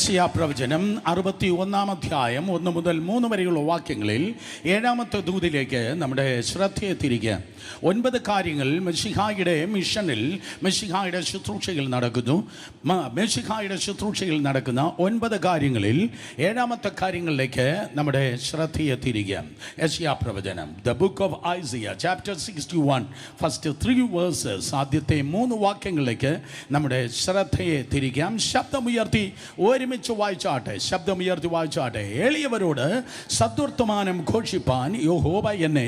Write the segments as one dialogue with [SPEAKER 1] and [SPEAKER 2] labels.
[SPEAKER 1] യെശയ്യാ പ്രവചനം 61 അധ്യായം 1 മുതൽ 3 വരെയുള്ള വാക്യങ്ങളിൽ 7ാമത്തെ ദൂതിലേക്ക് നമ്മുടെ ശ്രദ്ധയെ തിരിക്കുക. 9 കാര്യങ്ങൾ മെശിഹായുടെ മിഷനിൽ, മെശിഹായുടെ ശുശ്രൂഷയിൽ നടക്കുന്നു. മെശിഹായുടെ ശുശ്രൂഷയിൽ നടക്കുന്ന 9 കാര്യങ്ങളിൽ 7ാമത്തെ കാര്യങ്ങളിലേക്ക് നമ്മുടെ ശ്രദ്ധയെ തിരിക്കുക. യെശയ്യാ പ്രവചനം, the book of Isaiah, chapter 61, first 3 versus, ആദ്യത്തെ 3 വാക്യങ്ങളിലേക്ക് നമ്മുടെ ശ്രദ്ധയെ തിരിക്കാം. ശബ്ദമുയർത്തി ഒരുമിച്ച് വായിച്ചാട്ടെ, ശബ്ദമുയർത്തി വായിച്ചാട്ടെ. എളിയവരോട് സദ്വർത്തമാനം ഘോഷിപ്പാൻ യഹോവ എന്നെ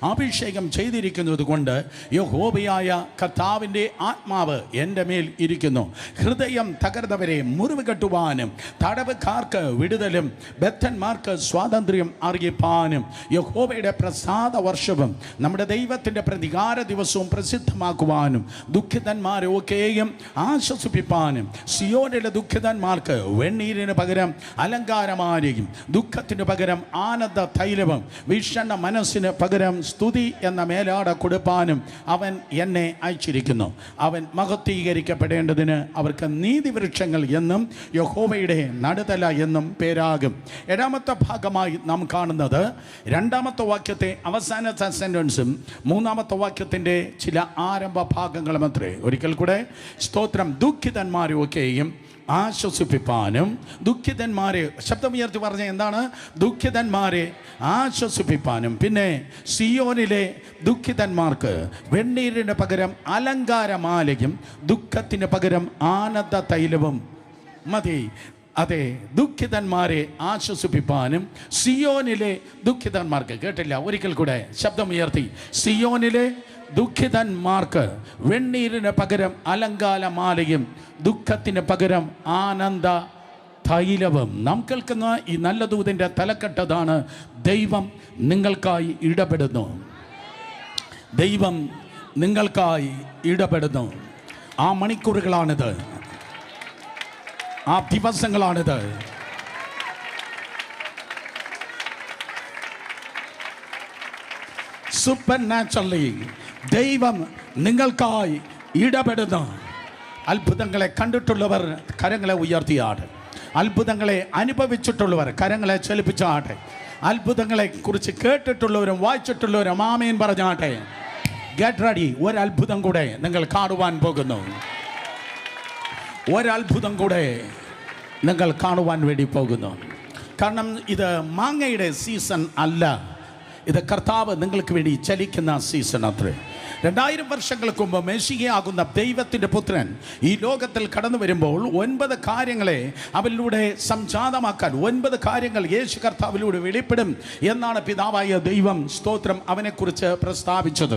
[SPEAKER 1] അഭിഷേകം ചെയ്തിരിക്കുന്നത് കൊണ്ട് യഹോവയായ കർത്താവിൻ്റെ ആത്മാവ് എൻ്റെ മേൽ ഇരിക്കുന്നു. ഹൃദയം തകർന്നവരെ മുറിവ് കെട്ടുവാനും തടവുകാർക്ക് വിടുതലും ബദ്ധന്മാർക്ക് സ്വാതന്ത്ര്യം അറിയിപ്പാനും യഹോവയുടെ പ്രസാദ വർഷവും നമ്മുടെ ദൈവത്തിൻ്റെ പ്രതികാര ദിവസവും പ്രസിദ്ധമാക്കുവാനും ദുഃഖിതന്മാരെ ഒക്കെയും ആശ്വസിപ്പിപ്പാനും സിയോനിലെ ദുഃഖിതന്മാർക്ക് വെണ്ണീരിന് പകരം അലങ്കാരമാരെയും ദുഃഖത്തിന് പകരം ആനന്ദ തൈലവും വിഷണ്ണ മനസ്സിന് പകരം സ്തുതി എന്ന മേലാട കൊടുപ്പാനും അവൻ എന്നെ അയച്ചിരിക്കുന്നു. അവൻ മഹത്വീകരിക്കപ്പെടേണ്ടതിന് അവർക്ക് നീതിവൃക്ഷങ്ങൾ എന്നും യഹോവയുടെ നടുതല എന്നും പേരാകും. 7ാമത്തെ ഭാഗമായി നാം കാണുന്നത് 2ാമത്തെ വാക്യത്തെ അവസാനത്തെ സെൻറ്റൻസും 3ാമത്തെ വാക്യത്തിൻ്റെ ചില ആരംഭ ഭാഗങ്ങളും അത്രേ. ഒരിക്കൽ കൂടെ സ്തോത്രം. ദുഃഖിതന്മാരെ ഒക്കെയും ആശ്വസിപ്പിപ്പാനും, ദുഃഖിതന്മാരെ, ശബ്ദമുയർത്തി പറഞ്ഞ എന്താണ്? ദുഃഖിതന്മാരെ ആശ്വസിപ്പിപ്പാനും. പിന്നെ സിയോനിലെ ദുഃഖിതന്മാർക്ക് വെണ്ണീരിന് പകരം അലങ്കാരമാലയും ദുഃഖത്തിന് പകരം ആനന്ദ തൈലവും മതി. അതെ, ദുഃഖിതന്മാരെ ആശ്വസിപ്പിപ്പാനും സിയോനിലെ ദുഃഖിതന്മാർക്ക്, കേട്ടില്ല, ഒരിക്കൽ കൂടെ ശബ്ദമുയർത്തി, സിയോനിലെ ദുഃഖിതന്മാർക്ക് വെണ്ണീരിന് പകരം അലങ്കാരമാലയും ദുഃഖത്തിന് പകരം ആനന്ദ തൈലവും. നാം കേൾക്കുന്ന ഈ നല്ല ദൂതിൻ്റെ തലക്കെട്ടതാണ്: ദൈവം നിങ്ങൾക്കായി ഇടപെടുന്നു. ദൈവം നിങ്ങൾക്കായി ഇടപെടുന്നു. ആ മണിക്കൂറുകളാണിത്, ആ ദിവസങ്ങളാണിത്. സൂപ്പർ നാച്ചുറലി ദൈവം നിങ്ങൾക്കായി ഇടപെടുന്നു. അത്ഭുതങ്ങളെ കണ്ടിട്ടുള്ളവർ കരങ്ങളെ ഉയർത്തിയാട്ടെ. അത്ഭുതങ്ങളെ അനുഭവിച്ചിട്ടുള്ളവർ കരങ്ങളെ ചലിപ്പിച്ചാട്ടെ. അത്ഭുതങ്ങളെ കുറിച്ച് കേട്ടിട്ടുള്ളവരും വായിച്ചിട്ടുള്ളവരും ആമേൻ പറഞ്ഞാട്ടെ. Get ready. ഒരത്ഭുതം കൂടെ നിങ്ങൾ കാണുവാൻ പോകുന്നു. ഒരത്ഭുതം കൂടെ നിങ്ങൾ കാണുവാൻ വേണ്ടി പോകുന്നു. കാരണം ഇത് മാങ്ങയുടെ സീസൺ അല്ല, ഇത് കർത്താവ് നിങ്ങൾക്ക് വേണ്ടി ചലിക്കുന്ന സീസൺ അത്രേ. 2000 വർഷങ്ങൾക്ക് മുമ്പ് മെശിഹയാകുന്ന ദൈവത്തിൻ്റെ പുത്രൻ ഈ ലോകത്തിൽ കടന്നു വരുമ്പോൾ 9 കാര്യങ്ങളെ അവരിലൂടെ സംജാതമാക്കാൻ, 9 കാര്യങ്ങൾ യേശു കർത്താവിലൂടെ വെളിപ്പെടും എന്നാണ് പിതാവായ ദൈവം സ്തോത്രം അവനെക്കുറിച്ച് പ്രസ്താവിച്ചത്.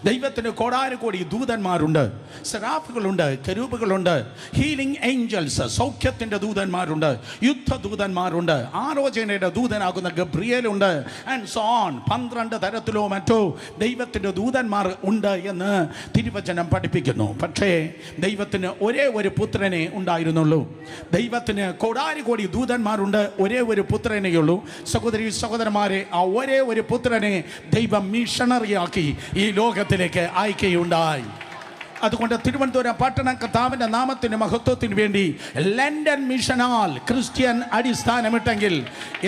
[SPEAKER 1] ദൈവത്തിന് കോടാനുകോടി ദൂതന്മാരുണ്ട്, സെറാഫുകളുണ്ട്, കെരൂബുകളുണ്ട്, ഹീലിംഗ് ഏഞ്ചൽസ്, സൗഖ്യത്തിൻ്റെ ദൂതന്മാരുണ്ട്, യുദ്ധദൂതന്മാരുണ്ട്, ആലോചനയുടെ ദൂതനാകുന്ന ഗബ്രിയേലുണ്ട്, ആൻഡ് സോ ഓൺ. 12 തരത്തിലോ മറ്റോ ദൈവത്തിൻ്റെ ദൂതന്മാർ ഉണ്ട് എന്ന് തിരുവചനം പഠിപ്പിക്കുന്നു. പക്ഷേ ദൈവത്തിന് ഒരേ ഒരു പുത്രനെ ഉണ്ടായിരുന്നുള്ളൂ. ദൈവത്തിന് കോടാനുകോടി ദൂതന്മാരുണ്ട്, ഒരേ ഒരു പുത്രനെയുള്ളൂ. സഹോദരി സഹോദരന്മാരെ, ആ ഒരേ ഒരു പുത്രനെ ദൈവം മിഷണറിയാക്കി ഈ ലോകത്തിലേക്ക് അയക്കുകയുണ്ടായി. അതുകൊണ്ട് തിരുവനന്തപുരം പട്ടണം കർത്താവിൻ്റെ നാമത്തിന് മഹത്വത്തിന് വേണ്ടി ലണ്ടൻ മിഷനാൽ ക്രിസ്ത്യൻ അടിസ്ഥാനമിട്ടെങ്കിൽ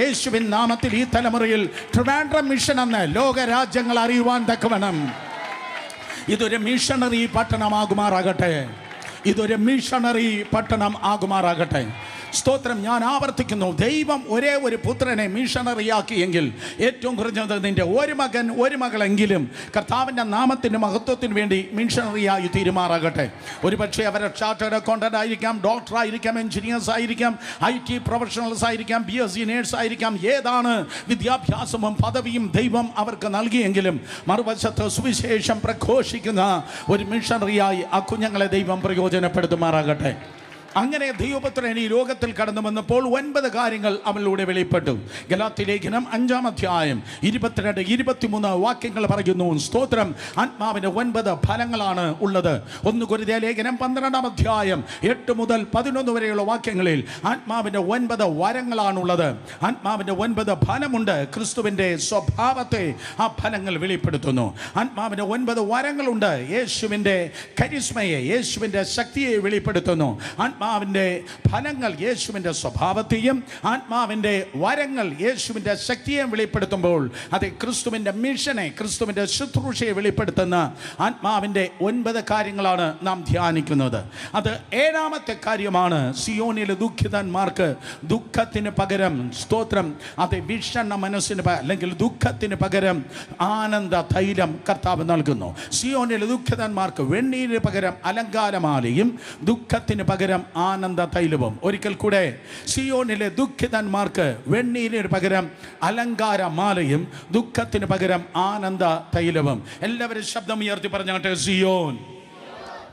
[SPEAKER 1] യേശുവിൻ നാമത്തിൽ ഈ തലമുറയിൽ ട്രിവാൻഡ്രം മിഷൻ എന്ന് ലോകരാജ്യങ്ങൾ അറിയുവാൻ തക്കവണ്ണം ഇതൊരു മിഷണറി പട്ടണമാകുമാറാകട്ടെ. ഇതൊരു മിഷണറി പട്ടണം ആകുമാറാകട്ടെ. സ്തോത്രം. ഞാൻ ആവർത്തിക്കുന്നു, ദൈവം ഒരേ ഒരു പുത്രനെ മിഷണറിയാക്കിയെങ്കിൽ ഏറ്റവും കുറഞ്ഞത് നിൻ്റെ ഒരു മകൻ ഒരു മകളെങ്കിലും കർത്താവിൻ്റെ നാമത്തിൻ്റെ മഹത്വത്തിന് വേണ്ടി മിഷണറിയായി തീരുമാറാകട്ടെ. ഒരുപക്ഷെ അവരെ ചാർട്ടേഡ് അക്കൗണ്ടൻ്റ് ആയിരിക്കാം, ഡോക്ടർ ആയിരിക്കാം, എഞ്ചിനീയേഴ്സ് ആയിരിക്കാം, IT പ്രൊഫഷണൽസ് ആയിരിക്കാം, BSc നേഴ്സ് ആയിരിക്കാം. ഏതാണ് വിദ്യാഭ്യാസവും പദവിയും ദൈവം അവർക്ക് നൽകിയെങ്കിലും മറുവശത്ത് സുവിശേഷം പ്രഘോഷിക്കുന്ന ഒരു മിഷണറിയായി ആ കുഞ്ഞുങ്ങളെ ദൈവം പ്രയോജനപ്പെടുത്തുമാറാകട്ടെ. അങ്ങനെ ദൈവപുത്രൻ ഈ ലോകത്തിൽ കടന്നു വന്നപ്പോൾ 9 കാര്യങ്ങൾ അവനിലൂടെ വെളിപ്പെട്ടു. ഗലാത്യ ലേഖനം 5-ാം അധ്യായം 22, 23 വാക്യങ്ങൾ പറയുന്നു. സ്തോത്രം. ആത്മാവിൻ്റെ 9 ഫലങ്ങളാണ് ഉള്ളത്. 1 കൊരിന്ത്യർ ലേഖനം 12-ാം അധ്യായം 8 മുതൽ 11 വരെയുള്ള വാക്യങ്ങളിൽ ആത്മാവിൻ്റെ 9 വരങ്ങളാണുള്ളത്. ആത്മാവിൻ്റെ 9 ഫലമുണ്ട്. ക്രിസ്തുവിൻ്റെ സ്വഭാവത്തെ ആ ഫലങ്ങൾ വെളിപ്പെടുത്തുന്നു. ആത്മാവിൻ്റെ 9 വരങ്ങളുണ്ട്. യേശുവിൻ്റെ കരിസ്മയെ, യേശുവിൻ്റെ ശക്തിയെ വെളിപ്പെടുത്തുന്നു. ആത്മാവിൻ്റെ ഫലങ്ങൾ യേശുവിൻ്റെ സ്വഭാവത്തെയും ആത്മാവിൻ്റെ വരങ്ങൾ യേശുവിൻ്റെ ശക്തിയെയും വെളിപ്പെടുത്തുമ്പോൾ അത് ക്രിസ്തുവിൻ്റെ മിഷനെ, ക്രിസ്തുവിൻ്റെ ശുശ്രൂഷയെ വെളിപ്പെടുത്തുന്ന ആത്മാവിൻ്റെ 9 കാര്യങ്ങളാണ് നാം ധ്യാനിക്കുന്നത്. അത് 7ാമത്തെ കാര്യമാണ് സിയോനിലെ ദുഃഖിതന്മാർക്ക് ദുഃഖത്തിന് പകരം, സ്തോത്രം, അത് വിഷണ്ണ മനസ്സിന് അല്ലെങ്കിൽ ദുഃഖത്തിന് പകരം ആനന്ദ തൈലം കർത്താവ് നൽകുന്നു. സിയോനിലെ ദുഃഖിതന്മാർക്ക് വെണ്ണീരിന് പകരം അലങ്കാരമാലയും ദുഃഖത്തിന് പകരം ആനന്ദ തൈലവും. ഒരിക്കൽ കൂടെ, സിയോനിലെ ദുഃഖിതന്മാർക്ക് വെണ്ണീരിന് പകരം അലങ്കാരമാലയും ദുഃഖത്തിന് പകരം ആനന്ദ തൈലവും. എല്ലാവരും ശബ്ദം ഉയർത്തി പറഞ്ഞാട്ടെ, സിയോൻ.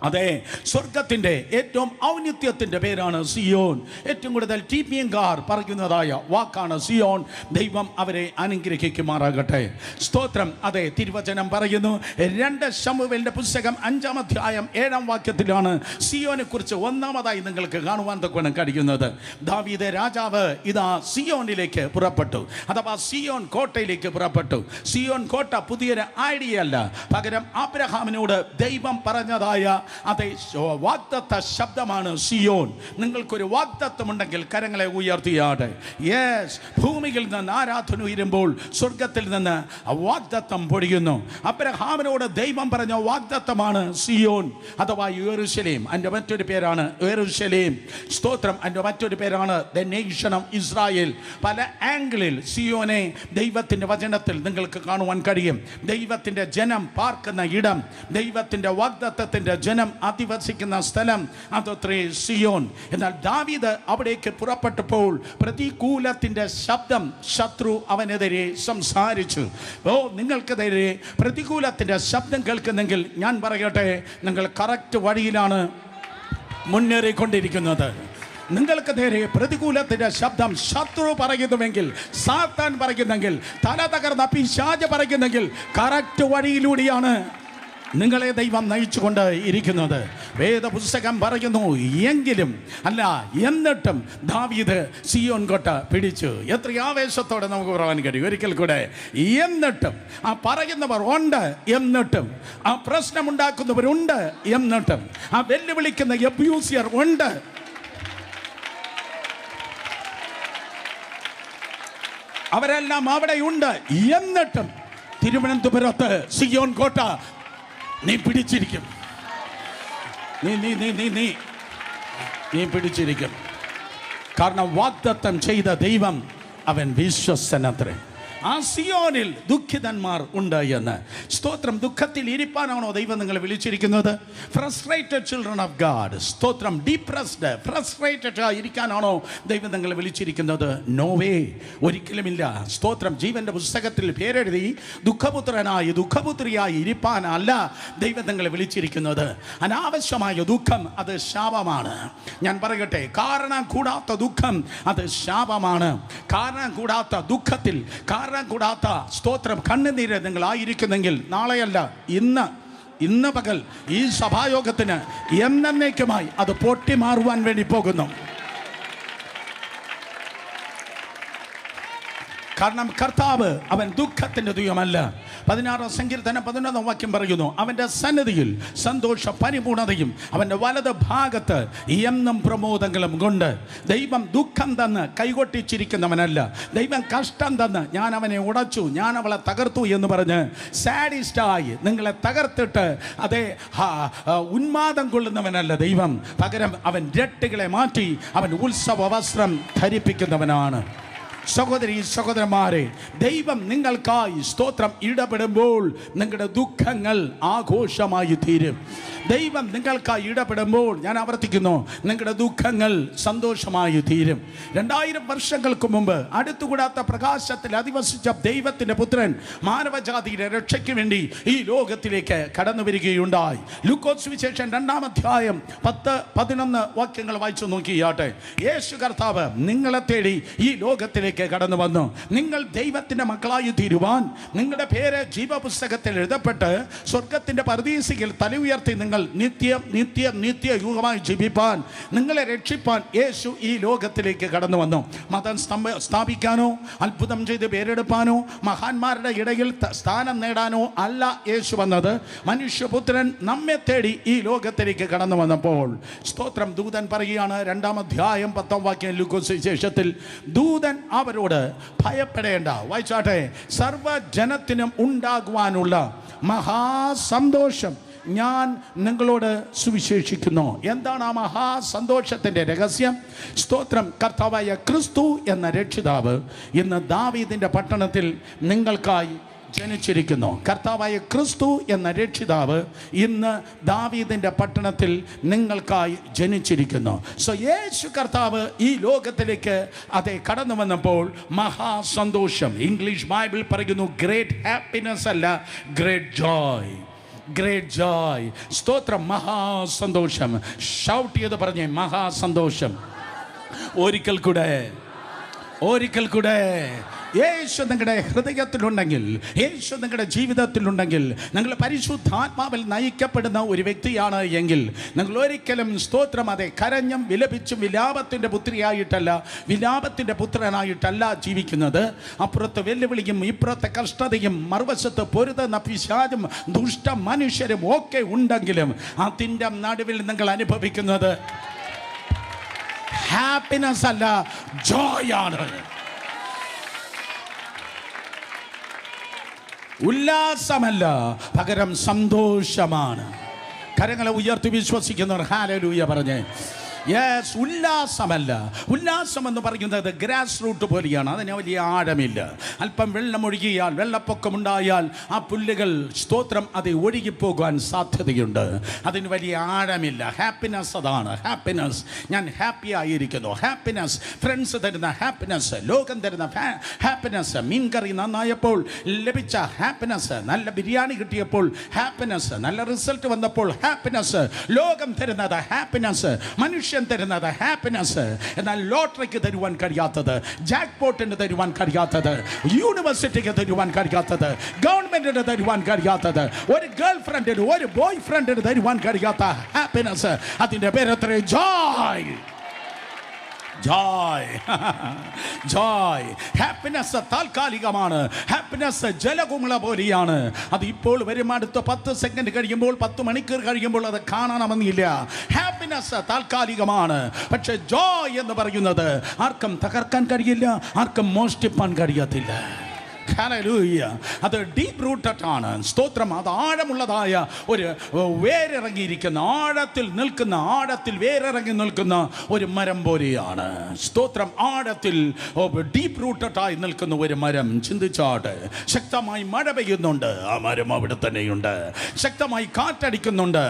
[SPEAKER 1] അതെ, സ്വർഗത്തിൻ്റെ ഏറ്റവും ഔന്നിത്യത്തിൻ്റെ പേരാണ് സിയോൻ. ഏറ്റവും കൂടുതൽ TPMകാർ പറയുന്നതായ വാക്കാണ് സിയോൻ. ദൈവം അവരെ അനുഗ്രഹിക്കുമാറാകട്ടെ. സ്തോത്രം. അതെ, തിരുവചനം പറയുന്നു, 2 ശമൂവേലിന്റെ പുസ്തകം 5-ാം അധ്യായം 7-ാം വാക്യത്തിലാണ് സിയോനെ കുറിച്ച് ഒന്നാമതായി നിങ്ങൾക്ക് കാണുവാൻ തക്കവണ്ണം കഴിയുന്നത്. ദാവീദ് രാജാവ് ഇതാ സിയോനിലേക്ക് പുറപ്പെട്ടു, അഥവാ സിയോൻ കോട്ടയിലേക്ക് പുറപ്പെട്ടു. സിയോൻ കോട്ട പുതിയൊരു ഐഡിയ അല്ല, പകരം അബ്രഹാമിനോട് ദൈവം പറഞ്ഞതായ അതെ വാഗ്ദത്ത ശബ്ദമാണ് സിയോൻ. നിങ്ങൾക്കൊരു വാഗ്ദത്തമുണ്ടെങ്കിൽ കരങ്ങളെ ഉയർത്തിയാട്ടെ. യെസ്, ഭൂമിയിൽ നിന്ന് ആരാധന ഉയരുമ്പോൾ സ്വർഗത്തിൽ നിന്ന് വാഗ്ദത്തം പൊഴിയുന്നു. അബ്രഹാമിനോട് ദൈവം പറഞ്ഞ വാഗ്ദത്തമാണ് സിയോൻ, അഥവാ യെരൂശലേം. അതിൻ്റെ മറ്റൊരു പേരാണ് യെരൂശലേം. സ്തോത്രം. അതിൻ്റെ മറ്റൊരു പേരാണ് ദ നേഷൻ ഓഫ് ഇസ്രായേൽ. പല ആംഗിളിൽ സിയോനെ ദൈവത്തിൻ്റെ വചനത്തിൽ നിങ്ങൾക്ക് കാണുവാൻ കഴിയും. ദൈവത്തിൻ്റെ ജനം പാർക്കുന്ന ഇടം, ദൈവത്തിൻ്റെ വാഗ്ദത്തത്തിൻ്റെ ജനം അധിവസിക്കുന്ന സ്ഥലം, അതത്രേ സിയോൻ. എന്നാൽ ദാവീദ് അവിടേക്ക് പുറപ്പെട്ടപ്പോൾ പ്രതികൂലത്തിൻ്റെ ശബ്ദം, ശത്രു അവനെതിരെ സംസാരിച്ചു. നിങ്ങൾക്കെതിരെ പ്രതികൂലത്തിൻ്റെ ശബ്ദം കേൾക്കുന്നെങ്കിൽ ഞാൻ പറയട്ടെ, നിങ്ങൾ കറക്റ്റ് വഴിയിലാണ് മുന്നേറിക്കൊണ്ടിരിക്കുന്നത്. നിങ്ങൾക്ക് നേരെ പ്രതികൂലത്തിൻ്റെ ശബ്ദം ശത്രു പറയുന്നുവെങ്കിൽ, സാത്താൻ പറയുന്നെങ്കിൽ, തല തകർന്ന പിശാച് പറയുന്നെങ്കിൽ, കറക്റ്റ് വഴിയിലൂടെയാണ് നിങ്ങളെ ദൈവം നയിച്ചുകൊണ്ട് ഇരിക്കുന്നത്. വേദപുസ്തകം പറയുന്നു, എങ്കിലും അല്ല എന്നിട്ടും ദാവീദ് സിയോൻ കോട്ട പിടിച്ചു. എത്ര ആവേശത്തോടെ നമുക്ക് പറയാൻ കഴിയും. ഒരിക്കൽ കൂടെ, എന്നിട്ടും ആ പറയുന്നവർ ഉണ്ട്, എന്നിട്ടും ആ പ്രശ്നമുണ്ടാക്കുന്നവരുണ്ട്, എന്നിട്ടും ആ വെല്ലുവിളിക്കുന്ന അബ്യൂസിയർ ഉണ്ട്. അവരെല്ലാം അവിടെയുണ്ട്. എന്നിട്ടും തിരുവനന്തപുരത്ത് സിയോൻ കോട്ട നീ പിടിച്ചിരിക്കും. നീ പിടിച്ചിരിക്കും. കാരണം വാഗ്ദത്തം ചെയ്ത ദൈവം അവൻ വിശ്വസ്തനത്രേ. ആ സിയോനിൽ ദുഃഖിതന്മാർ ഉണ്ട് എന്ന്. സ്തോത്രം. ദുഃഖത്തിൽ ഇരിപ്പാനാണോ ദൈവം നിങ്ങളെ വിളിച്ചിരിക്കുന്നത്? Frustrated children of God. സ്തോത്രം. ഡിപ്രസ്ഡ്, ഫ്രസ്ട്രേറ്റഡ് ഇരിക്കാനാണോ ദൈവം നിങ്ങളെ വിളിച്ചിരിക്കുന്നത്? നോ വേ, ഒരിക്കലുമില്ല. സ്തോത്രം. ജീവന്റെ പുസ്തകത്തിൽ പേരെഴുതി ദുഃഖപുത്രനായി, ദുഃഖപുത്രിയായി ഇരിപ്പാനല്ല ദൈവം നിങ്ങളെ വിളിച്ചിരിക്കുന്നത്. അനാവശ്യമായ ദുഃഖം അത് ശാപമാണ്. ഞാൻ പറയട്ടെ, കാരണം കൂടാത്ത ദുഃഖം അത് ശാപമാണ്. കാരണം കൂടാത്ത ദുഃഖത്തിൽ, കാരണം കൂടാത്ത സ്തോത്രം കണ്ണുനീര് നിങ്ങളായിരിക്കുന്നെങ്കിൽ നാളെയല്ല ഇന്ന് പകൽ ഈ സഭായോഗത്തിന് എന്നേക്കുമായി അത് പൊട്ടി മാറുവാൻ വേണ്ടി പോകുന്നു. കാരണം കർത്താവ് അവൻ ദുഃഖത്തിൻ്റെ ദൈവമല്ല. 16-ാം സങ്കീർത്തനം 11-ാം വാക്യം പറയുന്നു, അവൻ്റെ സന്നിധിയിൽ സന്തോഷ പരിപൂർണതയും അവൻ്റെ വലത് ഭാഗത്ത് എന്നും പ്രമോദങ്ങളും കൊണ്ട്. ദൈവം ദുഃഖം തന്ന് കൈകൊട്ടിച്ചിരിക്കുന്നവനല്ല. ദൈവം കഷ്ടം തന്ന് ഞാൻ അവനെ ഉടച്ചു, ഞാൻ അവളെ തകർത്തു എന്ന് പറഞ്ഞ് സാഡിസ്റ്റായി നിങ്ങളെ തകർത്തിട്ട് അതേ ഉന്മാദം കൊള്ളുന്നവനല്ല ദൈവം. പകരം അവൻ രട്ടുകളെ മാറ്റി അവൻ ഉത്സവ വസ്ത്രം ധരിപ്പിക്കുന്നവനാണ്. സഹോദരി സഹോദരന്മാരെ, ദൈവം നിങ്ങൾക്കായി സ്തോത്രം ഇടപെടുമ്പോൾ നിങ്ങളുടെ ദുഃഖങ്ങൾ ആഘോഷമായി തീരും. ദൈവം നിങ്ങൾക്കായി ഇടപെടുമ്പോൾ, ഞാൻ ആവർത്തിക്കുന്നു, നിങ്ങളുടെ ദുഃഖങ്ങൾ സന്തോഷമായി തീരും. 2000 വർഷങ്ങൾക്ക് മുമ്പ് അടുത്തുകൂടാത്ത പ്രകാശത്തിൽ അധിവസിച്ച ദൈവത്തിൻ്റെ പുത്രൻ മാനവജാതിയുടെ രക്ഷയ്ക്ക് വേണ്ടി ഈ ലോകത്തിലേക്ക് കടന്നു വരികയുണ്ടായി. ലൂക്കോസ് സുവിശേഷം 2-ാം അധ്യായം 10-11 വാക്യങ്ങൾ വായിച്ചു നോക്കിയാട്ടെ. യേശു കർത്താവ് നിങ്ങളെ തേടി ഈ ലോകത്തിലേക്ക് ലോകത്തിലേക്ക് കടന്നു വന്നു. നിങ്ങൾ ദൈവത്തിൻ്റെ മക്കളായി തീരുവാൻ, നിങ്ങളുടെ പേര് ജീവപുസ്തകത്തിൽ എഴുതപ്പെട്ട് സ്വർഗത്തിൻ്റെ പരദീസിൽ തല ഉയർത്തി നിങ്ങൾ നിത്യ യുഗമായി ജീവിപ്പാൻ, നിങ്ങളെ രക്ഷിപ്പാൻ യേശു ഈ ലോകത്തിലേക്ക് കടന്നു വന്നു. മതം സ്ഥാപിക്കാനോ അത്ഭുതം ചെയ്ത് പേരെടുപ്പാനോ മഹാന്മാരുടെ ഇടയിൽ സ്ഥാനം നേടാനോ അല്ല യേശു വന്നത്. മനുഷ്യപുത്രൻ നമ്മെ തേടി ഈ ലോകത്തിലേക്ക് കടന്നു വന്നപ്പോൾ സ്തോത്രം, ദൂതൻ പറയുകയാണ്, 2-ാം അധ്യായം 10-ാം വാക്യം ലൂക്കോസ് സുവിശേഷത്തിൽ, ദൂതൻ അവരോട് ഭയപ്പെടേണ്ട, വായിച്ചാട്ടെ, സർവ്വജനത്തിനും ഉണ്ടാകുവാനുള്ള മഹാസന്തോഷം ഞാൻ നിങ്ങളോട് സുവിശേഷിക്കുന്നു. എന്താണ് ആ മഹാസന്തോഷത്തിൻ്റെ രഹസ്യം? സ്തോത്രം, കർത്താവായ ക്രിസ്തു എന്ന രക്ഷിതാവ് ഇന്ന് ദാവീദിൻ്റെ പട്ടണത്തിൽ നിങ്ങൾക്കായി ജനിച്ചിരിക്കുന്നു. കർത്താവായ ക്രിസ്തു എന്ന രക്ഷിതാവ് ഇന്ന് ദാവീദിൻ്റെ പട്ടണത്തിൽ നിങ്ങൾക്കായി ജനിച്ചിരിക്കുന്നു. സോ യേശു കർത്താവ് ഈ ലോകത്തിലേക്ക് കടന്നു വന്നപ്പോൾ മഹാസന്തോഷം, ഇംഗ്ലീഷ് ബൈബിൾ പറയുന്നു ഗ്രേറ്റ് ഹാപ്പിനെസ് അല്ല, ഗ്രേറ്റ് ജോയ്. ഗ്രേറ്റ് ജോയ്. സ്തോത്രം, മഹാസന്തോഷം. ഷൗട്ട് ചെയ്ത് പറഞ്ഞേ, മഹാസന്തോഷം. ഒരിക്കൽ കൂടെ യേശു നിങ്ങളുടെ ഹൃദയത്തിലുണ്ടെങ്കിൽ, യേശു നിങ്ങളുടെ ജീവിതത്തിലുണ്ടെങ്കിൽ, നിങ്ങൾ പരിശുദ്ധാത്മാവിൽ നയിക്കപ്പെടുന്ന ഒരു വ്യക്തിയാണ് എങ്കിൽ, നിങ്ങൾ ഒരിക്കലും സ്തോത്രം കരഞ്ഞും വിലപിച്ചും വിലാപത്തിൻ്റെ പുത്രിയായിട്ടല്ല, വിലാപത്തിൻ്റെ പുത്രനായിട്ടല്ല ജീവിക്കുന്നത്. അപ്പുറത്ത് വെല്ലുവിളിയും ഇപ്പുറത്തെ കഷ്ടതയും മറുവശത്ത് പൊരുതുന്ന പിശാചും ദുഷ്ട മനുഷ്യരും ഒക്കെ ഉണ്ടെങ്കിലും അതിൻ്റെ നടുവിൽ നിങ്ങൾ അനുഭവിക്കുന്നത് ഹാപ്പിനെസ് അല്ല, ജോയ് ആണ്. ഉല്ലാസമല്ല, പകരം സന്തോഷമാണ്. കരങ്ങളെ ഉയർത്തി വിശ്വസിക്കുന്നവർ ഹല്ലേലൂയ പറഞ്ഞേ. യെസ്, ഉല്ലാസമല്ല. ഉല്ലാസം എന്ന് പറയുന്നത് ഗ്രാസ് റൂട്ട് പോലെയാണ്. അതിന് വലിയ ആഴമില്ല. അല്പം വെള്ളമൊഴുകിയാൽ, വെള്ളപ്പൊക്കമുണ്ടായാൽ ആ പുല്ലുകൾ സ്തോത്രം ഒഴുകിപ്പോകാൻ സാധ്യതയുണ്ട്. അതിന് വലിയ ആഴമില്ല. ഹാപ്പിനെസ് അതാണ്. ഹാപ്പിനെസ്, ഞാൻ ഹാപ്പി ആയിരിക്കുന്നു. ഹാപ്പിനെസ്, ഫ്രണ്ട്സ് തരുന്ന ഹാപ്പിനെസ്, ലോകം തരുന്ന ഹാപ്പിനെസ്, മീൻകറി നന്നായപ്പോൾ ലഭിച്ച ഹാപ്പിനെസ്, നല്ല ബിരിയാണി കിട്ടിയപ്പോൾ ഹാപ്പിനെസ്, നല്ല റിസൾട്ട് വന്നപ്പോൾ ഹാപ്പിനെസ്, ലോകം തരുന്നത് ഹാപ്പിനെസ്, മനുഷ്യ തരുന്നത് ഹാപ്പിനെസ്. എന്നാൽ ലോട്ടറിക്ക് തരുവാൻ കഴിയാത്തത്, ജാക്ക് പോട്ടിന് തരുവാൻ കഴിയാത്തത്, യൂണിവേഴ്സിറ്റിക്ക് തരുവാൻ കഴിയാത്തത്, ഗവൺമെന്റിന് തരുവാൻ കഴിയാത്തത്, ഒരു ഗേൾ ഫ്രണ്ടിന്, ഒരു ബോയ് ഫ്രണ്ടിന് തരുവാൻ കഴിയാത്ത ഹാപ്പിനെസ്, അതിന്റെ പേരത്രേ ജോയ്. ജോയ്, ജോയ്. ഹാപ്പിനെസ് താൽക്കാലികമാണ്. ഹാപ്പിനെസ് ജലകുമിള പോലെയാണ്. അത് ഇപ്പോൾ വരും, അടുത്ത 10 സെക്കൻഡ് കഴിയുമ്പോൾ, 10 മണിക്കൂർ കഴിയുമ്പോൾ അത് കാണണമെന്നില്ല. ഹാപ്പിനെസ് താൽക്കാലികമാണ്. പക്ഷെ ജോയ് എന്ന് പറയുന്നത് ആർക്കും തകർക്കാൻ കഴിയില്ല, ആർക്കും മോഷ്ടിപ്പാൻ കഴിയത്തില്ല. ഹല്ലേലൂയ. അത് ഡീപ്പ് റൂട്ടഡ് ആണ്. സ്തോത്രം, അത് ആഴമുള്ളതായ ഒരു വേരിറങ്ങിയിരിക്കുന്ന, ആഴത്തിൽ നിൽക്കുന്ന, ആഴത്തിൽ വേരിറങ്ങി നിൽക്കുന്ന ഒരു മരം പോലെയാണ്. സ്തോത്രം, ആഴത്തിൽ ഡീപ്പ് റൂട്ടഡ് ആയി നിൽക്കുന്ന ഒരു മരം. ചിന്തിച്ചാട്, ശക്തമായി മഴ പെയ്യുന്നുണ്ട്, ആ മരം അവിടെ തന്നെയുണ്ട്. ശക്തമായി കാറ്റടിക്കുന്നുണ്ട്,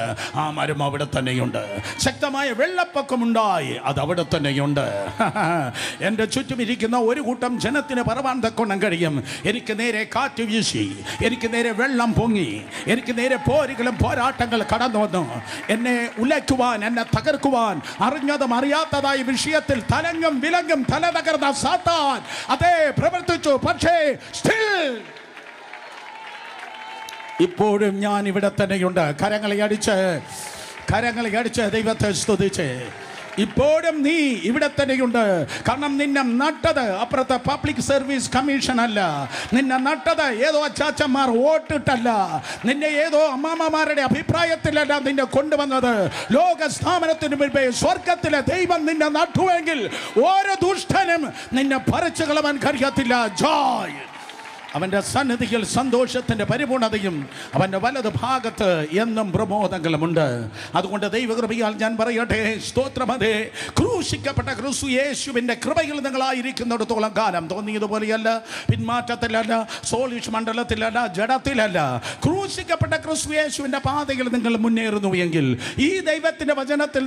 [SPEAKER 1] ആ മരം അവിടെ തന്നെയുണ്ട്. ശക്തമായ വെള്ളപ്പൊക്കമുണ്ടായി, അത് അവിടെ തന്നെയുണ്ട്. എൻ്റെ ചുറ്റും ഇരിക്കുന്ന ഒരു കൂട്ടം ജനത്തിന് പറവാൻ തക്കൊണ്ണം കഴിയും. എനിക്ക് നേരെ കാറ്റ് വീശി, എനിക്ക് നേരെ വെള്ളം പൊങ്ങി, എനിക്ക് നേരെ പോരുകളും പോരാട്ടങ്ങൾ കടന്നു വന്നു. എന്നെ ഉലയ്ക്കുവാൻ, എന്നെ തകർക്കുവാൻ, അറിഞ്ഞതും അറിയാത്തതായ വിഷയത്തിൽ തലങ്ങും വിലങ്ങും തല തകർന്ന സാത്താൻ പ്രവർത്തിച്ചു. പക്ഷേ സ്റ്റിൽ ഇപ്പോഴും ഞാൻ ഇവിടെ തന്നെയുണ്ട്. കരങ്ങളെ അടിച്ച് ദൈവത്തെ സ്തുതിച്ച്, ഇപ്പോഴും നീ ഇവിടെ തന്നെയുണ്ട്. കാരണം നിന്നെ നട്ടത് അപ്പുറത്തെ പബ്ലിക് സർവീസ് കമ്മീഷൻ അല്ല, നിന്നെ നട്ടത് ഏതോ അച്ചാച്ചന്മാർ വോട്ടിട്ടല്ല, നിന്നെ ഏതോ അമ്മാമ്മമാരുടെ അഭിപ്രായത്തിലല്ല നിന്നെ കൊണ്ടുവന്നത്. ലോക സ്ഥാപനത്തിന് മുൻപേ സ്വർഗത്തിലെ ദൈവം നിന്നെ നട്ടുവെങ്കിൽ ഓരോ ദുഷ്ടനും നിന്നെ പറിച്ചു കളവാൻ കഴിയത്തില്ല. ജോയ്. അവൻ്റെ സന്നിധിയിൽ സന്തോഷത്തിൻ്റെ പരിപൂർണതയും അവൻ്റെ വലത് ഭാഗത്ത് എന്നും പ്രമോദങ്ങളുമുണ്ട്. അതുകൊണ്ട് ദൈവകൃപയാൽ ഞാൻ പറയട്ടെ, സ്തോത്രമതേ, ക്രൂശിക്കപ്പെട്ട ക്രിസ്തു യേശുവിൻ്റെ കൃപയിൽ നിങ്ങളായിരിക്കുന്നിടത്തോളം കാലം തോന്നിയതുപോലെയല്ല, പിന്മാറ്റത്തിലല്ല, സോളിഷ് മണ്ഡലത്തിലല്ല, ജഡത്തിലല്ല, ക്രൂശിക്കപ്പെട്ട ക്രിസ്തു യേശുവിൻ്റെ പാതയിൽ നിങ്ങൾ മുന്നേറുന്നു എങ്കിൽ, ഈ ദൈവത്തിൻ്റെ വചനത്തിൽ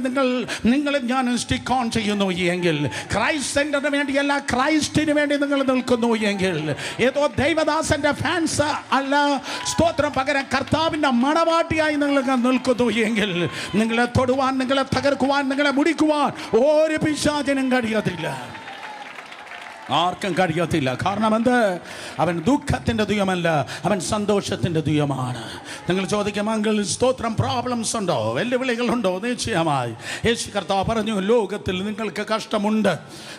[SPEAKER 1] നിങ്ങളും ഞാനും സ്റ്റിക്ക് ഓൺ ചെയ്യുന്നു എങ്കിൽ, ക്രൈസ്റ്റ് സെന്ററിന് വേണ്ടിയല്ല, ക്രൈസ്റ്റിന് വേണ്ടി നിങ്ങൾ നിൽക്കുന്നു എങ്കിൽ, ഏതോ ദൈവദാസന്റെ ഫാൻസ് അല്ല, സ്തോത്രം, പകരം കർത്താവിന്റെ മണവാട്ടിയായി നിങ്ങൾ നിൽക്കുന്നു എങ്കിൽ, നിങ്ങളെ തൊടുവാൻ, നിങ്ങളെ തകർക്കുവാൻ, നിങ്ങളെ മുടിക്കുവാൻ ഒരു പിശാചിനും കഴിയത്തില്ല. ആർക്കും കഴിയത്തില്ല. കാരണം എന്ത്? അവൻ ദുഃഖത്തിൻ്റെ ദൈവമല്ല, അവൻ സന്തോഷത്തിൻ്റെ ദൈവമാണ്. നിങ്ങൾ ചോദിക്കുമെങ്കിൽ സ്തോത്രം പ്രോബ്ലംസ് ഉണ്ടോ, വെല്ലുവിളികളുണ്ടോ? നിശ്ചയമായി. യേശു കർത്താവ് പറഞ്ഞു ലോകത്തിൽ നിങ്ങൾക്ക് കഷ്ടമുണ്ട്.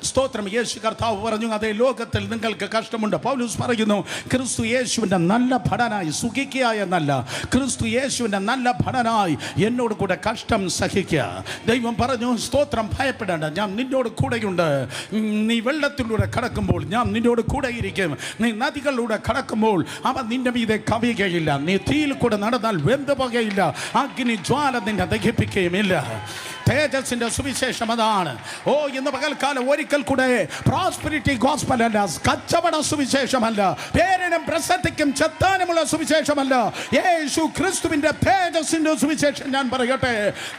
[SPEAKER 1] സ്തോത്രം. യേശു കർത്താവ് പറഞ്ഞു അതേ ലോകത്തിൽ നിങ്ങൾക്ക് കഷ്ടമുണ്ട്. പൗലോസ് പറയുന്നു ക്രിസ്തു യേശുവിൻ്റെ നല്ല ഭടനായി സുഖിക്കുക എന്നല്ല, ക്രിസ്തു യേശുവിൻ്റെ നല്ല ഭടനായി എന്നോട് കൂടെ കഷ്ടം സഹിക്കുക. ദൈവം പറഞ്ഞു സ്തോത്രം ഭയപ്പെടേണ്ട, ഞാൻ നിന്നോട് കൂടെയുണ്ട്. നീ വെള്ളത്തിലൂടെ കടക്കുമ്പോൾ ഞാൻ നിന്നോട് കൂടെ ഇരിക്കും. നീ നദികളിലൂടെ കടക്കുമ്പോൾ അവ നിന്റെ മീതെ കവിയുകയില്ല. നീ തീയിൽ കൂടെ നടന്നാൽ വെന്ത് പോകുകയില്ല. അഗ്നി ജ്വാല നിന്നെ ദഹിപ്പിക്കുകയുമില്ല. തേജസ്സിന്റെ സുവിശേഷം അതാണ്. ഓ ഇന്ന് പകൽക്കാലം ഒരിക്കൽ കൂടെ പ്രോസ്പെരിറ്റി ഗോസ്പൽ അല്ല, കച്ചവട സുവിശേഷമല്ല, പേരിനും പ്രസക്തിക്കും ചെത്താനുമുള്ള സുവിശേഷമല്ല, യേശു ക്രിസ്തുവിന്റെ തേജസ്സിന്റെ സുവിശേഷം. ഞാൻ പറയട്ടെ,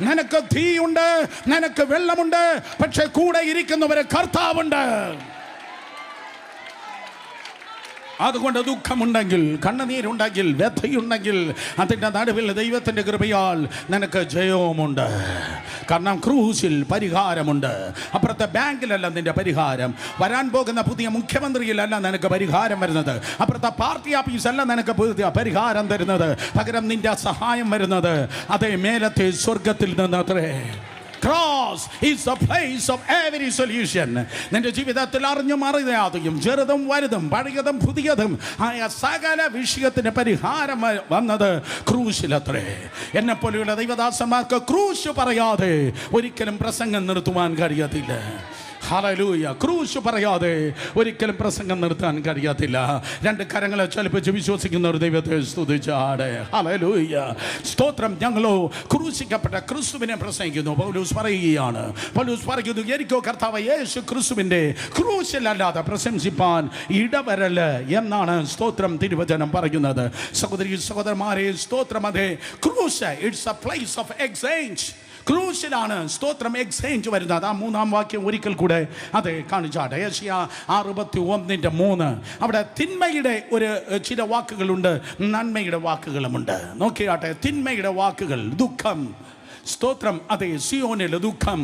[SPEAKER 1] നിനക്ക് തീയുണ്ട്, നിനക്ക് വെള്ളമുണ്ട്, പക്ഷെ കൂടെ ഇരിക്കുന്നവരെ കർത്താവുണ്ട്. അതുകൊണ്ട് ദുഃഖമുണ്ടെങ്കിൽ, കണ്ണുനീരുണ്ടെങ്കിൽ, വ്യഥയുണ്ടെങ്കിൽ അതിൻ്റെ നടുവിൽ ദൈവത്തിൻ്റെ കൃപയാൽ നിനക്ക് ജയവുമുണ്ട്. കാരണം ക്രൂശിൽ പരിഹാരമുണ്ട്. അപ്പുറത്തെ ബാങ്കിലല്ല നിന്റെ പരിഹാരം, വരാൻ പോകുന്ന പുതിയ മുഖ്യമന്ത്രിയിലല്ല നിനക്ക് പരിഹാരം വരുന്നത്, അപ്പുറത്തെ പാർട്ടി ഓഫീസല്ല നിനക്ക് പുതിയ പരിഹാരം തരുന്നത്. പകരം നിന്റെ സഹായം വരുന്നത് അതേ മേലത്തെ സ്വർഗത്തിൽ നിന്നത്രേ. Cross is the place of every solution. നിന്റെ ജീവിതത്തിൽ അറിഞ്ഞും അറിയാതെയും ചെറുതും വലുതും പഴയതും പുതിയതും ആയ സകല വിഷയത്തിന് പരിഹാരം വന്നത് ക്രൂശിലത്രേ. എന്നെ പോലെയുള്ള ദൈവദാസന്മാർക്ക് ക്രൂശ് പറയാതെ ഒരിക്കലും പ്രസംഗം നിർത്തുവാൻ കഴിയത്തില്ല. ഹല്ലേലൂയ. ക്രൂശ് പറയാതെ ഒരിക്കലും പ്രസംഗം നിർത്താൻ കഴിയത്തില്ല. രണ്ട് കരങ്ങളെ ചലിപ്പിച്ച് വിശ്വസിക്കുന്ന ഒരു ദൈവത്തെ സ്തുതിച്ചാടെ. ഹല്ലേലൂയ. സ്തോത്രം. ഞങ്ങളോ ക്രൂശിക്കപ്പെട്ട ക്രിസ്തുവിനെ പ്രസംഗിക്കുന്നു. പൗലോസ് പറയുകയാണ്, പൗലോസ് പറയുന്നു എനിക്കോ കർത്താവ് യേശു ക്രിസ്തുവിൻ്റെ ക്രൂശിലല്ലാതെ പ്രശംസിപ്പാൻ ഇടവരല് എന്നാണ് സ്തോത്രം തിരുവചനം പറയുന്നത്. സഹോദരി സഹോദരന്മാരെ, സ്തോത്രം. അതെ, ക്രൂശ് it's a place of exchange. ക്രൂശിലാണ് സ്തോത്രം എക്സ്ചേഞ്ച് വരുന്നത്. ആ മൂന്നാം വാക്യം ഒരിക്കൽ കൂടെ അതെ കാണിച്ചാട്ടെ. യേശയ്യാ 61:3. അവിടെ തിന്മയുടെ ഒരു ചില വാക്കുകളുണ്ട്, നന്മയുടെ വാക്കുകളുമുണ്ട്. നോക്കിയാട്ടെ, തിന്മയുടെ വാക്കുകൾ ദുഃഖം. സ്തോത്രം. അതെ, സിയോനിലെ ദുഃഖം,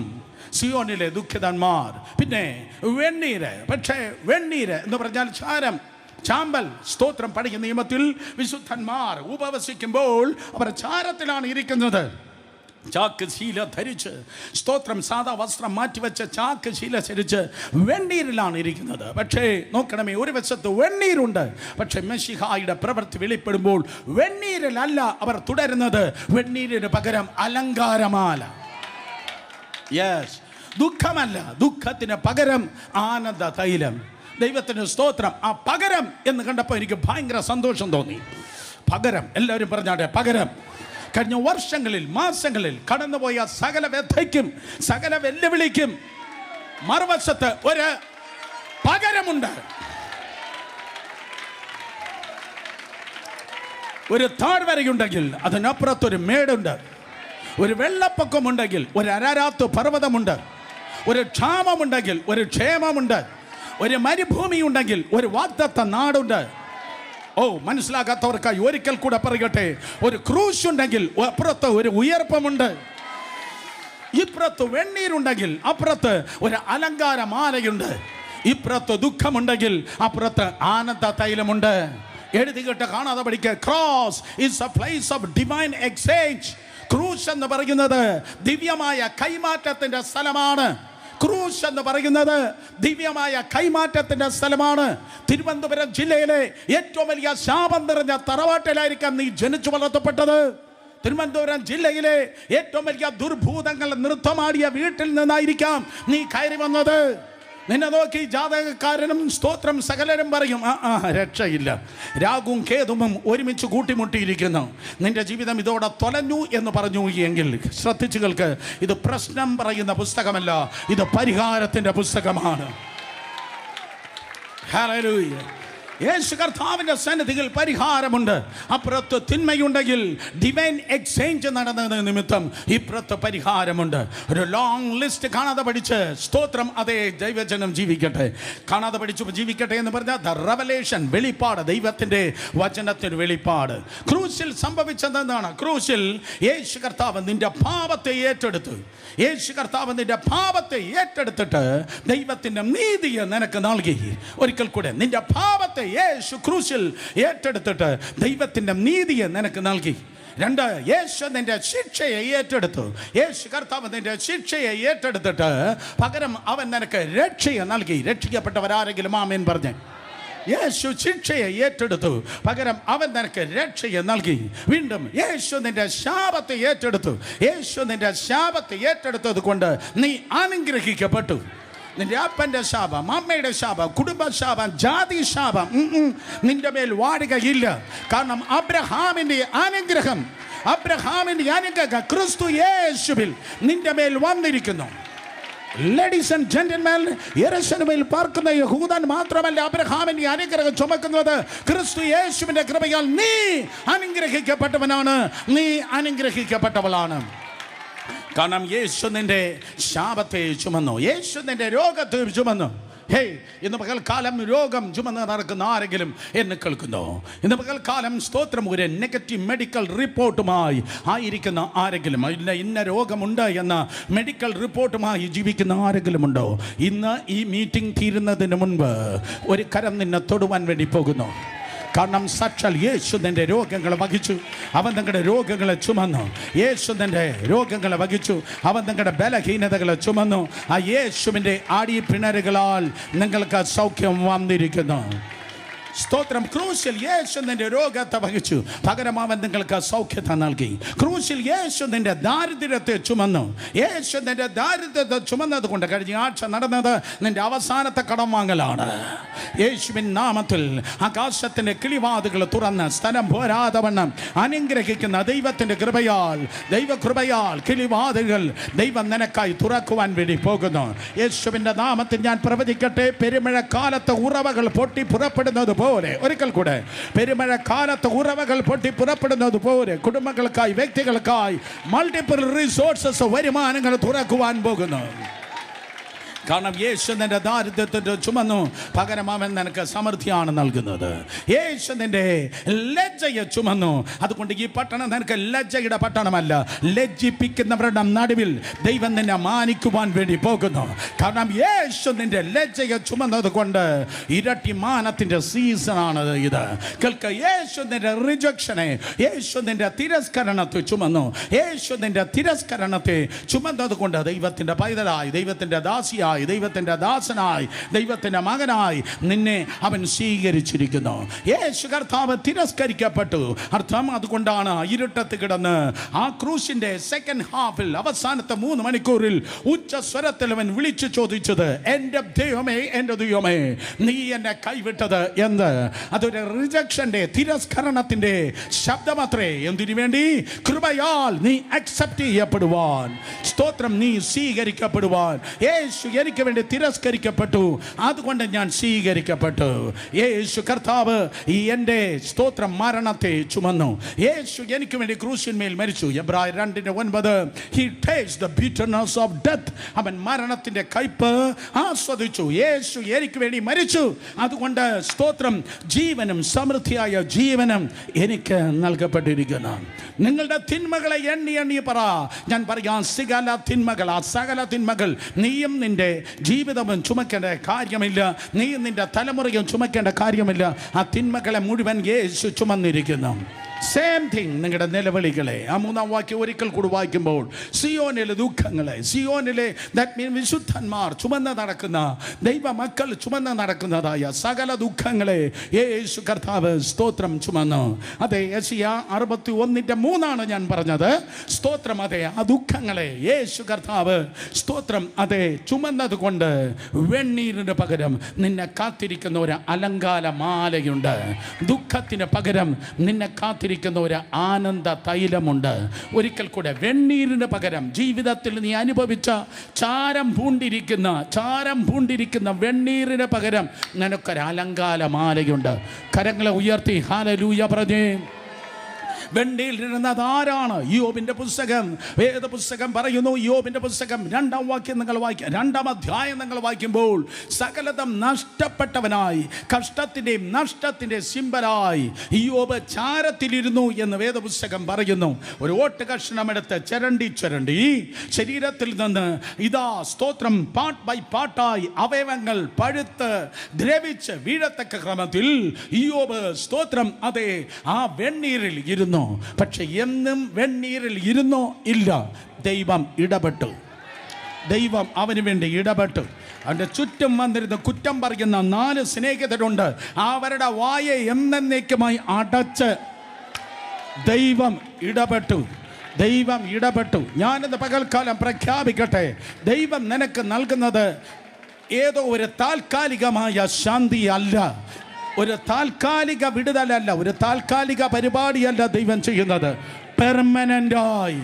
[SPEAKER 1] സിയോനിലെ ദുഃഖിതന്മാർ. പിന്നെ വെണ്ണീര്. പക്ഷേ വെണ്ണീര് എന്ന് പറഞ്ഞാൽ ചാരം, ചാമ്പൽ. സ്തോത്രം. പഴയ നിയമത്തിൽ വിശുദ്ധന്മാർ ഉപവസിക്കുമ്പോൾ അവർ ചാരത്തിലാണ് ഇരിക്കുന്നത്. ചാക്ക് ശീല ധരിച്ച്, സ്തോത്രം, സാധാ വസ്ത്രം മാറ്റിവെച്ച് ചാക്ക് ശീല ധരിച്ച് വെണ്ണീരിലാണ് ഇരിക്കുന്നത്. പക്ഷേ നോക്കണമേ, ഒരു വശത്ത് വെണ്ണീരുണ്ട്, പക്ഷെ മെശിഹായുടെ പ്രവൃത്തി വെളിപ്പെടുമ്പോൾ വെണ്ണീരിലല്ല അവർ തുടരുന്നത്. വെണ്ണീരിന് പകരം അലങ്കാരമാല. യെസ്, ദുഃഖമല്ല, ദുഃഖത്തിന് പകരം ആനന്ദ തൈലം. ദൈവത്തിന് സ്തോത്രം. ആ പകരം എന്ന് കണ്ടപ്പോൾ എനിക്ക് ഭയങ്കര സന്തോഷം തോന്നി. പകരം. എല്ലാവരും പറഞ്ഞാട്ടെ, പകരം. കഴിഞ്ഞ വർഷങ്ങളിൽ മാസങ്ങളിൽ കടന്നുപോയ സകല വ്യഥയ്ക്കും സകല വെല്ലുവിളിക്കും മറുവശത്ത് ഒരു പകരമുണ്ട്. ഒരു താഴ്വരയുണ്ടെങ്കിൽ അതിനപ്പുറത്തൊരു മേടുണ്ട്. ഒരു വെള്ളപ്പൊക്കമുണ്ടെങ്കിൽ ഒരു അരാരാത്ത് പർവ്വതമുണ്ട്. ഒരു ക്ഷാമമുണ്ടെങ്കിൽ ഒരു ക്ഷേമമുണ്ട്. ഒരു മരുഭൂമി ഉണ്ടെങ്കിൽ ഒരു വാഗ്ദത്ത നാടുണ്ട്. ഓ, മനസ്സിലാകാത്തവർക്കായി ഒരിക്കൽ കൂടെ പറയട്ടെ, ഒരു ക്രൂശ് ഉണ്ടെങ്കിൽ അപ്പുറത്ത് ഒരു ഉയർപ്പമുണ്ട്. ഇപ്പുറത്ത് വെണ്ണീരുണ്ടെങ്കിൽ അപ്പുറത്ത് ഒരു അലങ്കാരമാലയുണ്ട്. ഇപ്പുറത്ത് ദുഃഖമുണ്ടെങ്കിൽ അപ്പുറത്ത് ആനന്ദ തൈലമുണ്ട്. എഴുതിയിട്ട് കാണാതെ പഠിക്കുക. Cross is A place of divine exchange. ക്രൂശ് എന്ന് പറയുന്നത് ദിവ്യമായ കൈമാറ്റത്തിന്റെ സ്ഥലമാണ്. ക്രൂശ് എന്ന് പറയുന്നത് ദിവ്യമായ കൈമാറ്റത്തിന്റെ സ്ഥലമാണ്. തിരുവനന്തപുരം ജില്ലയിലെ ഏറ്റവും വലിയ ശാപം നിറഞ്ഞ തറവാട്ടിലായിരിക്കാം നീ ജനിച്ചു വളർത്തപ്പെട്ടത്. തിരുവനന്തപുരം ജില്ലയിലെ ഏറ്റവും വലിയ ദുർഭൂതങ്ങൾ നൃത്തമാടിയ വീട്ടിൽ നിന്നായിരിക്കാം നീ കയറി വന്നത്. നിന്നെ നോക്കി ജാതകക്കാരനും സ്തോത്രം സകലരും പറയും രക്ഷയില്ല. രാഗും കേതുവും ഒരുമിച്ച് കൂട്ടിമുട്ടിയിരിക്കുന്നു. നിന്റെ ജീവിതം ഇതോടെ തൊലഞ്ഞു എന്ന് പറഞ്ഞു എങ്കിൽ ശ്രദ്ധിച്ചു കേൾക്ക്. ഇത് പ്രശ്നം പറയുന്ന പുസ്തകമല്ല, ഇത് പരിഹാരത്തിന്റെ പുസ്തകമാണ്. ഹല്ലേലൂയ. യേശു കർത്താവിൻ്റെ സന്നിധിയിൽ പരിഹാരമുണ്ട്. അപ്പുറത്ത് തിന്മയുണ്ടെങ്കിൽ ഡിവൈൻ എക്സ്ചേഞ്ച് നടന്നത് നിമിത്തം ഇപ്പുറത്ത് പരിഹാരമുണ്ട്. ഒരു ലോങ് ലിസ്റ്റ് കാണാതെ പഠിച്ച് സ്തോത്രം അതേ ദൈവജനം ജീവിക്കട്ടെ. കാണാതെ പഠിച്ചു ജീവിക്കട്ടെ എന്ന് പറഞ്ഞാൽ ദ റെവലേഷൻ, വെളിപ്പാട്, ദൈവത്തിൻ്റെ വചനത്തിന് വെളിപ്പാട്. ക്രൂശിൽ സംഭവിച്ചത് എന്താണ്? ക്രൂശിൽ യേശു കർത്താവ് നിന്റെ പാപത്തെ ഏറ്റെടുത്തു. യേശു കർത്താവ് നിന്റെ പാപത്തെ ഏറ്റെടുത്തിട്ട് ദൈവത്തിൻ്റെ നീതിയെ നിനക്ക് നൽകി. ഒരിക്കൽ കൂടെ, നിന്റെ പാപത്തെ യേശു ക്രൂശിൽ ഏറ്റെടുത്തിട്ട് ദൈവത്തിൻ്റെ നീതിയെ നിനക്ക് നൽകി. 2, യേശു നിന്റെ ശിക്ഷയെ ഏറ്റെടുത്തു. യേശു കർത്താവ് നിന്റെ ശിക്ഷയെ ഏറ്റെടുത്തിട്ട് പകരം അവൻ നിനക്ക് രക്ഷയെ നൽകി. രക്ഷിക്കപ്പെട്ടവരാരെങ്കിലും ആമേൻ പറഞ്ഞേ. യേശു ശിക്ഷയെ ഏറ്റെടുത്തു, പകരം അവൻ നിനക്ക് രക്ഷയെ നൽകി. വീണ്ടും യേശു നിന്റെ ശാപത്തെ ഏറ്റെടുത്തു. യേശു നിന്റെ ശാപത്തെ ഏറ്റെടുത്തത് കൊണ്ട് നീ അനുഗ്രഹിക്കപ്പെട്ടു. നിന്റെ അപ്പൻ്റെ ശാപം, അമ്മയുടെ ശാപം, കുടുംബ ശാപം, ജാതി ശാപം നിന്റെ മേൽ വാഴുകയില്ല. കാരണം അബ്രഹാമിൻ്റെ അനുഗ്രഹം, ക്രിസ്തു യേശുവിൽ നിന്റെ മേൽ വന്നിരിക്കുന്നു. ലേഡീസ് ആൻഡ് ജെന്റിൽമെൻ, യെരൂശലേമിൽ പാർക്കുന്ന യഹൂദൻ മാത്രമല്ല അബ്രഹാമിന്റെ അനുഗ്രഹം ചുമക്കുന്നത്. ക്രിസ്തു യേശുവിന്റെ കൃപയാൽ നീ അനുഗ്രഹിക്കപ്പെട്ടവനാണ്, നീ അനുഗ്രഹിക്കപ്പെട്ടവളാണ്. കാരണം യേശു നിന്റെ ശാപത്തെ ചുമന്നു, യേശു നിന്റെ രോഗത്തെ ചുമന്നു. ഹേയ്, ഇന്ന് പകൽക്കാലം രോഗം ചുമന്ന് നടക്കുന്ന ആരെങ്കിലും എന്നെ കേൾക്കുന്നോ? ഇന്ന് പകൽക്കാലം സ്തോത്രം ഒരു നെഗറ്റീവ് മെഡിക്കൽ റിപ്പോർട്ടുമായി ആയിരിക്കുന്ന ആരെങ്കിലും, ഇന്ന രോഗമുണ്ട് എന്ന മെഡിക്കൽ റിപ്പോർട്ടുമായി ജീവിക്കുന്ന ആരെങ്കിലും ഉണ്ടോ? ഇന്ന് ഈ മീറ്റിംഗ് തീരുന്നതിന് മുൻപ് ഒരു കരം നിന്നെ തൊടുവാൻ വേണ്ടി പോകുന്നു. കാരണം സാക്ഷാൽ യേശു നിന്റെ രോഗങ്ങളെ വഹിച്ചു, അവൻ നിങ്ങളുടെ രോഗങ്ങളെ ചുമന്നു. യേശു നിന്റെ രോഗങ്ങളെ വഹിച്ചു, അവൻ നിങ്ങളുടെ ബലഹീനതകളെ ചുമന്നു. ആ യേശുവിൻ്റെ ആടിപ്പിണരുകളാൽ നിങ്ങൾക്ക് സൗഖ്യം വന്നിരിക്കുന്നു. സ്തോത്രം. ക്രൂശിൽ യേശു നിന്റെ രോഗത്തെ വഹിച്ചു, പകരം അവൻ നിങ്ങൾക്ക് സൗഖ്യത നൽകി. ക്രൂശിൽ യേശു നിന്റെ ദാരിദ്ര്യത്തെ ചുമന്നു. യേശു നിന്റെ ദാരിദ്ര്യത്തെ ചുമന്നത് കൊണ്ട് കഴിഞ്ഞ ആഴ്ച നടന്നത് നിന്റെ അവസാനത്തെ കടം വാങ്ങലാണ്. യേശുവിൻ നാമത്തിൽ ആകാശത്തിൻ്റെ കിളിവാതുകൾ തുറന്ന് സ്ഥലം പോരാതെ വണ്ണം അനുഗ്രഹിക്കുന്ന ദൈവത്തിൻ്റെ ദൈവകൃപയാൽ കിളിവാതുകൾ ദൈവം നിനക്കായി തുറക്കുവാൻ വേണ്ടി പോകുന്നു. യേശുവിൻ്റെ നാമത്തിൽ ഞാൻ പ്രവചിക്കട്ടെ, പെരുമഴക്കാലത്ത് ഉറവകൾ പൊട്ടി പുറപ്പെടുന്നത് പോലെ, ഒരിക്കൽ കൂടെ, പെരുമഴക്കാലത്ത് ഉറവകൾ പൊട്ടി പുറപ്പെടുന്നത് പോലെ കുടുംബങ്ങൾക്കായി, വ്യക്തികൾക്കായി മൾട്ടിപ്പിൾ റിസോഴ്സസ്, വരുമാനങ്ങൾ തുറക്കുവാൻ പോകുന്നു. കാരണം യേശു നിന്റെ ദാരിദ്ര്യത്തിൻ്റെ ചുമന്നു, പകരം അവൻ നിനക്ക് സമൃദ്ധിയാണ് നൽകുന്നത്. യേശു നിന്റെ ലജ്ജയെ ചുമന്നു, അതുകൊണ്ട് ഈ പട്ടണം നിനക്ക് ലജ്ജയുടെ പട്ടണമല്ല, ലജ്ജിപ്പിക്കുന്നവരുടെ നടുവിൽ ദൈവം നിന്നെ മാനിക്കുവാൻ വേണ്ടി പോകുന്നു. കാരണം യേശു നിന്റെ ലജ്ജയെ ചുമന്നത് കൊണ്ട് ഇരട്ടി മാനത്തിൻ്റെ സീസണാണ് ഇത്. കേൾക്കുക, യേശു നിന്റെ റിജക്ഷനെ, യേശു നിന്റെ തിരസ്കരണത്തെ ചുമന്നു. യേശു നിന്റെ തിരസ്കരണത്തെ ചുമന്നത് കൊണ്ട് ദൈവത്തിൻ്റെ പൈതലായി, ദൈവത്തിൻ്റെ ദാസിയായി, ദൈവത്തിൻ്റെ ദാസനായി, ദൈവത്തിൻ്റെ മകനായി നിന്നെ അവൻ സ്വീകരിച്ചിരിക്കുന്നു. യേശു കർത്താവ് തിരസ്കരിക്കപ്പെട്ടു. അർത്ഥം അതുകൊണ്ടാണ് ഇരുട്ടത്ത് കിടന്ന് ആ ക്രൂശിൻ്റെ സെക്കൻഡ് ഹാഫിൽ, അവസാനത്തെ 3 മണിക്കൂറിൽ ഉച്ചസ്വരത്തിൽ അവൻ വിളിച്ചു ചോദിച്ചത്, എൻ്റെ ദൈവമേ, എൻ്റെ ദൈവമേ, നീ എന്നെ കൈവിട്ടത് എന്ത്? അതൊരു റിജക്ഷൻ്റെ, തിരസ്കരണത്തിൻ്റെ ശബ്ദമത്രേ. എന്തിനു വേണ്ടി? കൃപയാൽ നീ അക്സെപ്റ്റ് ചെയ്യപ്പെടുവാൻ, സ്തോത്രം, നീ സ്വീകരിക്കപ്പെടുവാൻ. യേശു എനിക്ക് വേണ്ടി തിരസ്കരിക്കപ്പെട്ടു, അതുകൊണ്ട് ഞാൻ സ്വീകരിക്കപ്പെട്ടു. യേശു കർത്താവ് എൻ്റെ സ്തോത്രം മരണത്തെ ചുമന്നു. യേശു എനിക്ക് വേണ്ടി ക്രൂശിന്മേൽ മരിച്ചു. എബ്രായർ 2:9, he tasted the bitterness of death. അവൻ മരണത്തിൻ്റെ കയ്പ് ആസ്വദിച്ചു. യേശു എനിക്ക് വേണ്ടി മരിച്ചു, അതുകൊണ്ട് സ്തോത്രം, ജീവനും സമൃദ്ധിയായ ജീവനും എനിക്ക് നൽകപ്പെട്ടിരിക്കുന്നു. നിങ്ങളുടെ തിന്മകളെ എണ്ണി എണ്ണി പറ. ഞാൻ പറയാം, സകല തിന്മകൾ നീയും നിന്റെ ജീവിതവും ചുമക്കേണ്ട കാര്യമില്ല, നീ നിന്റെ തലമുറയും ചുമക്കേണ്ട കാര്യമില്ല. ആ തിന്മകളെ മുഴുവൻ യേശു ചുമന്നിരിക്കുന്നു. സെയിം തിങ് നിങ്ങളുടെ നിലവിളികളെ. ആ 3-ാം വാക്യം ഒരിക്കൽ കൂടി വായിക്കുമ്പോൾ, സിയോനിലെ ദുഃഖങ്ങളെ, സിയോനിലെ വിശുദ്ധന്മാർ ചുമന്ന് നടക്കുന്ന, ദൈവമക്കൾ ചുമന്ന് നടക്കുന്നതായ സകല ദുഃഖങ്ങളെ യേശു കർത്താവ് സ്തോത്രം ചുമന്നു. അതെ, യെശയ്യാ 61:3 ഞാൻ പറഞ്ഞത്. സ്തോത്രം, അതെ, ആ ദുഃഖങ്ങളെ യേശു കർത്താവ് സ്തോത്രം അതെ ചുമന്നത് കൊണ്ട് വെണ്ണീരിന് പകരം നിന്നെ കാത്തിരിക്കുന്ന ഒരു അലങ്കാര മാലയുണ്ട്. ദുഃഖത്തിന് പകരം നിന്നെ കാത്തിരിക്കുന്ന കാത്തിരിക്കുന്ന ഒരു ആനന്ദ തൈലമുണ്ട്. ഒരിക്കൽ കൂടെ, വെണ്ണീരിന് പകരം ജീവിതത്തിൽ നീ അനുഭവിച്ച ചാരം പൂണ്ടിരിക്കുന്ന വെണ്ണീരിന് പകരം നിനക്കൊരു അലങ്കാരമാലയുണ്ട്. കരങ്ങളെ ഉയർത്തി ഹല്ലേലൂയ പറഞ്ഞേ. വെണ്ണീരിരുന്നത് ആരാണ്? യോബിന്റെ പുസ്തകം, വേദപുസ്തകം പറയുന്നു. യോബിന്റെ പുസ്തകം 2-ാം വാക്യം നിങ്ങൾ വായിക്കുക, 2-ാം അധ്യായം നിങ്ങൾ വായിക്കുമ്പോൾ, സകലതും നഷ്ടപ്പെട്ടവനായി, കഷ്ടത്തിൻ്റെയും നഷ്ടത്തിൻ്റെ സിംബലായി യോബ് ചാരത്തിലിരുന്നു എന്ന് വേദപുസ്തകം പറയുന്നു. ഒരു ഓട്ട് കഷ്ണമെടുത്ത് ചരണ്ടി ശരീരത്തിൽ നിന്ന് ഇതാ സ്തോത്രം പാർട്ട് ബൈ പാർട്ടായി അവയവങ്ങൾ പഴുത്ത് ദ്രവിച്ച് വീഴത്തക്ക ക്രമത്തിൽ യോബ് സ്തോത്രം അതെ ആ വെണ്ണീരിൽ ഇരുന്നു. പക്ഷെ എന്നും വെണ്ണീരിൽ ഇരുന്നോ? ഇല്ല. ദൈവം ഇടപെട്ടു. ദൈവം അവന് വേണ്ടി ഇടപെട്ടു. അവൻ്റെ ചുറ്റും വന്നിരുന്ന് കുറ്റം പറയുന്ന 4 സ്നേഹിതരുണ്ട്. അവരുടെ വായെ എന്നേക്കുമായി അടച്ച് ദൈവം ഇടപെട്ടു. ഞാനിന്ന് പകൽക്കാലം പ്രഖ്യാപിക്കട്ടെ, ദൈവം നിനക്ക് നൽകുന്നത് ഏതോ ഒരു താൽക്കാലികമായ ശാന്തി അല്ല, ഒരു താൽക്കാലിക വിടുതലല്ല, ഒരു താൽക്കാലിക പരിപാടിയല്ല ദൈവം ചെയ്യുന്നത്. പെർമനൻ്റായി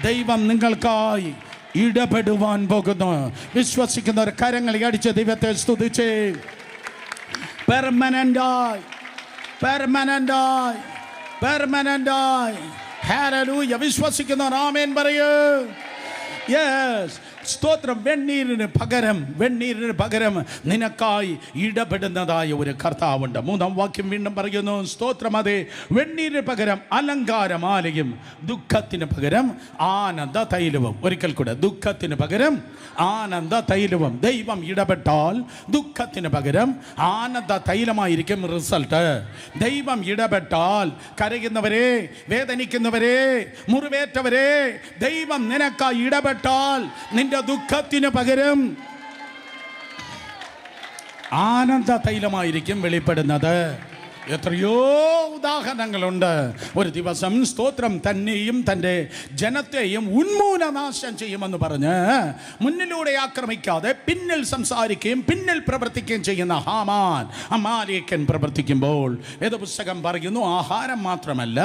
[SPEAKER 1] ദൈവം നിങ്ങൾക്കായി ഇടപെടുവാൻ പോകുന്നു. വിശ്വസിക്കുന്നവർ കരങ്ങളെ അടിച്ച് ദൈവത്തെ സ്തുതിച്ചേ. പെർമനൻ്റായി ഹല്ലേലൂയ. വിശ്വസിക്കുന്നവർ ആമേൻ പറയൂ. യെസ്, സ്തോത്രം. വെണ്ണീരിന് പകരം നിനക്കായി ഇടപെടുന്നതായ ഒരു കർത്താവുണ്ട്. 3-ാം വാക്യം വീണ്ടും പറയുന്നു, സ്തോത്രം അതെ, വെണ്ണീരിന് പകരം അലങ്കാരമാലയും ദുഃഖത്തിന് പകരം ആനന്ദ തൈലവും. ഒരിക്കൽ കൂടെ, ദുഃഖത്തിന് പകരം ആനന്ദ തൈലവും. ദൈവം ഇടപെട്ടാൽ ദുഃഖത്തിന് പകരം ആനന്ദ തൈലമായിരിക്കും റിസൾട്ട്. ദൈവം ഇടപെട്ടാൽ കരയുന്നവരെ, വേദനിക്കുന്നവരെ, മുറിവേറ്റവരെ, ദൈവം നിനക്കായി ഇടപെട്ടാൽ നിന്റെ ദുഃഖത്തിന് പകരം ആനന്ദ തൈലമായിരിക്കും വെളിപ്പെടുന്നത്. എത്രയോ ഉദാഹരണങ്ങളുണ്ട്. ഒരു ദിവസം സ്തോത്രം തന്നെയും തൻ്റെ ജനത്തെയും ഉന്മൂലനാശം ചെയ്യുമെന്ന് പറഞ്ഞ് മുന്നിലൂടെ ആക്രമിക്കാതെ പിന്നിൽ സംസാരിക്കുകയും പിന്നിൽ പ്രവർത്തിക്കുകയും ചെയ്യുന്ന ഹാമാൻ, അമാലേക്കൻ പ്രവർത്തിക്കുമ്പോൾ വേദപുസ്തകം പറയുന്നു, ആഹാരം മാത്രമല്ല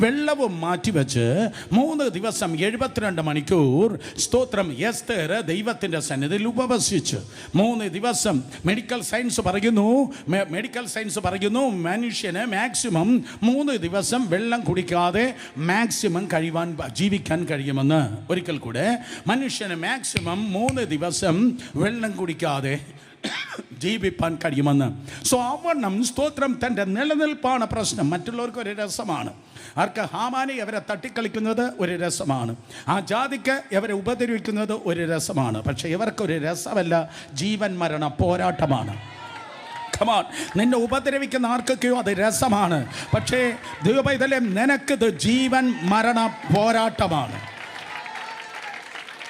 [SPEAKER 1] വെള്ളവും മാറ്റിവെച്ച് 3 ദിവസം 72 മണിക്കൂർ സ്തോത്രം എസ്തേർ ദൈവത്തിൻ്റെ സന്നിധിയിൽ ഉപവസിച്ചു. 3 ദിവസം മെഡിക്കൽ സയൻസ് പറയുന്നു മനുഷ്യന് മാക്സിമം 3 ദിവസം വെള്ളം കുടിക്കാതെ മാക്സിമം ജീവിക്കാൻ കഴിയുമെന്ന്. ഒരിക്കൽ കൂടെ, മനുഷ്യന് മാക്സിമം 3 ദിവസം വെള്ളം കുടിക്കാതെ ജീവിപ്പാൻ കഴിയുമെന്ന്. സോ അവണ്ണം സ്തോത്രം തൻ്റെ നിലനിൽപ്പാണ് പ്രശ്നം. മറ്റുള്ളവർക്ക് ഒരു രസമാണ്. ആർക്ക്? ഹാമാനെ അവരെ തട്ടിക്കളിക്കുന്നത് ഒരു രസമാണ്, ആ ജാതിക്ക് അവരെ ഉപദ്രവിക്കുന്നത് ഒരു രസമാണ്. പക്ഷെ ഇവർക്കൊരു രസമല്ല, ജീവൻ മരണ പോരാട്ടമാണ്. നിന്നെ ഉപദ്രവിക്കുന്ന ആർക്കൊക്കെയോ അത് രസമാണ്. പക്ഷേ ദൈവപൈതലേ, നിനക്കിത് ജീവൻ മരണ പോരാട്ടമാണ്.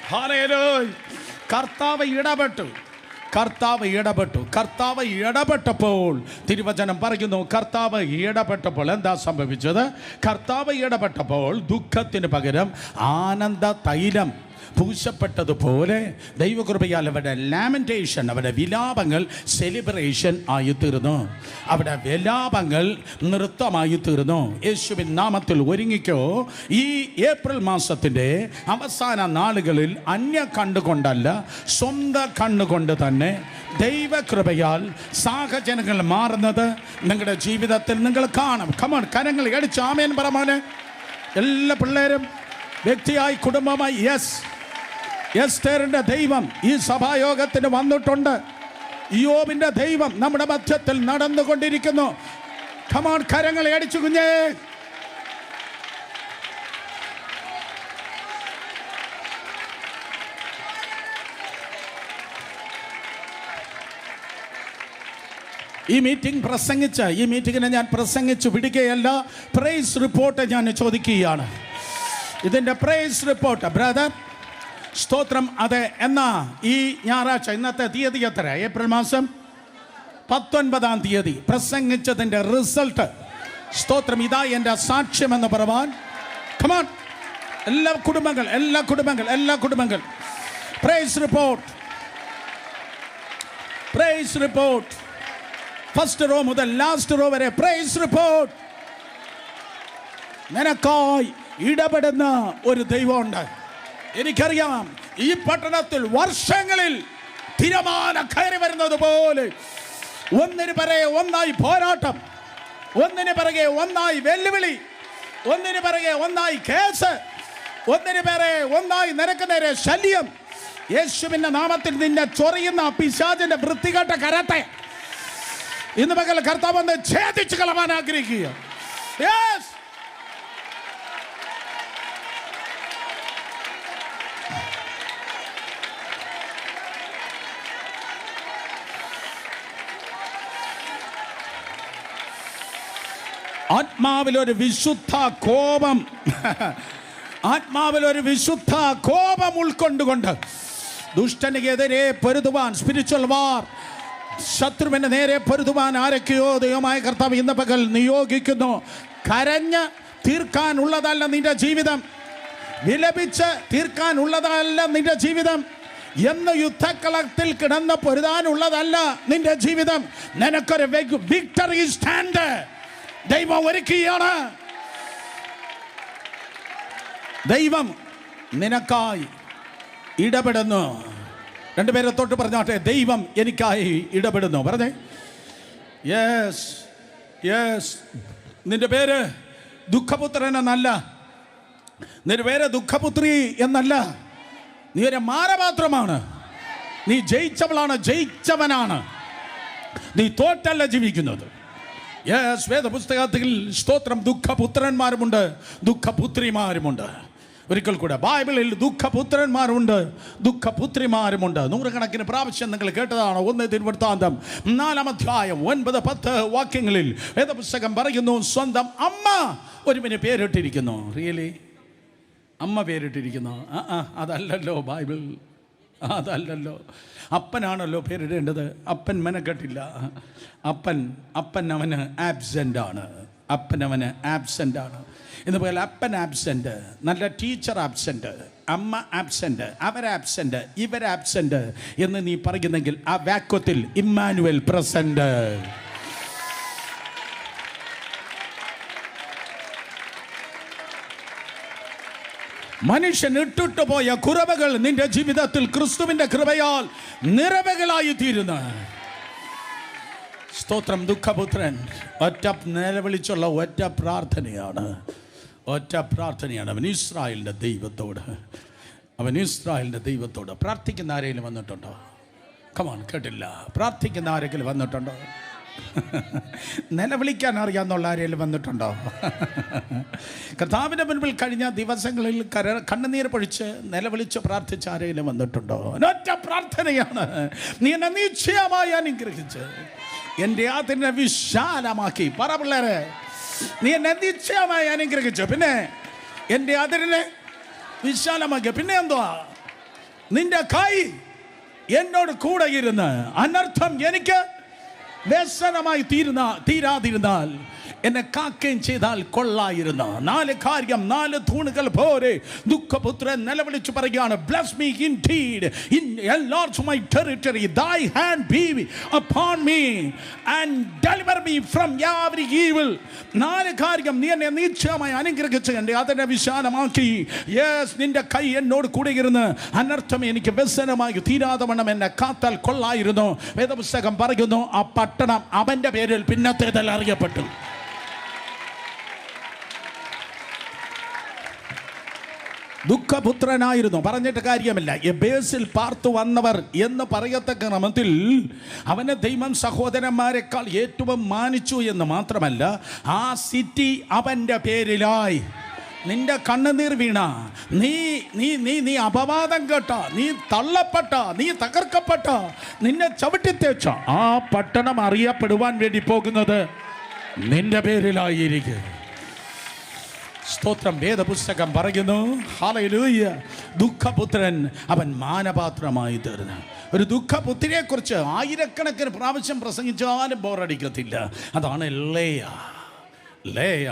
[SPEAKER 1] ഹല്ലേലൂയ. കർത്താവ് ഇടപെട്ടപ്പോൾ തിരുവചനം പറയുന്നു, കർത്താവ് ഇടപെട്ടപ്പോൾ എന്താ സംഭവിച്ചത്? കർത്താവ് ഇടപെട്ടപ്പോൾ ദുഃഖത്തിന് പകരം ആനന്ദ തൈലം പൂശപ്പെട്ടതുപോലെ ദൈവകൃപയാൽ അവരുടെ ലാമെന്റേഷൻ, അവരുടെ വിലാപങ്ങൾ സെലിബ്രേഷൻ ആയി തീർന്നു. അവിടെ വിലാപങ്ങൾ നൃത്തമായി തീർന്നു. യേശുവിൻ നാമത്തിൽ ഒരുങ്ങിക്കോ. ഈ ഏപ്രിൽ മാസത്തിൻ്റെ അവസാന നാളുകളിൽ അന്യ കണ്ടുകൊണ്ടല്ല, സ്വന്തം കണ്ണുകൊണ്ട് തന്നെ ദൈവകൃപയാൽ സാഹചര്യങ്ങൾ മാറുന്നത് നിങ്ങളുടെ ജീവിതത്തിൽ നിങ്ങൾ കാണും. കമോൺ, കരങ്ങൾ അടിച്ച് ആമേൻ പറമോനെ. എല്ലാ പിള്ളേരും വ്യക്തിയായി, കുടുംബമായി. എസ്തേറിന്റെ ദൈവം ഈ സഭായോഗത്തിന് വന്നിട്ടുണ്ട്. യോബിന്റെ ദൈവം നമ്മുടെ മധ്യത്തിൽ നടന്നുകൊണ്ടിരിക്കുന്നു. കമോൺ, കരങ്ങളെ അടിച്ചു കുഞ്ഞേ. ഈ മീറ്റിങ്ങിനെ ഞാൻ പ്രസംഗിച്ചു വിടുകയല്ല, പ്രൈസ് റിപ്പോർട്ട് ഞാൻ ചോദിക്കുകയാണ്. ഇതിൻ്റെ പ്രൈസ് റിപ്പോർട്ട് ബ്രദർ, സ്തോത്രം. അതെ, എന്നാ ഈ ഞായറാഴ്ച, ഇന്നത്തെ തീയതി എത്ര? ഏപ്രിൽ മാസം 19-ാം തീയതി പ്രസംഗിച്ചതിൻ്റെ റിസൾട്ട്. സ്തോത്രം. ഇതാ എൻ്റെ സാക്ഷ്യം എന്ന് പറയാൻ. കമോൺ, എല്ലാ കുടുംബങ്ങൾ പ്രൈസ് റിപ്പോർട്ട്. ഫസ്റ്റ് റോ മുതൽ ലാസ്റ്റ് റോ വരെ പ്രൈസ് റിപ്പോർട്ട്. നിനക്കായി ഇടപെടുന്ന ഒരു ദൈവമുണ്ട്. എനിക്കറിയാം ഈ പട്ടണത്തിൽ വർഷങ്ങളിൽ തിരമാല കയറി വരുന്നത് പോലെ ഒന്നിന് പിറകെ ഒന്നായി പോരാട്ടം, ഒന്നിന് പിറകെ ഒന്നായി വെല്ലുവിളി, ഒന്നിന് പിറകെ ഒന്നായി കേസ്, ഒന്നിന് പിറകെ ഒന്നായി നിനക്ക് നേരെ ശല്യം. യേശുവിന്റെ നാമത്തിൽ നിന്നെ ചൊറിയുന്ന പിശാചിന്റെ വൃത്തികെട്ട കരത്തെ ഇന്ന് പകൽ കർത്താവ് ഒന്ന് ഛേദിച്ച് കളവാൻ ആഗ്രഹിക്കുക. ആത്മാവിലൊരു വിശുദ്ധ കോപം, ആത്മാവിലൊരു വിശുദ്ധ കോപം ഉൾക്കൊണ്ടുകൊണ്ട് ദുഷ്ടനെതിരെ പൊരുതുവാൻ, സ്പിരിച്വൽ വാർ, ശത്രുവിന്റെ നേരെ പൊരുതുവാൻ ആരൊക്കെയോ ദൈവമായ കർത്താവ് ഇന്ന് പകൽ നിയോഗിക്കുന്നു. കരഞ്ഞ് തീർക്കാനുള്ളതല്ല നിന്റെ ജീവിതം, വിലപിച്ച് തീർക്കാനുള്ളതല്ല നിന്റെ ജീവിതം, എന്ന് യുദ്ധക്കളത്തിൽ കിടന്ന് പൊരുതാനുള്ളതല്ല നിന്റെ ജീവിതം. നിനക്കൊരു വിക്ടറി സ്റ്റാൻഡ് ദൈവം ഒരുക്കിയാണ്. ദൈവം നിനക്കായി ഇടപെടുന്നു. രണ്ടുപേരെ തൊട്ട് പറഞ്ഞാട്ടെ, ദൈവം എനിക്കായി ഇടപെടുന്നു. പറഞ്ഞേ, യെസ് യെസ്. നിന്റെ പേര് ദുഃഖപുത്രൻ എന്നല്ല, നിന്റെ പേര് ദുഃഖപുത്രി എന്നല്ല. നീ ഒരു മാനപാത്രമാണ്. നീ ജയിച്ചവളാണ്, ജയിച്ചവനാണ്. നീ തോറ്റല്ല ജീവിക്കുന്നത്. യെസ്, വേദപുസ്തകത്തിൽ സ്തോത്രം, ദുഃഖപുത്രന്മാരുമുണ്ട്, ദുഃഖപുത്രിമാരുമുണ്ട്. ഒരിക്കൽ കൂടെ ബൈബിളിൽ ദുഃഖപുത്രന്മാരുണ്ട്, ദുഃഖപുത്രിമാരുമുണ്ട്. നൂറുകണക്കിന് പ്രാവശ്യം നിങ്ങൾ കേട്ടതാണ്. 1 തിരുവൃത്താന്തം 4-ാം അധ്യായം 9-10 വാക്യങ്ങളിൽ വേദപുസ്തകം പറയുന്നു, സ്വന്തം അമ്മ ഒരുവിന് പേരിട്ടിരിക്കുന്നു. റിയലി അമ്മ പേരിട്ടിരിക്കുന്നു? അതല്ലല്ലോ ബൈബിൾ, അതല്ലല്ലോ. അപ്പനാണല്ലോ പേരിടേണ്ടത്. അപ്പൻ മെനക്കെട്ടില്ല. അപ്പൻ അവന് ആബ്സെൻ്റ് ആണ്. അപ്പനവന് ആബ്സെൻ്റ് ആണ്. ഇന്ന് പോലെ അപ്പൻ ആബ്സെൻ്റ്, നല്ല ടീച്ചർ ആബ്സെൻ്റ്, അമ്മ ആബ്സെൻ്റ്, അവരാബ്സെൻ്റ്, ഇവരാബ്സെൻ്റ് എന്ന് നീ പറയുന്നെങ്കിൽ ആ വാക്യത്തിൽ ഇമ്മാനുവൽ പ്രസന്റ്. മനുഷ്യൻ ഇട്ടിട്ട് പോയ കുറവുകൾ നിന്റെ ജീവിതത്തിൽ ക്രിസ്തുവിന്റെ കൃപയാൽ നിറവുകളായി തീരുന്നു. സ്തോത്രം. ദുഃഖപുത്രൻ ഒറ്റ നിലവിളിച്ചുള്ള ഒറ്റ പ്രാർത്ഥനയാണ്, ഒറ്റ പ്രാർത്ഥനയാണ്. അവൻ ഇസ്രായേലിൻ്റെ ദൈവത്തോട് പ്രാർത്ഥിക്കുന്ന ആരെങ്കിലും വന്നിട്ടുണ്ടോ? കമാൺ, കേട്ടില്ല. പ്രാർത്ഥിക്കുന്ന ആരെങ്കിലും വന്നിട്ടുണ്ടോ? നിലവിളിക്കാൻ അറിയാമെന്നുള്ള ആരെങ്കിലും വന്നിട്ടുണ്ടോ? കർത്താവിൻ്റെ മുൻപിൽ കഴിഞ്ഞ ദിവസങ്ങളിൽ കണ്ണുനീർ പൊഴിച്ച് നിലവിളിച്ച് പ്രാർത്ഥിച്ച ആരെങ്കിലും വന്നിട്ടുണ്ടോ? ഒറ്റ പ്രാർത്ഥനയാണ്. നീ എന്നെ നിശ്ചയമായി അനുഗ്രഹിച്ച് എൻ്റെ അതിനെ വിശാലമാക്കി. പറ പിള്ളേരെ, നീ എന്നെ നിശ്ചയമായി അനുഗ്രഹിച്ചു, പിന്നെ എൻ്റെ അതിനെ വിശാലമാക്കി. പിന്നെ എന്തുവാ? നിന്റെ കൈ എന്നോട് കൂടെ ഇരുന്ന് അനർത്ഥം എനിക്ക് വ്യസനമായി തീരാതിരുന്നാൽ എന്നെ കാക്കുകയും ചെയ്താൽ കൊള്ളായിരുന്നു. 4 കാര്യം, 4 തൂണുകൾ പോലെ ദുഃഖപുത്രൻ നിലവിളിച്ചു പറയുകയാണ്, bless me indeed, enlarge my territory, thy hand be upon me and deliver me from every evil. 4 കാര്യം, നീ എന്നെ നിശ്ചയമായി അനുഗ്രഹിച്ച് എൻ്റെ അതിനെ വിശാലമാക്കി. യെസ്, നിന്റെ കൈ എന്നോട് കൂടെ ഇരുന്ന് അനർത്ഥം എനിക്ക് വ്യസനമായി തീരാതെ വണ്ണം എന്നെ കാത്താൽ കൊള്ളായിരുന്നു. വേദപുസ്തകം പറയുന്നു, ആ പട്ടണം അവൻ്റെ പേരിൽ പിന്നത്തേതിൽ അറിയപ്പെട്ടു. ദുഃഖപുത്രനായിരുന്നു, പറഞ്ഞിട്ട് കാര്യമില്ല. എബേസിൽ പാർത്തു വന്നവർ എന്ന് പറയത്തക്ക ക്രമത്തിൽ അവനെ ദൈവം സഹോദരന്മാരെക്കാൾ ഏറ്റവും മാനിച്ചു എന്ന് മാത്രമല്ല, ആ സിറ്റി അവൻ്റെ പേരിലായി. നിന്റെ കണ്ണുനീർ വീണ, നീ അപവാദം കേട്ട, നീ തള്ളപ്പെട്ട, നീ തകർക്കപ്പെട്ട, നിന്നെ ചവിട്ടിത്തേച്ച ആ പട്ടണം അറിയപ്പെടുവാൻ വേണ്ടി പോകുന്നത് നിന്റെ പേരിലായിരിക്കും. സ്തോത്രം. വേദപുസ്തകം പറയുന്നു, ഹല്ലേലൂയ, ദുഃഖപുത്രൻ അവൻ മാനപാത്രമായി തീർന്നു. ഒരു ദുഃഖപുത്രിയെ കുറിച്ച് ആയിരക്കണക്കിന് പ്രാവശ്യം പ്രസംഗിച്ചാലും ബോറടിക്കത്തില്ല. അതാണ് ലേയ.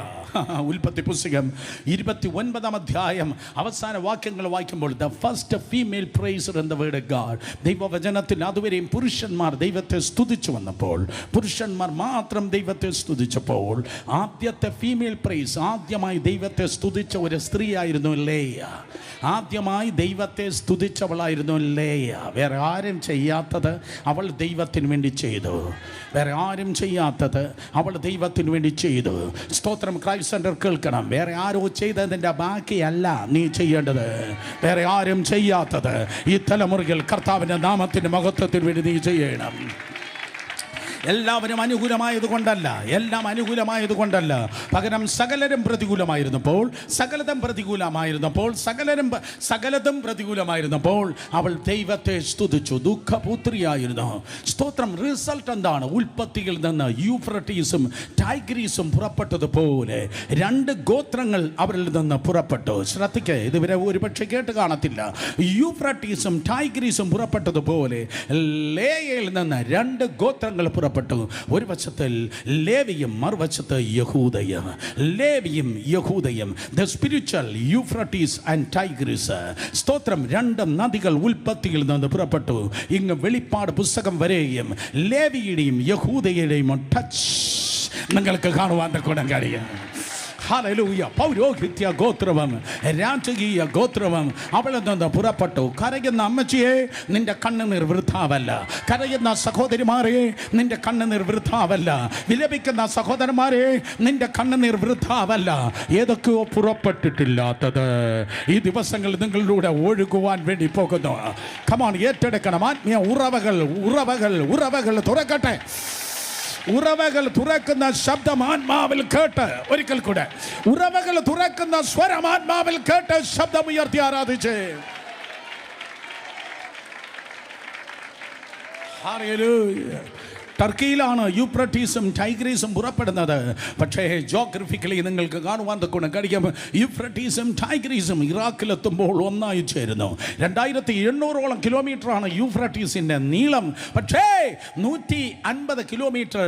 [SPEAKER 1] ഉൽപ്പത്തി പുസ്തകം 29 അധ്യായം അവസാന വാക്യങ്ങൾ വായിക്കുമ്പോൾ the first female praiser in the word of God. ദൈവവചനത്തിൽ അതുവരെയും പുരുഷന്മാർ ദൈവത്തെ സ്തുതിച്ചു വന്നപ്പോൾ, പുരുഷന്മാർ മാത്രം ദൈവത്തെ സ്തുതിച്ചപ്പോൾ, ആദ്യത്തെ ഫീമെയിൽ പ്രൈസ്, ആദ്യമായി ദൈവത്തെ സ്തുതിച്ച ഒരു സ്ത്രീയായിരുന്നു ലേയ. ആദ്യമായി ദൈവത്തെ സ്തുതിച്ചവളായിരുന്നു ലേയ. വേറെ ആരും ചെയ്യാത്തത് അവൾ ദൈവത്തിന് വേണ്ടി ചെയ്തു. വേറെ ആരും ചെയ്യാത്തത് അവൾ ദൈവത്തിന് വേണ്ടി ചെയ്തു. സ്തോത്രം. ക്രൈസ്റ്റ് സെന്റർ കേൾക്കണം. വേറെ ആരോ ചെയ്തതിൻ്റെ ബാക്കിയല്ല നീ ചെയ്യേണ്ടത്. വേറെ ആരും ചെയ്യാത്തത് ഈ തലമുറയിൽ കർത്താവിൻ്റെ നാമത്തിൻ്റെ മഹത്വത്തിന് വേണ്ടി നീ ചെയ്യണം. എല്ലാവരും അനുകൂലമായതുകൊണ്ടല്ല, എല്ലാം അനുകൂലമായതുകൊണ്ടല്ല, പകരം സകലരും പ്രതികൂലമായിരുന്നപ്പോൾ, സകലതും പ്രതികൂലമായിരുന്നപ്പോൾ അവൾ ദൈവത്തെ സ്തുതിച്ചു. ദുഃഖപുത്രിയായിരുന്നു. സ്തോത്രം. റിസൾട്ട് എന്താണ്? ഉൽപ്പത്തിയിൽ നിന്ന് യൂഫ്രട്ടീസും ടൈഗ്രീസും പുറപ്പെട്ടതുപോലെ 2 ഗോത്രങ്ങൾ അവരിൽ നിന്ന് പുറപ്പെട്ടു. ശ്രദ്ധിക്കുക, ഇതുവരെ ഒരുപക്ഷെ കേട്ട് കാണത്തില്ല. യൂഫ്രട്ടീസും ടൈഗ്രീസും പുറപ്പെട്ടതുപോലെ ലേയയിൽ നിന്ന് 2 ഗോത്രങ്ങൾ പുറപ്പെട്ടു. ഒരു വശത്ത് ലേവിയും മറുവശത്ത് യഹൂദയും. ലേവിയും യഹൂദയും, the spiritual Euphrates and Tigris. സ്തോത്രം. 2 നദികൾ ഉൽപ്പത്തിയിൽ നിന്ന് പുറപ്പെട്ടു. ഇങ്ങ് വെളിപ്പാട് പുസ്തകം വരെയും ലേവിയുടെയും യഹൂദയുടെയും ടച്ച് നിങ്ങൾക്ക് കാണുവാൻ കൂടെ കഴിയും. ഹല്ലേലൂയ. പൗരോഹിത്യ ഗോത്രവും രാജകീയ ഗോത്രവും അവളിൽ നിന്ന് പുറപ്പെട്ടു. കരയുന്ന അമ്മച്ചിയെ, നിന്റെ കണ്ണുനീർ വൃഥാവല്ല. കരയുന്ന സഹോദരിമാരെ, നിന്റെ കണ്ണുനീർ വൃഥാവല്ല. വിലപിക്കുന്ന സഹോദരന്മാരെ, നിന്റെ കണ്ണുനീർ വൃഥാവല്ല. ഏതൊക്കെയോ പുറപ്പെട്ടിട്ടില്ലാത്തത് ഈ ദിവസങ്ങളിൽ നിങ്ങളിലൂടെ ഒഴുകുവാൻ വേണ്ടി പോകുന്നു. കമോൺ, ഏറ്റെടുക്കണം. ആത്മീയ ഉറവകൾ തുറക്കട്ടെ. ഉറവകൾ തുറക്കുന്ന ശബ്ദം ആത്മാവിൽ കേട്ട്, ഒരിക്കൽ കൂടെ ഉറവകൾ തുറക്കുന്ന സ്വരം ആത്മാവിൽ കേട്ട് ശബ്ദമുയർത്തി ആരാധിച്ച്. ഹല്ലേലൂയ. ടർക്കിയിലാണ് യൂഫ്രട്ടീസും ടൈഗ്രീസും പുറപ്പെടുന്നത്. പക്ഷേ ജോഗ്രഫിക്കലി നിങ്ങൾക്ക് കാണുവാൻ തൊക്കെ കഴിയും. യൂഫ്രട്ടീസും ടൈഗ്രീസും ഇറാഖിലെത്തുമ്പോൾ ഒന്നായി ചേരുന്നു. 2800 കിലോമീറ്ററാണ് യൂഫ്രട്ടീസിൻ്റെ നീളം. പക്ഷേ 150 കിലോമീറ്റർ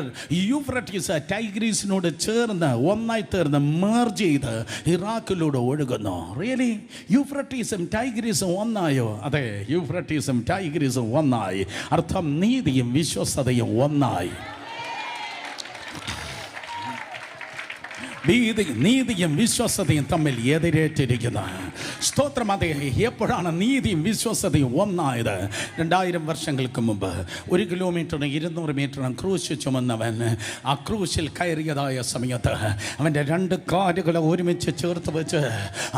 [SPEAKER 1] യൂഫ്രട്ടീസ് ടൈഗ്രീസിനോട് ചേർന്ന് ഒന്നായി തീർന്ന് മേർജ് ചെയ്ത് ഇറാഖിലൂടെ ഒഴുകുന്നു. റിയലി യൂഫ്രട്ടീസും ടൈഗ്രീസും ഒന്നായോ? അതെ, യൂഫ്രട്ടീസും ടൈഗ്രീസും ഒന്നായി. അർത്ഥം നീതിയും വിശ്വസ്തതയും ഒന്നായി. നീതിയും വിശ്വസ്തയും തമ്മിൽ എതിരേറ്റിരിക്കുന്ന സ്തോത്രം. അതെ, എപ്പോഴാണ് നീതിയും വിശ്വസ്തയും ഒന്നായത്? 2000 വർഷങ്ങൾക്ക് മുമ്പ് 1 കിലോമീറ്ററിന് 200 മീറ്ററിന് ക്രൂശ് ചുമന്നവൻ ആ ക്രൂശിൽ കയറിയതായ സമയത്ത് അവൻ്റെ 2 കാലുകളെ ഒരുമിച്ച് ചേർത്ത് വെച്ച്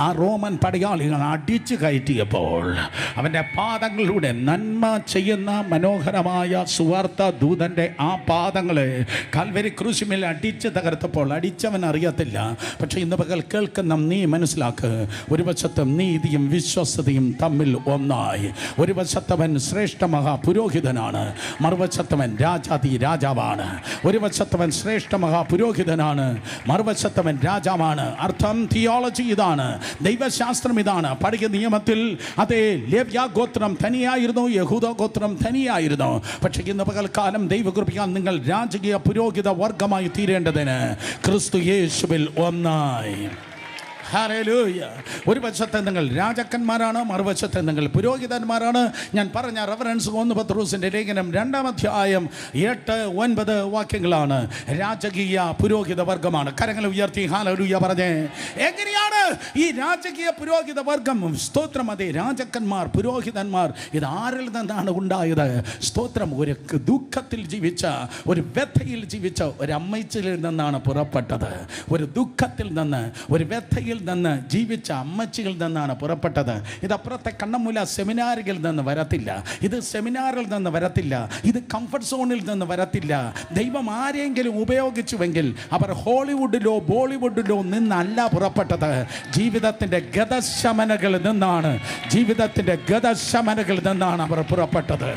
[SPEAKER 1] ആ റോമൻ പടയാളികൾ അടിച്ചു കയറ്റിയപ്പോൾ അവൻ്റെ പാദങ്ങളിലൂടെ നന്മ ചെയ്യുന്ന മനോഹരമായ സുവാർത്ത ദൂതൻ്റെ ആ പാദങ്ങളെ കാൽവരി ക്രൂശിന്മേൽ അടിച്ച് തകർത്തപ്പോൾ അടിച്ചവൻ അറിയാത്ത. പക്ഷെ ഇന്ന് പകൽ കേൾക്കുന്ന നീ മനസ്സിലാക്ക്, ഒരു വശത്ത് നീതിയും വിശ്വസ്തയും തമ്മിൽ ഒന്നായി. ഒരു വശത്തവൻ ശ്രേഷ്ഠ മഹാപുരോഹിതനാണ്, മറുവശത്തവൻ രാജാവാണ്. ഒരു വശത്തവൻ ശ്രേഷ്ഠ മഹാപുരോഹിതനാണ്, മറുവശത്തവൻ രാജാവാണ്. അർത്ഥം തിയോളജി ഇതാണ്, ദൈവശാസ്ത്രം ഇതാണ്. പഴയ നിയമത്തിൽ അതേ ലേവ്യ ഗോത്രം തനിയായിരുന്നു, യഹൂദ ഗോത്രം തനിയായിരുന്നു. പക്ഷേ ഇന്ന് പകൽക്കാലം ദൈവകൃപയാൽ നിങ്ങൾ രാജകീയ പുരോഹിത വർഗമായി തീരേണ്ടതിന് ക്രിസ്തു യേശുവിൽ ഒന്നായി. ഹല്ലേലൂയ. ഒരു വശത്തെ നിങ്ങൾ രാജാക്കന്മാരാണ്, മറുവശത്തെ നിങ്ങൾ പുരോഹിതന്മാരാണ്. ഞാൻ പറഞ്ഞ റെഫറൻസ് 1 പത്രോസിൻ്റെ ലേഖനം 2-ാം അധ്യായം 8-9 വാക്യങ്ങളാണ്. രാജകീയ പുരോഹിത വർഗമാണ്. കരങ്ങൾ ഉയർത്തി ഹല്ലേലൂയ പറഞ്ഞേ. എങ്ങനെയാണ് ഈ രാജകീയ പുരോഹിത വർഗം? സ്തോത്രം. അതേ, രാജാക്കന്മാർ, പുരോഹിതന്മാർ, ഇത് ആരിൽ നിന്നാണ് ഉണ്ടായത്? സ്തോത്രം. ഒരു ദുഃഖത്തിൽ ജീവിച്ച, ഒരു വ്യഥയിൽ ജീവിച്ച ഒരു അമ്മച്ചിയിൽ നിന്നാണ് പുറപ്പെട്ടത്. ഒരു ദുഃഖത്തിൽ നിന്ന്, ഒരു വ്യഥയിൽ നിന്ന് ജീവിച്ച അമ്മച്ചിയിൽ നിന്നാണ് പുറപ്പെട്ടത്. ഇത് അപ്പുറത്തെ കണ്ണമൂല സെമിനാറുകളിൽ നിന്ന് വരത്തില്ല. ഇത് സെമിനാറിൽ നിന്ന് വരത്തില്ല. ഇത് കംഫർട്ട് സോണിൽ നിന്ന് വരത്തില്ല. ദൈവം ആരെങ്കിലും ഉപയോഗിച്ചുവെങ്കിൽ അവർ ഹോളിവുഡിലോ ബോളിവുഡിലോ നിന്നല്ല പുറപ്പെട്ടത്. ജീവിതത്തിൻ്റെ ഗതശമനകളിൽ നിന്നാണ്, അവർ പുറപ്പെട്ടത്.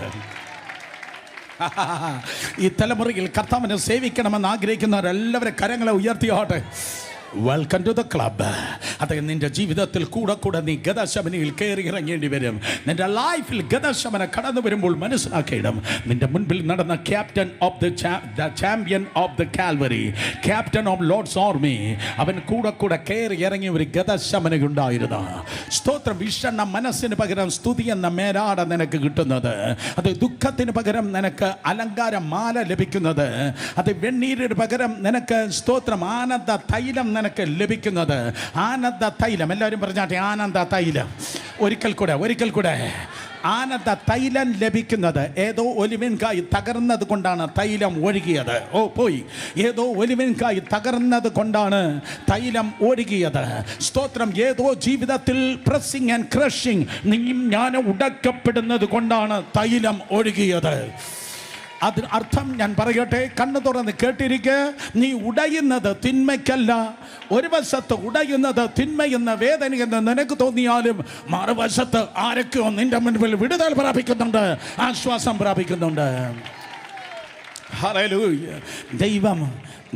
[SPEAKER 1] ഈ തലമുറയിൽ കർത്താവിനെ സേവിക്കണമെന്ന് ആഗ്രഹിക്കുന്നവരെല്ലാവരും കരങ്ങളെ ഉയർത്തിയോട്ടെ. Welcome to the club. അത് നിന്റെ ജീവിതത്തിൽ കൂടെ നീ ഗതശമനയിൽ കയറി ഇറങ്ങേണ്ടി വരും. നിന്റെ ലൈഫിൽ ഗതശമന കടന്നു വരുമ്പോൾ മനസ്സിലാക്കിയിടും, നിന്റെ മുൻപിൽ നടന്ന captain of the champion of the Calvary, captain of Lord's army, അവൻ കൂടെ കയറി ഇറങ്ങിയ ഒരു ഗതശമനയുണ്ടായിരുന്നു. സ്തോത്രം. വിഷണ്ണ മനസ്സിന് പകരം സ്തുതി എന്ന മേലാട നിനക്ക് കിട്ടുന്നത്, അത് ദുഃഖത്തിന് പകരം നിനക്ക് അലങ്കാര മാല ലഭിക്കുന്നത്, അത് വെണ്ണീരിന് പകരം നിനക്ക് സ്തോത്രം ആനന്ദ തൈലം നിനക്ക് ലഭിക്കുന്നത്. ആനന്ദ തൈലം, എല്ലാവരും പറഞ്ഞാട്ടെ ആനന്ദ തൈലം. ഒരിക്കൽ കൂടെ ആനന്ദ തൈലം ലഭിക്കുന്നത്. ഏതോ ഒലിവിൻകായി തകർന്നത് കൊണ്ടാണ് തൈലം ഒഴുകിയത്. ഏതോ ഒലിവിൻകായി തകർന്നത് കൊണ്ടാണ് തൈലം ഒഴുകിയത്. സ്തോത്രം. ഏതോ ജീവിതത്തിൽ പ്രസ്സിങ് ആൻഡ് ക്രഷിങ്, നീയും ഞാനും ഉടക്കപ്പെടുന്നത് കൊണ്ടാണ് തൈലം ഒഴുകിയത്. അതിന് അർത്ഥം ഞാൻ പറയട്ടെ, കണ്ണു തുറന്ന് കേട്ടിരിക്കെ. നീ ഉടയുന്നത് തിന്മയ്ക്കല്ല. ഒരു വശത്ത് ഉടയുന്നത് തിന്മയെന്ന വേദനയെന്ന് നിനക്ക് തോന്നിയാലും മറുവശത്ത് ആരൊക്കെയോ നിന്റെ മുൻപിൽ വിടുതൽ പ്രാപിക്കുന്നുണ്ട്, ആശ്വാസം പ്രാപിക്കുന്നുണ്ട്. ഹല്ലേലൂയ. ദൈവം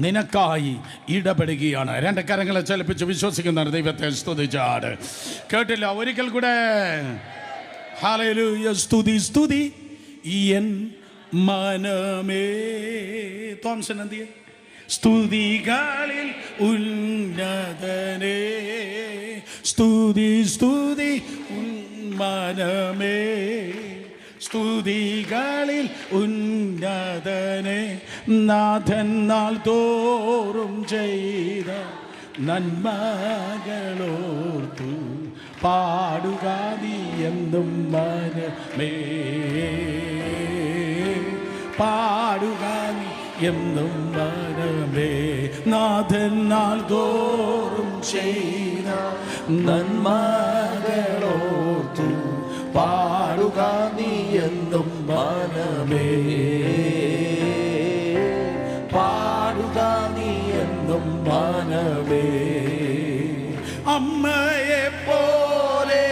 [SPEAKER 1] നിനക്കായി ഇടപെടുകയാണ്. രണ്ട് കരങ്ങളെ ചലിപ്പിച്ച് വിശ്വസിക്കുന്ന ദൈവത്തെ സ്തുതിച്ചാട്. കേട്ടില്ല? ഒരിക്കൽ കൂടെ ഹല്ലേലൂയ. സ്തുതി എൻ മനമേ. തോംസൺ എന്തിയ? സ്തുതികളിൽ ഉന്നതനേ, സ്തുതി മനമേ, സ്തുതികളിൽ ഉന്നതനേ. നാഥൻ നാൾ തോറും ചെയ്ത നന്മകളോർത്തു പാടുക നീ എന്നും മനമേ, പാടുക നീ എന്നും മനമേ. നാഥൻ നാൾ തോറും ചെയ്ത നന്മകളോർത്തു പാടുക നീ എന്നും മനമേ, പാടുക നീ എന്നും മനമേ. അമ്മയെ പോലെ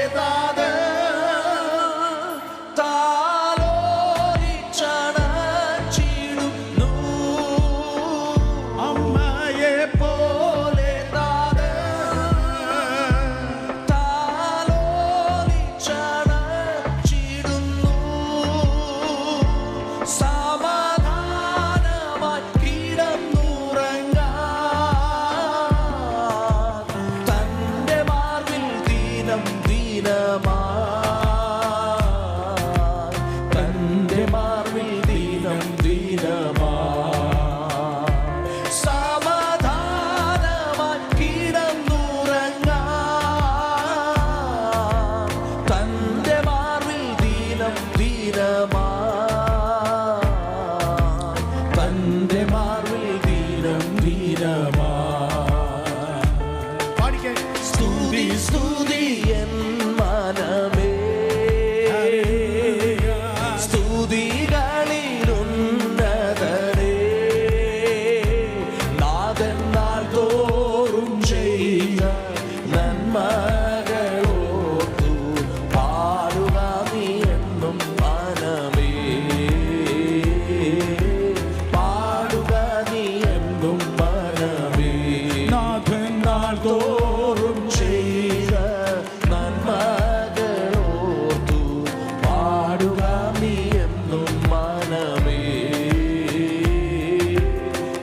[SPEAKER 1] സ്തുതി എൻ മനമേ, സ്തുതികളിലുന്നതനേ. നാഥൻ നാൾ തോറും ചെയ്ത നന്മകളോർത്തു പാടുക നീ എന്നും മനമേ, പാടുക നീ എന്നും മനമേ. നാഥൻ നാൾ തോറും ചെയ്ത നന്മകളോർത്തു പാടുക നീ എന്നും മനമേ,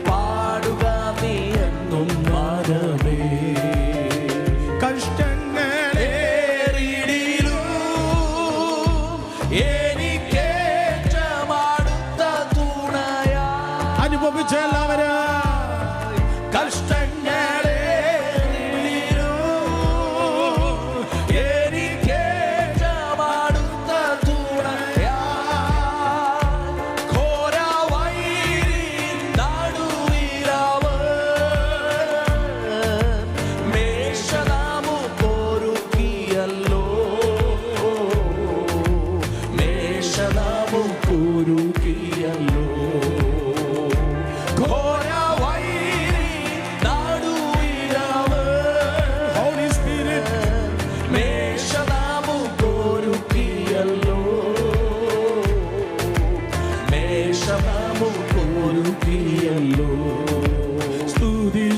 [SPEAKER 1] പാടുക നീ എന്നും മനമേ. കഷ്ടങ്ങളേറിയിടിലും എനിക്കേറ്റമടുത്ത തുണയാ. അനുഭവിച്ച എല്ലാവരും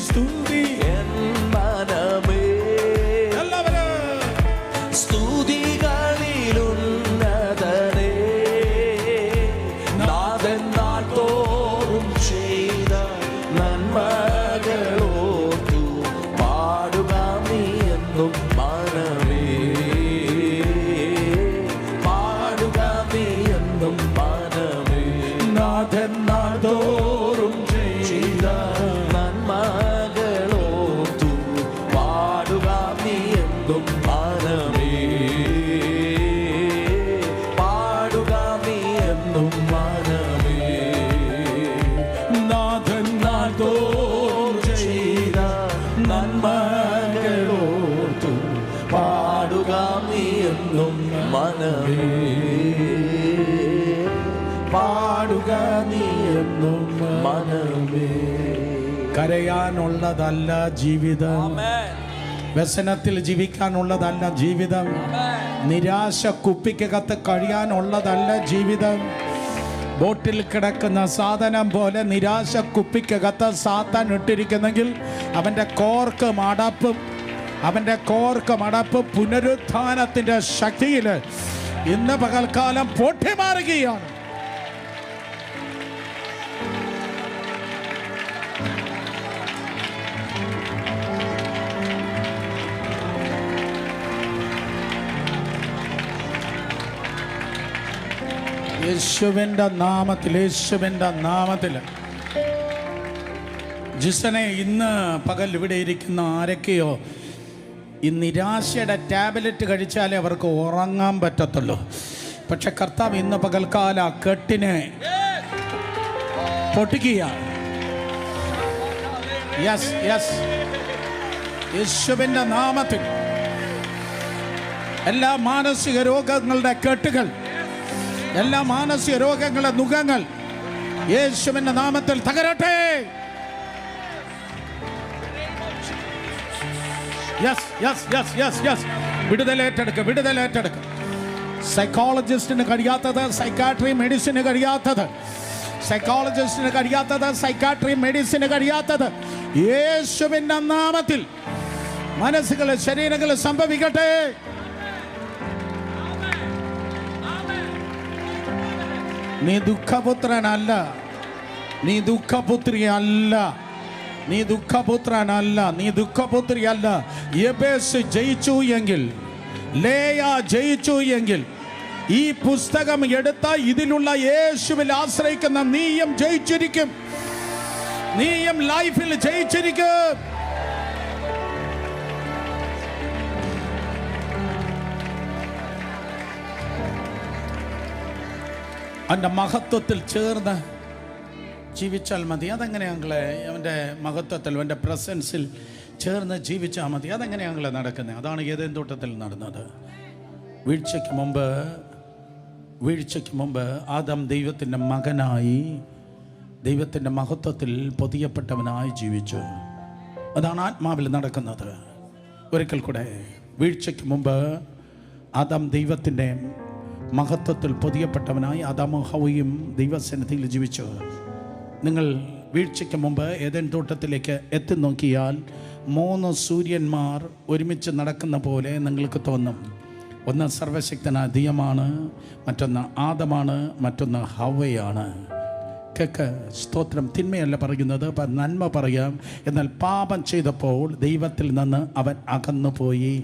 [SPEAKER 1] സ്തുതി എൻ നാഥൻ നാൾതോറും ചെയ്ത നന്മകളോർത്തു
[SPEAKER 2] പാടുക നീ എന്നും മനമേ,
[SPEAKER 1] പാടുക നീ എന്നും
[SPEAKER 2] മനമേ.
[SPEAKER 1] കരയാനുള്ളതല്ല ജീവിതം, വ്യസനത്തിൽ ജീവിക്കാനുള്ളതല്ല ജീവിതം, നിരാശ കുപ്പിക്കകത്ത് കഴിയാനുള്ളതല്ല ജീവിതം. ബോട്ടിൽ കിടക്കുന്ന സാധനം പോലെ നിരാശ കുപ്പിക്കകത്ത് സാത്താൻ ഇട്ടിരിക്കുന്നെങ്കിൽ അവൻ്റെ കോർക്ക് മടപ്പ് പുനരുത്ഥാനത്തിൻ്റെ ശക്തിയിൽ ഇന്ന് പകൽക്കാലം പൊട്ടിമാറുകയാണ്. യേശുവിൻ്റെ നാമത്തിൽ ജിസനെ ഇന്ന് പകൽ ഇവിടെ ഇരിക്കുന്ന ആരൊക്കെയോ ഈ നിരാശയുടെ ടാബ്ലറ്റ് കഴിച്ചാലേ അവർക്ക് ഉറങ്ങാൻ പറ്റത്തുള്ളൂ. പക്ഷെ കർത്താവ് ഇന്ന് പകൽക്കാല കെട്ടിനെ പൊട്ടിക്കുക. യേശുവിൻ്റെ നാമത്തിൽ എല്ലാ മാനസിക രോഗങ്ങളുടെ കെട്ടുകൾ, എല്ലാ മാനസിക രോഗങ്ങളുടെ നുഖങ്ങൾ യേശുവിന്റെ നാമത്തിൽ തകരട്ടെ. വിടുതലേറ്റെടുക്ക. സൈക്കോളജിസ്റ്റിന് കഴിയാത്തത് സൈക്കാട്രി മെഡിസിന് കഴിയാത്തത്, യേശുവിന്റെ നാമത്തിൽ മനസ്സുകളെ ശരീരങ്ങളെ സംഭവിക്കട്ടെ. നീ ദുഃഖപുത്രനല്ല, നീ ദുഃഖപുത്രിയല്ല, നീ ദുഃഖപുത്രനല്ല, നീ ദുഃഖപുത്രിയല്ല. യെബേസ് ജയിച്ചു എങ്കിൽ, ലേയ ജയിച്ചു എങ്കിൽ, ഈ പുസ്തകം എടുത്ത ഇതിലുള്ള യേശുവിൽ ആശ്രയിക്കുന്ന നീയും ജയിച്ചിരിക്കും, നീയും ലൈഫിൽ ജയിച്ചിരിക്കും. അവൻ്റെ മഹത്വത്തിൽ ചേർന്ന് ജീവിച്ചാൽ മതി. അതെങ്ങനെയാങ്ങളെ അവൻ്റെ മഹത്വത്തിൽ, അവൻ്റെ പ്രസൻസിൽ ചേർന്ന് ജീവിച്ചാൽ മതി. അതെങ്ങനെയാങ്ങളെ നടക്കുന്നത്? അതാണ് ഏദേൻ തോട്ടത്തിൽ നടന്നത്. വീഴ്ചയ്ക്ക് മുമ്പ് ആദം ദൈവത്തിൻ്റെ മകനായി, ദൈവത്തിൻ്റെ മഹത്വത്തിൽ പൊതിയപ്പെട്ടവനായി ജീവിച്ചു. അതാണ് ആത്മാവിൽ നടക്കുന്നത്. ഒരിക്കൽ കൂടെ, വീഴ്ചയ്ക്ക് മുമ്പ് ആദം ദൈവത്തിൻ്റെ മഹത്വത്തിൽ പൊതിയപ്പെട്ടവനായി ആദാമും ഹവ്വയും ദൈവസന്നിധിയിൽ ജീവിച്ചു. നിങ്ങൾ വീഴ്ചയ്ക്ക് മുമ്പ് ഏദൻ തോട്ടത്തിലേക്ക് എത്തി നോക്കിയാൽ 3 സൂര്യന്മാർ ഒരുമിച്ച് നടക്കുന്ന പോലെ നിങ്ങൾക്ക് തോന്നും. ഒന്ന് സർവശക്തനായ ദൈവമാണ്, മറ്റൊന്ന് ആദമാണ്, മറ്റൊന്ന് ഹവ്വയാണ്. കേക്ക്, സ്തോത്രം. തിന്മയല്ല പറയുന്നത്, നന്മ പറയാം. എന്നാൽ പാപം ചെയ്തപ്പോൾ ദൈവത്തിൽ നിന്ന് അവൻ അകന്നുപോയി.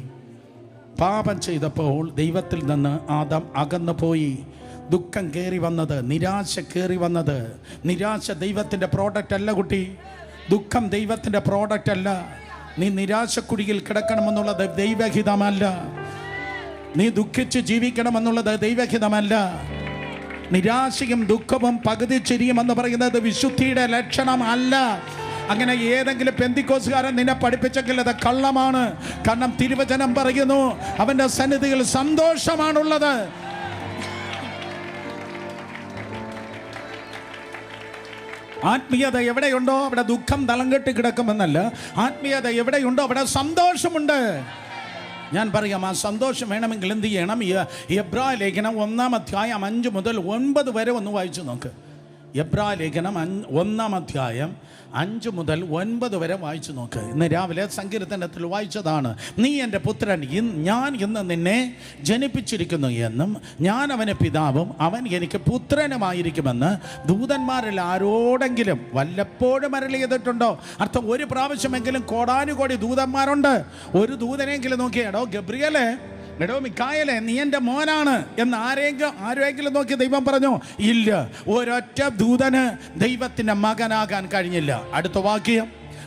[SPEAKER 1] പാപം ചെയ്തപ്പോൾ ദൈവത്തിൽ നിന്ന് ആദം അകന്നുപോയി. ദുഃഖം കയറി വന്നത്, നിരാശ കയറി വന്നത്. നിരാശ ദൈവത്തിൻ്റെ പ്രോഡക്റ്റ് അല്ല കുട്ടി. ദുഃഖം ദൈവത്തിൻ്റെ പ്രോഡക്റ്റ് അല്ല. നീ നിരാശക്കുഴിയിൽ കിടക്കണമെന്നുള്ളത് ദൈവഹിതമല്ല. നീ ദുഃഖിച്ച് ജീവിക്കണമെന്നുള്ളത് ദൈവഹിതമല്ല. നിരാശയും ദുഃഖവും പകുതി ചിരിയുമെന്ന് പറയുന്നത് വിശുദ്ധിയുടെ ലക്ഷണമല്ല. അങ്ങനെ ഏതെങ്കിലും പെന്തിക്കോസുകാരൻ നിന്നെ പഠിപ്പിച്ചെങ്കിൽ അത് കള്ളമാണ്. കാരണം തിരുവചനം പറയുന്നു, അവൻ്റെ സന്നിധിയിൽ സന്തോഷമാണുള്ളത്. ആത്മീയത എവിടെയുണ്ടോ അവിടെ ദുഃഖം തളം കെട്ടി കിടക്കുമെന്നല്ല. ആത്മീയത എവിടെയുണ്ടോ അവിടെ സന്തോഷമുണ്ട്. ഞാൻ പറയാം, ആ സന്തോഷം വേണമെങ്കിൽ എന്ത് ചെയ്യണം? എബ്രായ ലേഖനം 1-ാം അധ്യായം 5 മുതൽ 9 വരെ ഒന്ന് വായിച്ചു നോക്ക്. എബ്രായ ലേഖനം 1-ാം അധ്യായം 5 മുതൽ 9 വരെ വായിച്ചു നോക്ക്. ഇന്ന് രാവിലെ സങ്കീർത്തനത്തിൽ വായിച്ചതാണ്. നീ എൻ്റെ പുത്രൻ, ഞാൻ ഇന്ന് നിന്നെ ജനിപ്പിച്ചിരിക്കുന്നു എന്നും ഞാൻ അവന് പിതാവും അവൻ എനിക്ക് പുത്രനുമായിരിക്കുമെന്ന് ദൂതന്മാരിൽ ആരോടെങ്കിലും വല്ലപ്പോഴും അരുളി ചെയ്തിട്ടുണ്ടോ? അർത്ഥം, ഒരു പ്രാവശ്യമെങ്കിലും കോടാനുകോടി ദൂതന്മാരുണ്ട്. ഒരു ദൂതനെങ്കിലും നോക്കിയാടോ ഗബ്രിയേലേ, എടോ മിക്കായേലേ, നീ എൻ്റെ മോനാണ് എന്ന് ആരെങ്കിലും നോക്കി ദൈവം പറഞ്ഞു? ഇല്ല. ഒരൊറ്റ ദൂതന് ദൈവത്തിൻ്റെ മകനാകാൻ കഴിഞ്ഞില്ല. അടുത്ത വാക്യം,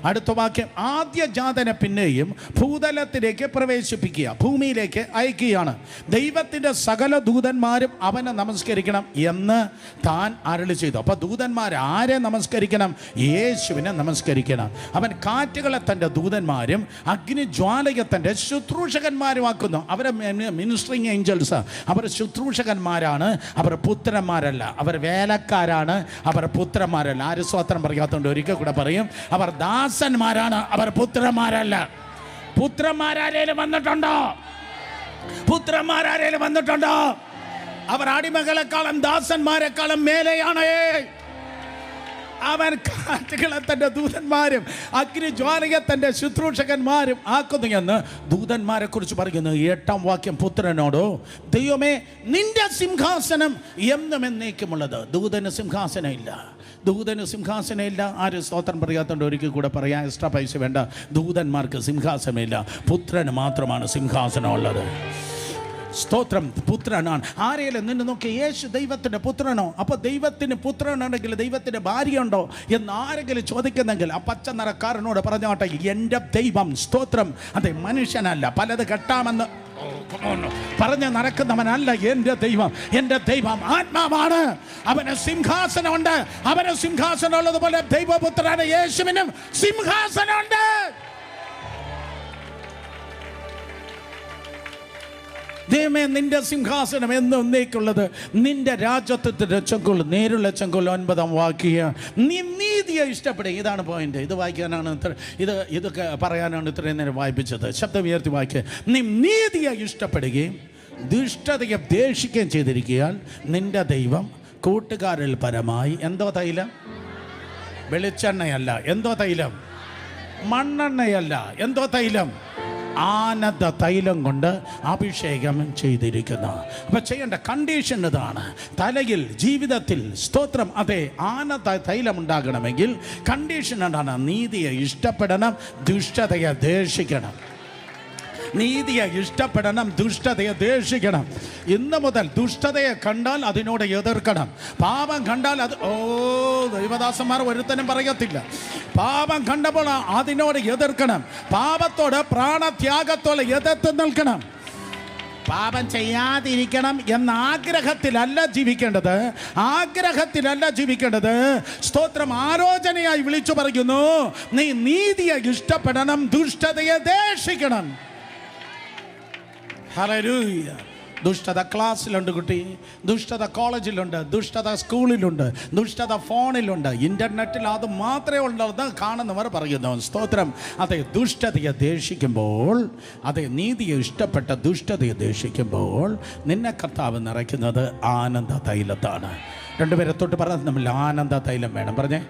[SPEAKER 1] അടുത്ത വാക്യം, ആദ്യജാതനെ പിന്നെയും ഭൂതലത്തിലേക്ക് പ്രവേശിപ്പിക്കുക, ഭൂമിയിലേക്ക് അയക്കുകയാണ്. ദൈവത്തിൻ്റെ സകല ദൂതന്മാരും അവനെ നമസ്കരിക്കണം എന്ന് താൻ അരുളി ചെയ്തു. അപ്പോൾ ദൂതന്മാർ ആരെ നമസ്കരിക്കണം? യേശുവിനെ നമസ്കരിക്കണം. അവൻ കാറ്റുകളെ തൻ്റെ ദൂതന്മാരും അഗ്നിജ്വാലയെ തൻ്റെ ശുശ്രൂഷകന്മാരുമാക്കുന്നു. അവരെ മിനിസ്ട്രിങ് ഏഞ്ചൽസ്, അവർ ശുശ്രൂഷകന്മാരാണ്, അവർ പുത്രന്മാരല്ല. അവർ വേലക്കാരാണ്, അവർ പുത്രന്മാരല്ല. ആര് സ്വത്രം പറയാത്തതുകൊണ്ട് ഒരിക്കൽ കൂടെ പറയും, അവർ ദാസന്മാരാണ്, അവർ പുത്രന്മാരല്ല. പുത്രന്മാരാരേലും വന്നിട്ടുണ്ടോ? പുത്രന്മാരാരേലും വന്നിട്ടുണ്ടോ? അവർ അടിമകളെക്കാളും ദാസന്മാരെക്കാളും മേലെയാണ്. അവൻ കാറ്റുകളെ തൻ്റെ ദൂതന്മാരും അഗ്നിജ്വാലയെ തൻ്റെ ശുശ്രൂഷകന്മാരും ആക്കുന്നു എന്ന് ദൂതന്മാരെ കുറിച്ച് പറയുന്നു. 8-ാം വാക്യം, പുത്രനോടോ, ദൈവമേ നിന്റെ സിംഹാസനം എന്നും എന്നേക്കുമുള്ളത്. ദൂതന് സിംഹാസനം ഇല്ല, ദൂതന് സിംഹാസനം ഇല്ല. ആര് സ്തോത്രം പറയാത്തതുകൊണ്ട് ഒരിക്കൽ കൂടെ പറയാൻ എക്സ്ട്രാ പൈസ വേണ്ട. ദൂതന്മാർക്ക് സിംഹാസനമില്ല, പുത്രന് മാത്രമാണ് സിംഹാസനം ഉള്ളത്. സ്തോത്രം, പുത്രനാണ്. ആരെയും നിന്ന് നോക്കി, യേശു ദൈവത്തിൻ്റെ പുത്രനോ? അപ്പോൾ ദൈവത്തിന് പുത്രനാണെങ്കിൽ ദൈവത്തിന് ഭാര്യയുണ്ടോ എന്ന് ആരെങ്കിലും ചോദിക്കുന്നെങ്കിൽ ആ പച്ച നിറക്കാരനോട് പറഞ്ഞോട്ടെ, എൻ്റെ ദൈവം, സ്തോത്രം, അതെ, മനുഷ്യനല്ല, പലത് കെട്ടാമെന്ന് പറഞ്ഞ് നടക്കുന്നവനല്ല എൻ്റെ ദൈവം. എൻ്റെ ദൈവം ആത്മാവാണ്, അവന് സിംഹാസനമുണ്ട്. അവന് സിംഹാസനം ഉള്ളതുപോലെ ദൈവപുത്രനാണ് യേശുവിനും സിംഹാസനമുണ്ട്. ദൈവമേ നിന്റെ സിംഹാസനം എന്നേക്കുള്ളത്, നിന്റെ രാജ്യത്വത്തിൻ്റെ ചെങ്കോൽ, നേരുള്ള ചെങ്കോൽ. 9-ാം വാക്യം, നീ നീതിയെ ഇഷ്ടപ്പെടുക. ഇതാണ് പോയിന്റ്. ഇത് വായിക്കാനാണ് ഇതൊക്കെ പറയാനാണ് ഇത്രയും നേരം വായിപ്പിച്ചത്. ശബ്ദം ഉയർത്തി വായിക്കുക. നീ നീതിയെ ഇഷ്ടപ്പെടുകയും ദുഷ്ടതയെ ദ്വേഷിക്കുകയും ചെയ്തിരിക്കുകയാൽ നിന്റെ ദൈവം കൂട്ടുകാരിൽ പരമായി എന്തോ തൈലം, വെളിച്ചെണ്ണയല്ല, എന്തോ തൈലം, മണ്ണെണ്ണയല്ല, എന്തോ തൈലം, ആനന്ദ തൈലം കൊണ്ട് അഭിഷേകം ചെയ്തിരിക്കുന്ന. അപ്പം ചെയ്യേണ്ട കണ്ടീഷൻ ഇതാണ്. തലയിൽ, ജീവിതത്തിൽ, സ്തോത്രം, അതെ, ആനന്ദ തൈലം ഉണ്ടാകണമെങ്കിൽ കണ്ടീഷൻ എന്താണ്? നീതിയെ ഇഷ്ടപ്പെടണം, ദുഷ്ടതയെ ദ്വേഷിക്കണം. നീതിയെ ഇഷ്ടപ്പെടണം, ദുഷ്ടതയെ ദ്വേഷിക്കണം. ഇന്ന് മുതൽ ദുഷ്ടതയെ കണ്ടാൽ അതിനോട് എതിർക്കണം. പാപം കണ്ടാൽ അത് ദൈവദാസന്മാർ ഒരുത്തനും പറയത്തില്ല. പാപം കണ്ടപ്പോൾ അതിനോട് എതിർക്കണം. പാപത്തോട് പ്രാണത്യാഗത്തോടെ എതിർത്ത് നിൽക്കണം. പാപം ചെയ്യാതിരിക്കണം എന്ന ആഗ്രഹത്തിലല്ല ജീവിക്കേണ്ടത്, ആഗ്രഹത്തിലല്ല ജീവിക്കേണ്ടത്. സ്തോത്രം, ആലോചനയായി വിളിച്ചു പറയുന്നു, നീ നീതിയെ ഇഷ്ടപ്പെടണം, ദുഷ്ടതയെ ദ്വേഷിക്കണം. ഹല്ലേലൂയ. ദുഷ്ടത ക്ലാസ്സിലുണ്ട് കുട്ടി, ദുഷ്ടത കോളേജിലുണ്ട്, ദുഷ്ടത സ്കൂളിലുണ്ട്, ദുഷ്ടത ഫോണിലുണ്ട്, ഇൻ്റർനെറ്റിൽ അത് മാത്രമേ ഉള്ളത് കാണുന്നവർ പറയുന്നു. സ്തോത്രം, അതെ, ദുഷ്ടതയെ ദ്വേഷിക്കുമ്പോൾ, അതെ, നീതിയെ ഇഷ്ടപ്പെട്ട ദുഷ്ടതയെ ദ്വേഷിക്കുമ്പോൾ നിന്നെ കർത്താവ് നിറയ്ക്കുന്നത് ആനന്ദ തൈലത്താണ്. രണ്ടുപേരെ തൊട്ട് പറഞ്ഞത് നമ്മൾ ആനന്ദ തൈലം വേണം. പറഞ്ഞേ,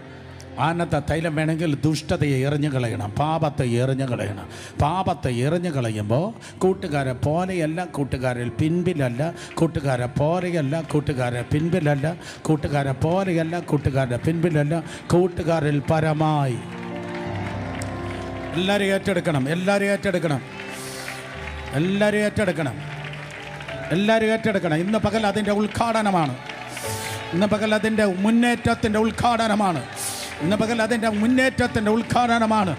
[SPEAKER 1] ആനന്ദ തൈലം വേണമെങ്കിൽ ദുഷ്ടതയെ എറിഞ്ഞു കളയണം, പാപത്തെ എറിഞ്ഞു കളയണം. പാപത്തെ എറിഞ്ഞു കളയുമ്പോൾ കൂട്ടുകാരെ പോലെയല്ല, കൂട്ടുകാരിൽ പിൻപിലല്ല, കൂട്ടുകാരെ പോലെയല്ല, കൂട്ടുകാരെ പിൻപിലല്ല, കൂട്ടുകാരെ പോലെയല്ല, കൂട്ടുകാരുടെ പിൻപിലല്ല, കൂട്ടുകാരിൽ പരമായി. എല്ലാവരും ഏറ്റെടുക്കണം, എല്ലാവരും ഏറ്റെടുക്കണം, എല്ലാവരും ഏറ്റെടുക്കണം, എല്ലാവരും ഏറ്റെടുക്കണം. ഇന്ന് പകൽ അതിൻ്റെ ഉദ്ഘാടനമാണ്. ഇന്ന് പകൽ അതിൻ്റെ മുന്നേറ്റത്തിൻ്റെ ഉദ്ഘാടനമാണ്. ഇന്ന് പകൽ അതിൻ്റെ മുന്നേറ്റത്തിൻ്റെ ഉദ്ഘാടനമാണ്.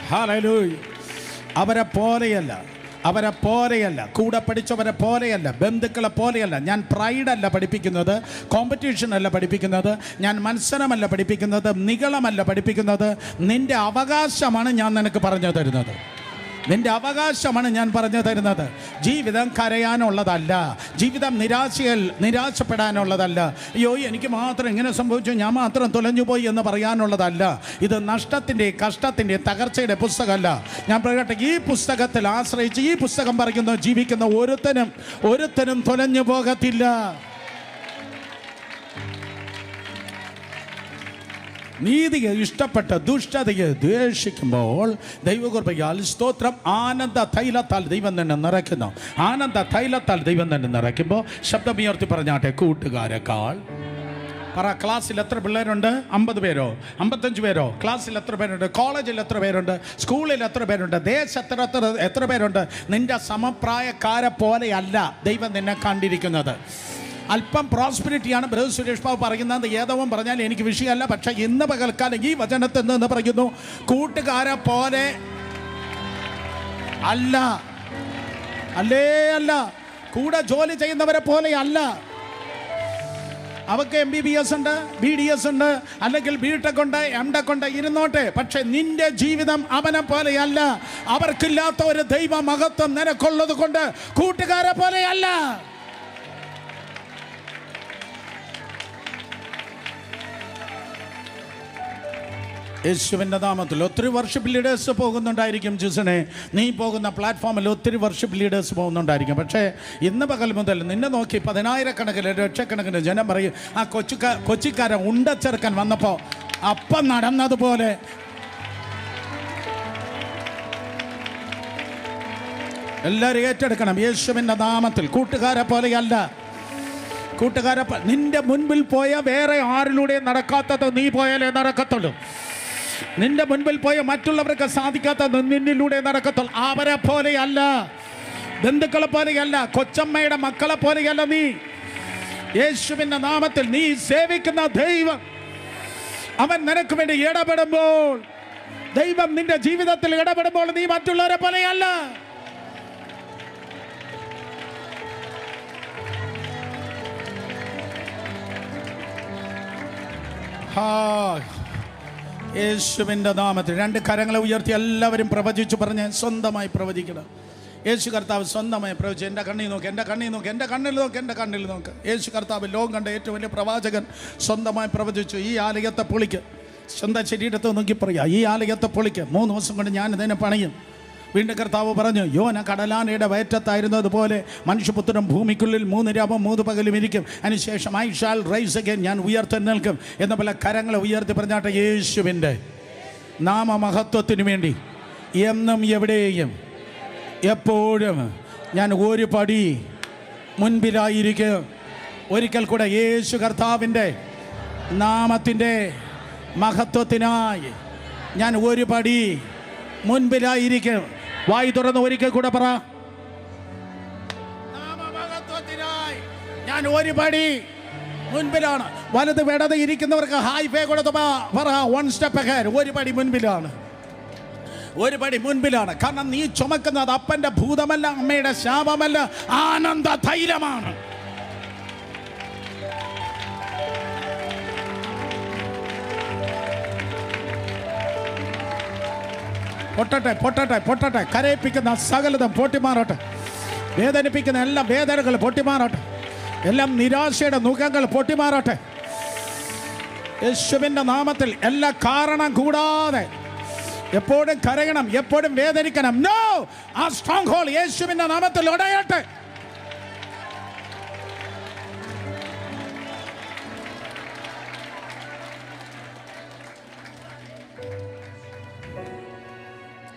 [SPEAKER 1] ഹല്ലേലൂയ. അവരെ പോലെയല്ല, അവരെ പോലെയല്ല, കൂടെ പഠിച്ചവരെ പോലെയല്ല, ബന്ധുക്കളെ പോലെയല്ല. ഞാൻ പ്രൈഡല്ല പഠിപ്പിക്കുന്നത്, കോമ്പറ്റീഷൻ അല്ല പഠിപ്പിക്കുന്നത്, ഞാൻ മത്സരമല്ല പഠിപ്പിക്കുന്നത്, നിഗളമല്ല പഠിപ്പിക്കുന്നത്. നിന്റെ അവകാശമാണ് ഞാൻ നിനക്ക് പറഞ്ഞു തരുന്നത്. നിന്റെ അവകാശമാണ് ഞാൻ പറഞ്ഞു തരുന്നത്. ജീവിതം കരയാനുള്ളതല്ല, ജീവിതം നിരാശപ്പെടാനുള്ളതല്ല. അയ്യോ എനിക്ക് മാത്രം ഇങ്ങനെ സംഭവിച്ചു, ഞാൻ മാത്രം തുലഞ്ഞുപോയി എന്ന് പറയാനുള്ളതല്ല. ഇത് നഷ്ടത്തിൻ്റെ, കഷ്ടത്തിൻ്റെ, തകർച്ചയുടെ പുസ്തകമല്ല. ഞാൻ പറയട്ടെ, ഈ പുസ്തകത്തിൽ ആശ്രയിച്ച് ഈ പുസ്തകം പറയുന്നു, ജീവിക്കുന്ന ഒരുത്തനും തുലഞ്ഞു പോകത്തില്ല. നീതിയെ ഇഷ്ടപ്പെട്ട ദുഷ്ടതയെ ദ്വേഷിക്കുമ്പോൾ ദൈവകൃപയാൽ, സ്തോത്രം, ആനന്ദ തൈലത്താൽ ദൈവം തന്നെ നിറയ്ക്കുന്നു. ആനന്ദ തൈലത്താൽ ദൈവം തന്നെ നിറയ്ക്കുമ്പോൾ ശബ്ദമുയർത്തി പറഞ്ഞാട്ടെ, കൂട്ടുകാരെക്കാൾ. പറ, ക്ലാസ്സിൽ എത്ര പിള്ളേരുണ്ട്? 50 പേരോ 55 പേരോ? ക്ലാസ്സിൽ എത്ര പേരുണ്ട്? കോളേജിൽ എത്ര പേരുണ്ട്? സ്കൂളിൽ എത്ര പേരുണ്ട്? ദേശത്ത് എത്ര പേരുണ്ട്? നിന്റെ സമപ്രായക്കാരെ പോലെയല്ല ദൈവം നിന്നെ കണ്ടിരിക്കുന്നത്. അല്പം പ്രോസ്പെരിറ്റിയാണ് ബ്രദർ സുരേഷ് ബാബു പറയുന്നത്. ഏതവൻ പറഞ്ഞാൽ എനിക്ക് വിഷയമല്ല. പക്ഷേ ഇന്ന് പകൽക്കാലം ഈ വചനത്തിൽ നിന്ന് പറയുന്നു, കൂട്ടുകാരെ പോലെ അല്ല, അല്ല, കൂടെ ജോലി ചെയ്യുന്നവരെ പോലെ അല്ല. അവർക്ക് MBBS ഉണ്ട്, BDS ഉണ്ട്, അല്ലെങ്കിൽ BTech ഉണ്ട്, MTech ഉണ്ട്, ഇരുന്നോട്ടെ. പക്ഷെ നിന്റെ ജീവിതം അവനെ പോലെയല്ല. അവർക്കില്ലാത്ത ഒരു ദൈവ മഹത്വം നിനക്കുള്ളത് കൊണ്ട് കൂട്ടുകാരെ പോലെയല്ല. യേശുവിൻ്റെ നാമത്തിൽ ഒത്തിരി വർഷിപ്പ് ലീഡേഴ്സ് പോകുന്നുണ്ടായിരിക്കും. ജിസനെ, നീ പോകുന്ന പ്ലാറ്റ്ഫോമിൽ ഒത്തിരി വർഷിപ്പ് ലീഡേഴ്സ് പോകുന്നുണ്ടായിരിക്കും. പക്ഷേ ഇന്ന് പകൽ മുതൽ നിന്നെ നോക്കി 10,000-കണക്കിന് ലക്ഷക്കണക്കിന് ജനം പറയും, ആ കൊച്ചിക്കാരൻ ഉണ്ടച്ചെറുക്കൻ വന്നപ്പോൾ അപ്പം നടന്നതുപോലെ എല്ലാവരും ഏറ്റെടുക്കണം യേശുവിൻ്റെ നാമത്തിൽ. കൂട്ടുകാരെ പോലെയല്ല. നിന്റെ മുൻപിൽ പോയ വേറെ ആരിലൂടെയും നടക്കാത്തത് നീ പോയാലേ നടക്കത്തുള്ളൂ. നിന്റെ മുൻപിൽ പോയ മറ്റുള്ളവർക്ക് സാധിക്കാത്തത് നിന്നിലൂടെ നടക്കത്തുള്ളൂ. അവരെ പോലെയല്ല, ബന്ധുക്കളെ പോലെയല്ല, കൊച്ചമ്മയുടെ മക്കളെ പോലെയല്ല നീ. യേശുവിൻ്റെ നാമത്തിൽ നീ സേവിക്കുന്ന ദൈവം, അവൻ നിനക്ക് വേണ്ടി ഇടപെടുമ്പോൾ, ദൈവം നിന്റെ ജീവിതത്തിൽ ഇടപെടുമ്പോൾ നീ മറ്റുള്ളവരെ പോലെയല്ല. യേശുവിൻ്റെ നാമത്തിൽ 2 കരങ്ങളെ ഉയർത്തി എല്ലാവരും പ്രവചിച്ചു പറഞ്ഞ് സ്വന്തമായി പ്രവചിക്കണം. യേശു കർത്താവ് സ്വന്തമായി പ്രവചിച്ചു. എൻ്റെ കണ്ണിൽ നോക്ക്, എൻ്റെ കണ്ണിൽ നോക്ക്, എൻ്റെ കണ്ണിൽ നോക്ക്, എൻ്റെ കണ്ണിൽ നോക്ക്. യേശു കർത്താവ് ലോകം കണ്ട ഏറ്റവും വലിയ പ്രവാചകൻ സ്വന്തമായി പ്രവചിച്ചു. ഈ ആലയത്തെ പൊളിക്ക്, സ്വന്തം ശരീരത്തെ നോക്കി പറയുക, ഈ ആലയത്തെ പൊളിക്ക്, 3 ദിവസം കൊണ്ട് ഞാൻ ഇതിനെ പണിയും. വീണ്ടും കർത്താവ് പറഞ്ഞു, യോന കടലാനയുടെ വയറ്റത്തായിരുന്നതുപോലെ മനുഷ്യപുത്രൻ ഭൂമിക്കുള്ളിൽ 3 രാവും 3 പകലും ഇരിക്കും. അതിനുശേഷം ഐ ഷാൽ റൈസ് അഗൈൻ, ഞാൻ ഉയർത്തെഴുന്നേൽക്കും എന്ന പോലെ കരങ്ങളെ ഉയർത്തി പറഞ്ഞാട്ടെ. യേശുവിൻ്റെ നാമമഹത്വത്തിന് വേണ്ടി എന്നും എവിടെയും എപ്പോഴും ഞാൻ ഒരു പടി മുൻപിലായിരിക്കും. ഒരിക്കൽ കൂടെ യേശു കർത്താവിൻ്റെ നാമത്തിൻ്റെ മഹത്വത്തിനായി ഞാൻ ഒരു പടി മുൻപിലായിരിക്കും. വായി തുറന്ന് ഒരിക്കൽ കൂടെ പറ, നാമമഹത്വത്തിനായി ഞാൻ ഒരു പടി മുൻപിലാണ്. വലത് ഇടത് ഇരിക്കുന്നവർക്ക് ഹായ് ഫേ കൊടുത്ത് പറ, 1 സ്റ്റെപ്പ് അഹെഡ്, ഒരു പടി മുൻപിലാണ്, ഒരു പടി മുൻപിലാണ്. കാരണം നീ ചുമക്കുന്നത് അപ്പൻ്റെ ഭൂതമല്ല, അമ്മയുടെ ശാപമല്ല, ആനന്ദ തൈലമാണ്. പൊട്ടട്ടെ, പൊട്ടട്ടെ, പൊട്ടട്ടെ. കരയിപ്പിക്കുന്ന സകലതും പൊട്ടിമാറട്ടെ. വേദനിപ്പിക്കുന്ന എല്ലാ വേദനകൾ പൊട്ടിമാറട്ടെ. എല്ലാം നിരാശയുടെ മുഖങ്ങൾ പൊട്ടിമാറട്ടെ. യേശുവിൻ്റെ നാമത്തിൽ എല്ലാ കാരണം കൂടാതെ എപ്പോഴും കരയണം, എപ്പോഴും വേദനിക്കണം. നോ, ആ സ്ട്രോങ് ഹോൾ യേശുവിൻ്റെ നാമത്തിൽ ഉടയട്ടെ.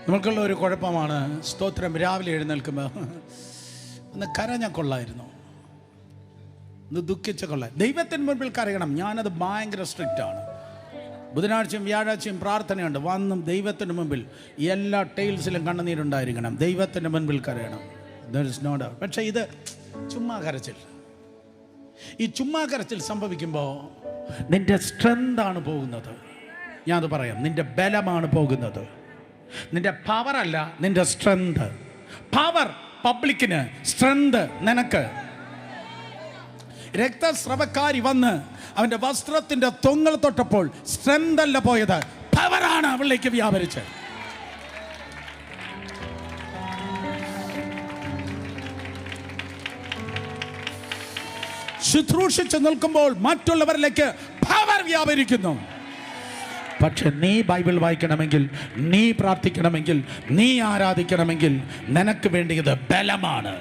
[SPEAKER 1] നമുക്കുള്ള ഒരു കുഴപ്പമാണ്, സ്തോത്രം, രാവിലെ എഴുന്നേൽക്കുമ്പോൾ ഒന്ന് കരഞ്ഞ കൊള്ളായിരുന്നു, ഒന്ന് ദുഃഖിച്ച കൊള്ളാം. ദൈവത്തിന് മുൻപിൽ കരയണം. ഞാനത് ഭയങ്കര സ്ട്രിക്റ്റാണ്. ബുധനാഴ്ചയും വ്യാഴാഴ്ചയും പ്രാർത്ഥനയുണ്ട്. വന്നും ദൈവത്തിന് മുൻപിൽ എല്ലാ ടൈൽസിലും കണ്ണുനീരുണ്ടായിരിക്കണം. ദൈവത്തിൻ്റെ മുൻപിൽ കരയണം. There is no doubt. പക്ഷേ ഇത് ചുമ്മാ കരച്ചിൽ. ഈ ചുമ്മാ കരച്ചിൽ സംഭവിക്കുമ്പോൾ നിന്റെ സ്ട്രെങ്താണ് പോകുന്നത്. ഞാനത് പറയാം, നിന്റെ ബലമാണ് പോകുന്നത്. നിന്റെ പവറല്ല, നിന്റെ സ്ട്രെങ്ത്. പവർ പബ്ലിക്കിന്, സ്ട്രെങ്ത് നിനക്ക്. രക്തസ്രവക്കാരി വന്ന് അവൻ്റെ വസ്ത്രത്തിൻ്റെ തൊങ്ങൽ തൊട്ടപ്പോൾ സ്ട്രെങ്ത് അല്ല പോയത്, പവറാണ് അവളിലേക്ക് വ്യാപരിച്ചത്. ശുശ്രൂഷിച്ച് നിൽക്കുമ്പോൾ മറ്റുള്ളവരിലേക്ക് പവർ വ്യാപരിക്കുന്നു. പക്ഷെ നീ ബൈബിൾ വായിക്കണമെങ്കിൽ, നീ പ്രാർത്ഥിക്കണമെങ്കിൽ, നീ ആരാധിക്കണമെങ്കിൽ നിനക്ക് വേണ്ടിയത് ബലമാണ്,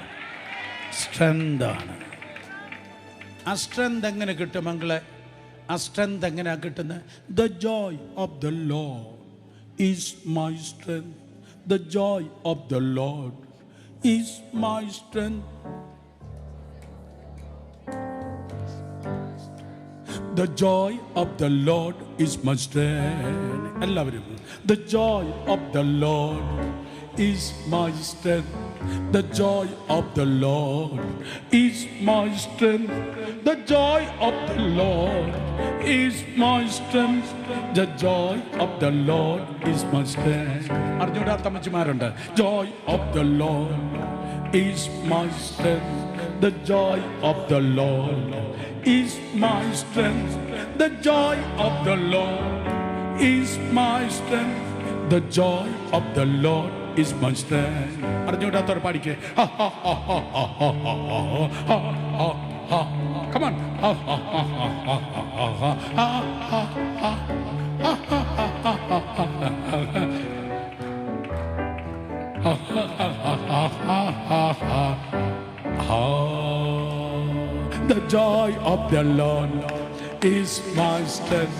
[SPEAKER 1] സ്ട്രെങ്താണ്. ആ സ്ട്രെങ്ത് എങ്ങനെ കിട്ടും മക്കളെ? ആ സ്ട്രെങ്ത് എങ്ങനെയാണ് കിട്ടുന്നത്? The joy of the Lord is my strength. The joy of the Lord is my strength. The joy of the Lord is my strength. എല്ലാവരും, the joy of the Lord is my strength. The joy of the Lord is my strength. The joy of the Lord is my strength. The joy of the Lord is my strength. അറിഞ്ഞൂടാത്ത അമ്മച്ചിമാരുണ്ട്. Joy of the Lord is my strength. The joy of the Lord is my strength. The joy of the Lord is my strength. The joy of the Lord is my strength. അറിഞ്ഞൂടാത്തവർ പാടിക്കേ. Come on. The joy of the Lord is my strength.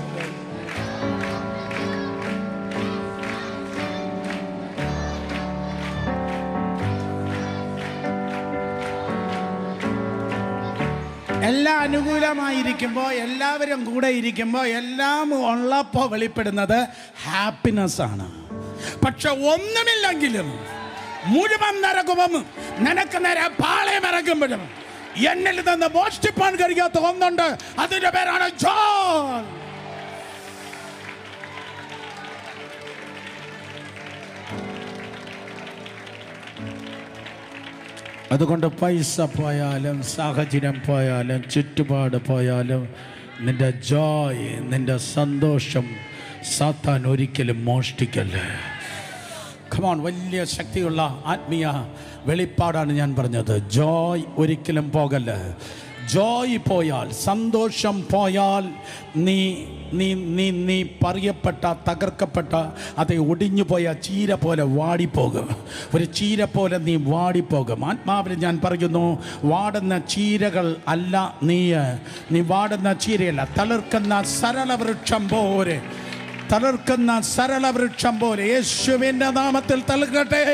[SPEAKER 1] എല്ലാം അനുകൂലമായിരിക്കുമ്പോൾ, എല്ലാവരും കൂടെ ഇരിക്കുമ്പോൾ, എല്ലാം ഉള്ളപ്പോൾ വെളിപ്പെടുന്നത് happiness ആണ്. പക്ഷെ ഒന്നുമില്ലെങ്കിലും മുഴുവൻ നരകവും നിനക്ക് നേരെ പാളയം ഇറങ്ങുമ്പോഴും എന്നിൽ നിന്ന് മോഷ്ടിപ്പാൻ കഴിയാത്ത ഒന്നുണ്ട്. അതിന്റെ പേരാണ് ജോയ്. അതുകൊണ്ട് പൈസ പോയാലും, സാഹചര്യം പോയാലും, ചുറ്റുപാട് പോയാലും, നിന്റെ ജോയ്, നിന്റെ സന്തോഷം സാത്താൻ ഒരിക്കലും മോഷ്ടിക്കല്ലേ. കമോൺ, വലിയ ശക്തിയുള്ള ആത്മീയ വെളിപ്പാടാണ് ഞാൻ പറഞ്ഞത്. ജോയ് ഒരിക്കലും പോകല്ല. ജോയ് പോയാൽ, സന്തോഷം പോയാൽ, നീ നീ നീ നീ പറയപ്പെട്ട, തകർക്കപ്പെട്ട, അത് ഒടിഞ്ഞു പോയ ചീര പോലെ വാടിപ്പോകും. ഒരു ചീര പോലെ നീ വാടിപ്പോകും. ആത്മാവിൽ ഞാൻ പറയുന്നു, വാടുന്ന ചീരകൾ അല്ല നീ വാടുന്ന ചീരയല്ല, തളിർക്കുന്ന സരളവൃക്ഷം പോലെ, തളിർക്കുന്ന സരളവൃക്ഷം പോലെ യേശുവിൻ്റെ നാമത്തിൽ തളിർക്കട്ടെ.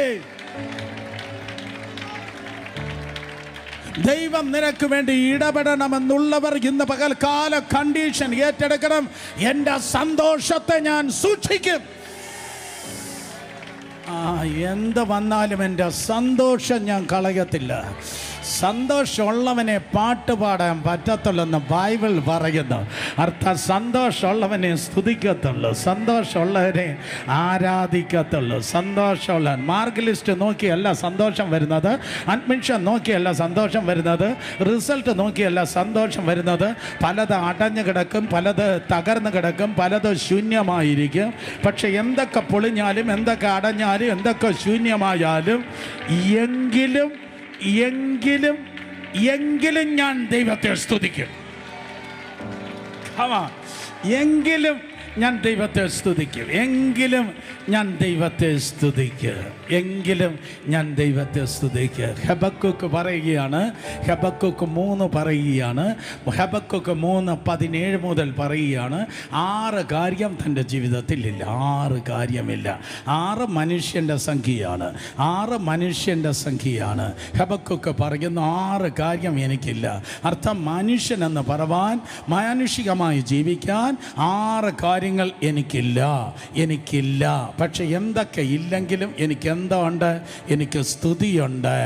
[SPEAKER 1] ദൈവം നിനക്ക് വേണ്ടി ഇടപെടണമെന്നുള്ളവർ ഇന്ന് പകൽക്കാല കണ്ടീഷൻ ഏറ്റെടുക്കണം. എൻ്റെ സന്തോഷത്തെ ഞാൻ സൂക്ഷിക്കും. എന്ത് വന്നാലും എൻ്റെ സന്തോഷം ഞാൻ കളയത്തില്ല. സന്തോഷമുള്ളവനെ പാട്ട് പാടാൻ പറ്റത്തുള്ളെന്ന് ബൈബിൾ പറയുന്നു. അർത്ഥം സന്തോഷമുള്ളവനെ സ്തുതിക്കത്തുള്ളൂ, സന്തോഷമുള്ളവരെ ആരാധിക്കത്തുള്ളൂ. സന്തോഷമുള്ള മാർക്ക് ലിസ്റ്റ് നോക്കിയല്ല സന്തോഷം വരുന്നത്, അഡ്മിഷൻ നോക്കിയല്ല സന്തോഷം വരുന്നത്, റിസൾട്ട് നോക്കിയല്ല സന്തോഷം വരുന്നത്. പലത് അടഞ്ഞു കിടക്കും, പലത് തകർന്നു കിടക്കും, പലത് ശൂന്യമായിരിക്കും. പക്ഷെ എന്തൊക്കെ പൊളിഞ്ഞാലും, എന്തൊക്കെ അടഞ്ഞാലും, എന്തൊക്കെ ശൂന്യമായാലും, എങ്കിലും ഞാൻ ദൈവത്തെ സ്തുതിക്കും. എങ്കിലും ഞാൻ ദൈവത്തെ സ്തുതിക്കും. എങ്കിലും ഞാൻ ദൈവത്തെ സ്തുതിക്കുക. ഹബക്കൂക്ക് പറയുകയാണ്, ഹബക്കൂക്ക് 3 പറയുകയാണ്, ഹബക്കൂക്ക് 3:17 മുതൽ പറയുകയാണ്, 6 കാര്യം തൻ്റെ ജീവിതത്തിൽ ഇല്ല. 6 കാര്യമില്ല. 6 മനുഷ്യൻ്റെ സംഖ്യയാണ്. 6 മനുഷ്യൻ്റെ സംഖ്യയാണ്. ഹബക്കൂക്ക് പറയുന്നു, 6 കാര്യം എനിക്കില്ല. അർത്ഥം മനുഷ്യനെന്ന് പറവാൻ, മാനുഷികമായി ജീവിക്കാൻ 6 കാര്യങ്ങൾ എനിക്കില്ല. പക്ഷെ എന്തൊക്കെ ഇല്ലെങ്കിലും എനിക്ക് എന്തോ ഉണ്ട്, എനിക്ക് സ്തുതിയുണ്ട്.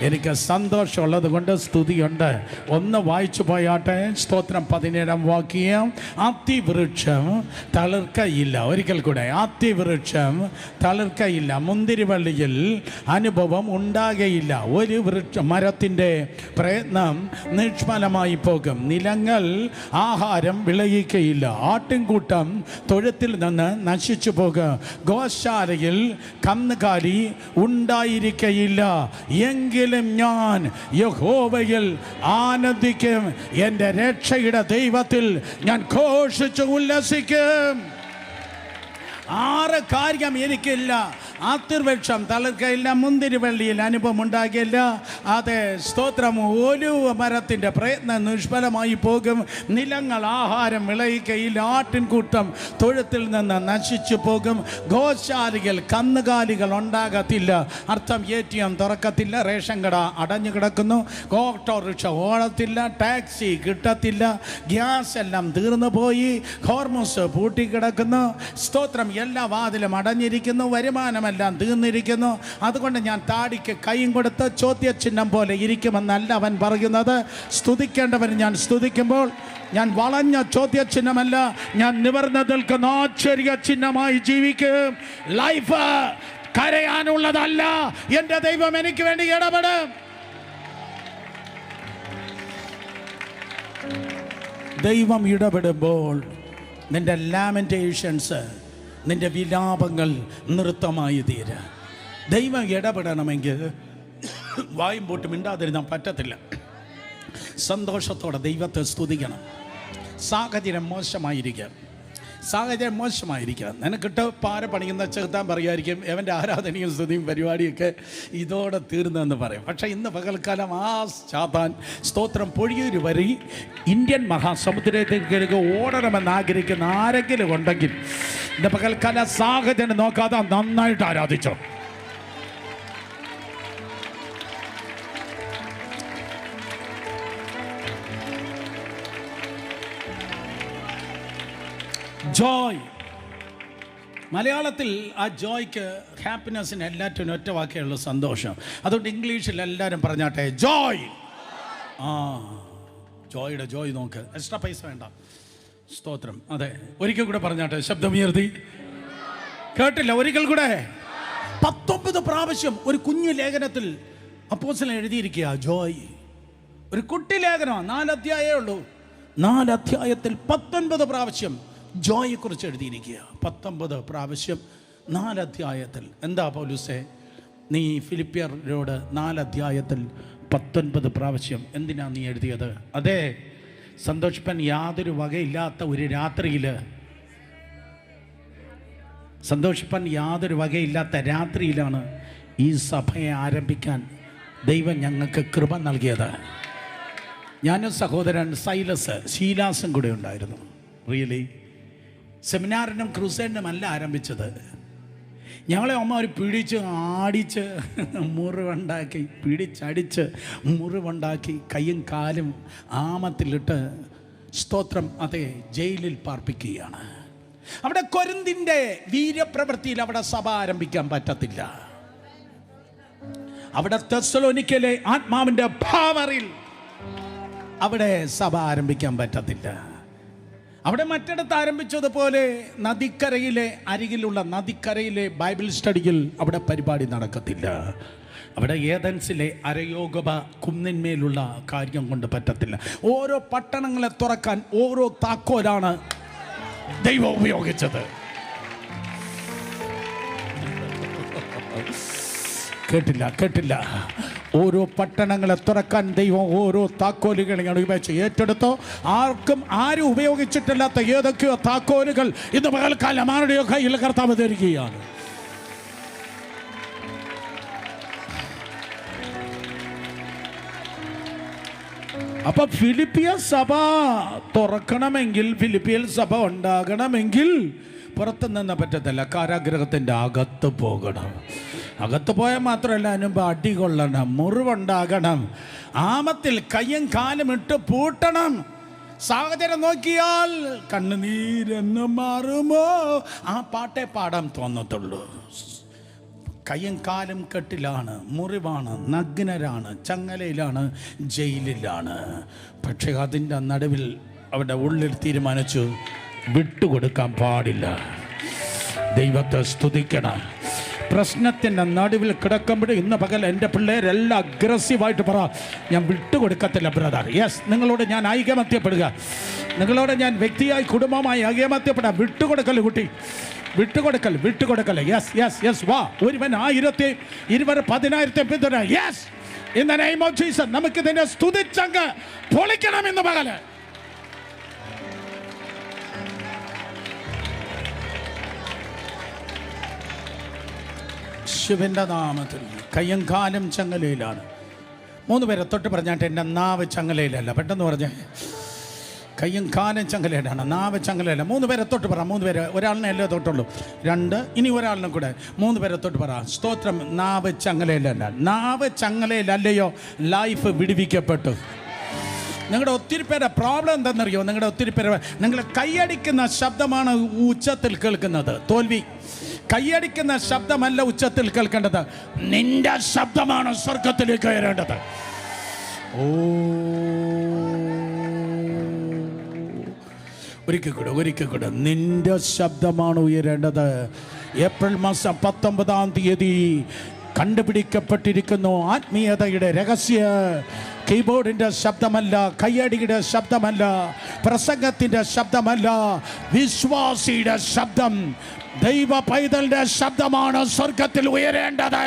[SPEAKER 1] എനിക്ക് സന്തോഷമുള്ളത് കൊണ്ട് സ്തുതിയുണ്ട്. ഒന്ന് വായിച്ചു പോയാട്ടെ. സ്തോത്രം 17 വാക്യം. അത്തിവൃക്ഷം തളിർക്കയില്ല. ഒരിക്കൽ കൂടെ, അത്തിവൃക്ഷം തളിർക്കയില്ല, മുന്തിരിവള്ളിയിൽ അനുഭവം ഉണ്ടാകയില്ല, ഒരു മരത്തിൻ്റെ പ്രയത്നം നിഷ്ഫലമായി പോകും, നിലങ്ങൾ ആഹാരം വിളയിക്കയില്ല, ആട്ടിൻകൂട്ടം തൊഴുത്തിൽ നിന്ന് നശിച്ചു പോകും, ഗോശാലയിൽ കന്നുകാലി ഉണ്ടായിരിക്കയില്ല. എങ്കിലും ഞാൻ യഹോവയിൽ ആനന്ദിക്കും, എൻ്റെ രക്ഷയുടെ ദൈവത്തിൽ ഞാൻ ഘോഷിച്ച് ഉല്ലസിക്കും. 6 കാര്യം എനിക്കില്ല. ആത്തിർവൃക്ഷം തളിർക്കയില്ല, മുന്തിരിവള്ളിയിൽ അനുഭവം ഉണ്ടാകില്ല. അതെ, സ്തോത്രം. ഒരു മരത്തിൻ്റെ പ്രയത്നം നിഷ്ഫലമായി പോകും, നിലങ്ങൾ ആഹാരം വിളയിക്കയില്ല, ആട്ടിൻകൂട്ടം തൊഴുത്തിൽ നിന്ന് നശിച്ചു പോകും, ഗോശാലയിൽ കന്നുകാലികൾ ഉണ്ടാകത്തില്ല. അർത്ഥം, ATM തുറക്കത്തില്ല, റേഷൻ കട അടഞ്ഞു കിടക്കുന്നു, ഓട്ടോറിക്ഷ ഓടത്തില്ല, ടാക്സി കിട്ടത്തില്ല, ഗ്യാസ് എല്ലാം തീർന്നു പോയി, ഹോർമോസ് പൂട്ടിക്കിടക്കുന്നു. സ്തോത്രം. എല്ലാ വാതിലും അടഞ്ഞിരിക്കുന്നു, വരുമാനം സമയമെല്ലാം തീർന്നിരിക്കുന്നു, അതുകൊണ്ട് ഞാൻ താടിക്ക് കൈയും കൊടുത്ത് ചോദ്യചിഹ്നം പോലെ ഇരിക്കുമെന്നല്ല അവൻ പറയുന്നത്. സ്തുതിക്കേണ്ടവൻ ഞാൻ സ്തുതിക്കുമ്പോൾ ഞാൻ വളഞ്ഞ ചോദ്യചിഹ്നമല്ല, ഞാൻ നിവർന്നു നിൽക്കുന്ന ആശ്ചര്യ ചിഹ്നമായി ജീവിക്കും. ലൈഫ് കരയാനുള്ളതല്ല, എൻ്റെ ദൈവം എനിക്ക് വേണ്ടി ഇടപെടും. ദൈവം ഇടപെടുമ്പോൾ നിന്റെ ലാമെന്റേഷൻസ്, നിന്റെ വിലാപങ്ങൾ നൃത്തമായി തീരുക. ദൈവം ഇടപെടണമെങ്കിൽ വായും പോട്ട് മിണ്ടാതിരുന്നാൻ പറ്റത്തില്ല. സന്തോഷത്തോടെ ദൈവത്തെ സ്തുതിക്കണം. സാഹചര്യം മോശമായിരിക്കാം, നിനക്കിട്ട് പാര പണിയുന്ന ചെറുത്താൻ പറയുമായിരിക്കും എവൻ്റെ ആരാധനയും സ്തുതിയും പരിപാടിയൊക്കെ ഇതോടെ തീർന്നെന്ന് പറയും. പക്ഷേ ഇന്ന് പകൽക്കാലം ആ ചാത്താൻ സ്തോത്രം പൊഴിയൂര് വരി ഇന്ത്യൻ മഹാസമുദ്രത്തിലേക്ക് ഓടണമെന്ന് ആഗ്രഹിക്കുന്ന ആരെങ്കിലും ഉണ്ടെങ്കിൽ ഇന്ന് പകൽക്കാല സാഹചര്യം നോക്കാതെ നന്നായിട്ട് ആരാധിച്ചോ. ജോയ്, മലയാളത്തിൽ ആ ജോയ്ക്ക്, ഹാപ്പിനെസ്സിന് എല്ലാറ്റിനും ഒറ്റ വാക്കേയുള്ളൂ സന്തോഷം. അതുകൊണ്ട് ഇംഗ്ലീഷിൽ എല്ലാവരും പറഞ്ഞാട്ടെ ജോയ്. ജോയുടെ ജോയ് നോക്ക്, എക്സ്ട്രാ പൈസ വേണ്ട. സ്തോത്രം. അതെ, ഒരിക്കൽ കൂടെ പറഞ്ഞാട്ടെ, ശബ്ദമുയർത്തി. കേട്ടില്ല? ഒരിക്കൽ കൂടെ. 19 പ്രാവശ്യം ഒരു കുഞ്ഞു ലേഖനത്തിൽ അപ്പോസ്തലൻ എഴുതിയിരിക്കുക ജോയ്. ഒരു കുട്ടി ലേഖനം, 4 അധ്യായമേ ഉള്ളൂ. 4 അധ്യായത്തിൽ 19 പ്രാവശ്യം ജോയെ കുറിച്ച് എഴുതിയിരിക്കുക. 19 പ്രാവശ്യം 4 അധ്യായത്തിൽ. എന്താ പൗലോസേ നീ ഫിലിപ്പിയരോട് 4 അധ്യായത്തിൽ 19 പ്രാവശ്യം എന്തിനാ നീ എഴുതിയത്? അതെ, സന്തോഷിപ്പൻ യാതൊരു വകയില്ലാത്ത ഒരു രാത്രിയിൽ, സന്തോഷിപ്പൻ യാതൊരു വകയില്ലാത്ത രാത്രിയിലാണ് ഈ സഭയെ ആരംഭിക്കാൻ ദൈവം ഞങ്ങൾക്ക് കൃപ നൽകിയത്. ഞാനും സഹോദരൻ ശീലാസും കൂടെ ഉണ്ടായിരുന്നു. റിയലി സെമിനാറിനും ക്രൂസേഡിനും അല്ല ആരംഭിച്ചത്. ഞങ്ങളെ അമ്മ പിടിച്ച് ആടിച്ച് മുറിവുണ്ടാക്കി, പിടിച്ചടിച്ച് മുറിവുണ്ടാക്കി, കയ്യും കാലും ആമത്തിലിട്ട് സ്തോത്രം അതെ ജയിലിൽ പാർപ്പിക്കുകയാണ്. അവിടെ കൊരിന്തിൻ്റെ വീര്യപ്രവൃത്തിയിൽ അവിടെ സഭ ആരംഭിക്കാൻ പറ്റത്തില്ല. അവിടെ തെസ്സലോനിക്കയിലെ ആത്മാവിൻ്റെ പവറിൽ അവിടെ സഭ ആരംഭിക്കാൻ പറ്റത്തില്ല. അവിടെ മറ്റിടത്ത് ആരംഭിച്ചതുപോലെ അരികിലുള്ള നദിക്കരയിലെ ബൈബിൾ സ്റ്റഡിയിൽ അവിടെ പരിപാടി നടക്കത്തില്ല. അവിടെ ഏതൻസിലെ അരയോഗപ കുന്നിന്മേലുള്ള കാര്യം കൊണ്ട് പറ്റത്തില്ല. ഓരോ പട്ടണങ്ങളെ തുറക്കാൻ ഓരോ താക്കോലാണ് ദൈവം ഉപയോഗിച്ചത്. കേട്ടില്ല. ഓരോ പട്ടണങ്ങളെ തുറക്കാൻ ദൈവം ഓരോ താക്കോലുകളെയാണ് ഉപയോഗിച്ച് ഏറ്റെടുത്തോ. ആരും ഉപയോഗിച്ചിട്ടില്ലാത്ത ഏതൊക്കെയോ താക്കോലുകൾ ഇന്ന് പകൽക്കാലം ആരുടെയോ കയ്യിൽ കർത്താവ് തരികയാണ്. അപ്പൊ ഫിലിപ്പിയ സഭ തുറക്കണമെങ്കിൽ, ഫിലിപ്പിയൻ സഭ ഉണ്ടാകണമെങ്കിൽ പുറത്തു നിന്ന് പറ്റത്തില്ല, കാരാഗ്രഹത്തിൻ്റെ അകത്ത് പോകണം. അകത്ത് പോയാൽ മാത്രമല്ല, അതിനുമ്പ് അടി കൊള്ളണം, മുറിവുണ്ടാകണം, ആമത്തിൽ കയ്യും കാലും ഇട്ട് പൂട്ടണം. സാഹചര്യം നോക്കിയാൽ കണ്ണുനീരെന്ന് മാറുമോ ആ പാട്ടേ പാടാൻ തോന്നത്തുള്ളൂ. കയ്യും കാലും കെട്ടിലാണ്, മുറിവാണ്, നഗ്നരാണ്, ചങ്ങലയിലാണ്, ജയിലിലാണ്. പക്ഷേ അതിൻ്റെ നടുവിൽ അവരുടെ ഉള്ളിൽ തീരുമാനിച്ചു വിട്ടുകൊടുക്കാൻ പാടില്ല. ദൈവത്തെ സ്തുതിക്കണം. പ്രശ്നത്തിൻ്റെ നടുവിൽ കിടക്കുമ്പോൾ ഇന്ന് പകൽ എൻ്റെ പിള്ളേരെല്ലാം അഗ്രസീവായിട്ട് പറ, ഞാൻ വിട്ടുകൊടുക്കത്തില്ല ബ്രദർ. യെസ്, നിങ്ങളോട് ഞാൻ ഐകമത്യപ്പെടുക, നിങ്ങളോട് ഞാൻ വ്യക്തിയായി കുടുംബമായി ഐകമത്യപ്പെടാം. വിട്ടുകൊടുക്കൽ കുട്ടി, വിട്ടുകൊടുക്കൽ. യെസ്. വാ, ഒരുവൻ 1000, 20, 10,000 പിന്തുണ. Yes, in the name of Jesus നമുക്ക് ഇതിനെ സ്തുതിച്ചങ്ങ് പൊളിക്കണം ഇന്ന് പകല്. ശിവന്റെ നാമത്തിൽ. കയ്യും കാലും ചങ്ങലയിലാണ്. 3 പേരെ തൊട്ട് പറഞ്ഞാട്ട് എൻ്റെ നാവ് ചങ്ങലയിലല്ല. പെട്ടെന്ന് പറഞ്ഞേ, കയ്യും കാലും ചങ്ങലയിലാണ്, നാവ് ചങ്ങലയില്ല. 3 പേരെ തൊട്ട് പറ. 3 പേര്, ഒരാളിനെ അല്ലേ തൊട്ടുള്ളൂ, 2, ഇനി ഒരാളിനും കൂടെ. 3 പേരെ തൊട്ട് പറ. സ്തോത്രം. നാവ് ചങ്ങലയിലല്ല. നാവ് ചങ്ങലയിലല്ലയോ ലൈഫ് വിടുവിക്കപ്പെട്ടു. നിങ്ങളുടെ ഒത്തിരി പേരെ പ്രോബ്ലം എന്താണെന്നറിയോ? നിങ്ങളുടെ ഒത്തിരി പേര് നിങ്ങൾ കൈയടിക്കുന്ന ശബ്ദമാണ് ഉച്ചത്തിൽ കേൾക്കുന്നത്. തോൽവി കൈയടിക്കുന്ന ശബ്ദമല്ല ഉച്ചത്തിൽ കേൾക്കേണ്ടത്, നിന്റെ ശബ്ദമാണ് സ്വർഗത്തിലേക്ക് ഉയരേണ്ടത്. ഓ, ഒരിക്കൽ കൂടെ നിന്റെ ശബ്ദമാണ് ഉയരേണ്ടത്. ഏപ്രിൽ മാസം 19-ാം തീയതി കണ്ടുപിടിക്കപ്പെട്ടിരിക്കുന്നു ആത്മീയതയുടെ രഹസ്യ. കീബോർഡിൻ്റെ ശബ്ദമല്ല, കയ്യടിയുടെ ശബ്ദമല്ല, പ്രസംഗത്തിൻ്റെ ശബ്ദമല്ല, വിശ്വാസിയുടെ ശബ്ദം, ദൈവ പൈതലിന്റെ ശബ്ദമാണ് സ്വർഗത്തിൽ ഉയരേണ്ടത്.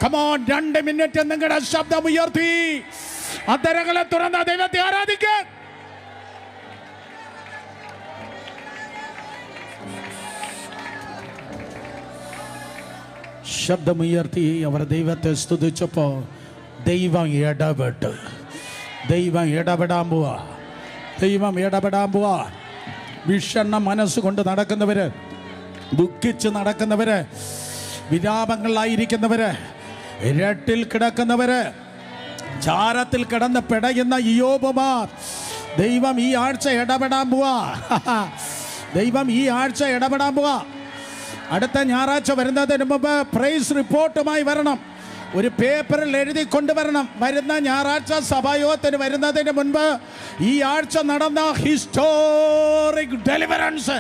[SPEAKER 1] കമോൺ, 2 മിനിറ്റ് നിങ്ങളുടെ ശബ്ദം ഉയർത്തി അധരങ്ങളെ തുറന്ന ദൈവത്തെ ആരാധിക്കാൻ. ശബ്ദമുയർത്തി അവർ ദൈവത്തെ സ്തുതിച്ചപ്പോൾ ദൈവം ഇടപെടാൻ പോവാ. വിഷണ്ണ മനസ്സുകൊണ്ട് നടക്കുന്നവര്, ദുഃഖിച്ച് നടക്കുന്നവര്, വിലാപങ്ങളായിരിക്കുന്നവര്, ഇരട്ടിൽ കിടക്കുന്നവര്, ചാരത്തിൽ കിടന്ന് പിടയുന്ന ഇയ്യോബുമാർ, ദൈവം ഈ ആഴ്ച ഇടപെടാൻ പോവാ. അടുത്ത ഞായറാഴ്ച വരുന്നതിന് മുമ്പ് പ്രൈസ് റിപ്പോർട്ടുമായി വരണം. ഒരു പേപ്പറിൽ എഴുതി കൊണ്ടുവരണം. വരുന്ന ഞായറാഴ്ച സഭായോഗത്തിന് വരുന്നതിന് മുൻപ് ഈ ആഴ്ച നടന്ന ഹിസ്റ്റോറിക് ഡെലിവറൻസ്,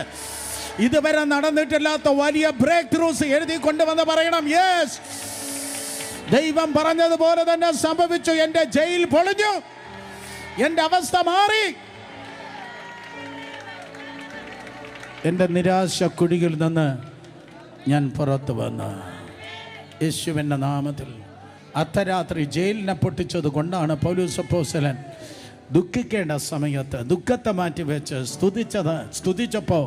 [SPEAKER 1] ഇതുവരെ നടന്നിട്ടില്ലാത്ത വലിയ ബ്രേക്ക് ത്രൂസ് എഴുതി കൊണ്ടുവന്ന് പറയണം. യെസ്, ദൈവം പറഞ്ഞതുപോലെ തന്നെ സംഭവിച്ചു. എൻ്റെ ജയിൽ പൊളിഞ്ഞു, എൻ്റെ അവസ്ഥ മാറി, എൻ്റെ നിരാശ കുഴിയിൽ നിന്ന് ഞാൻ പുറത്തു വന്നു. യേശുവിൻ്റെ നാമത്തിൽ അർദ്ധരാത്രി ജയിലിനെ പൊട്ടിച്ചത് കൊണ്ടാണ് പൗലോസ് അപ്പോസ്തലൻ ദുഃഖിക്കേണ്ട സമയത്ത് ദുഃഖത്തെ മാറ്റിവെച്ച് സ്തുതിച്ചപ്പോൾ,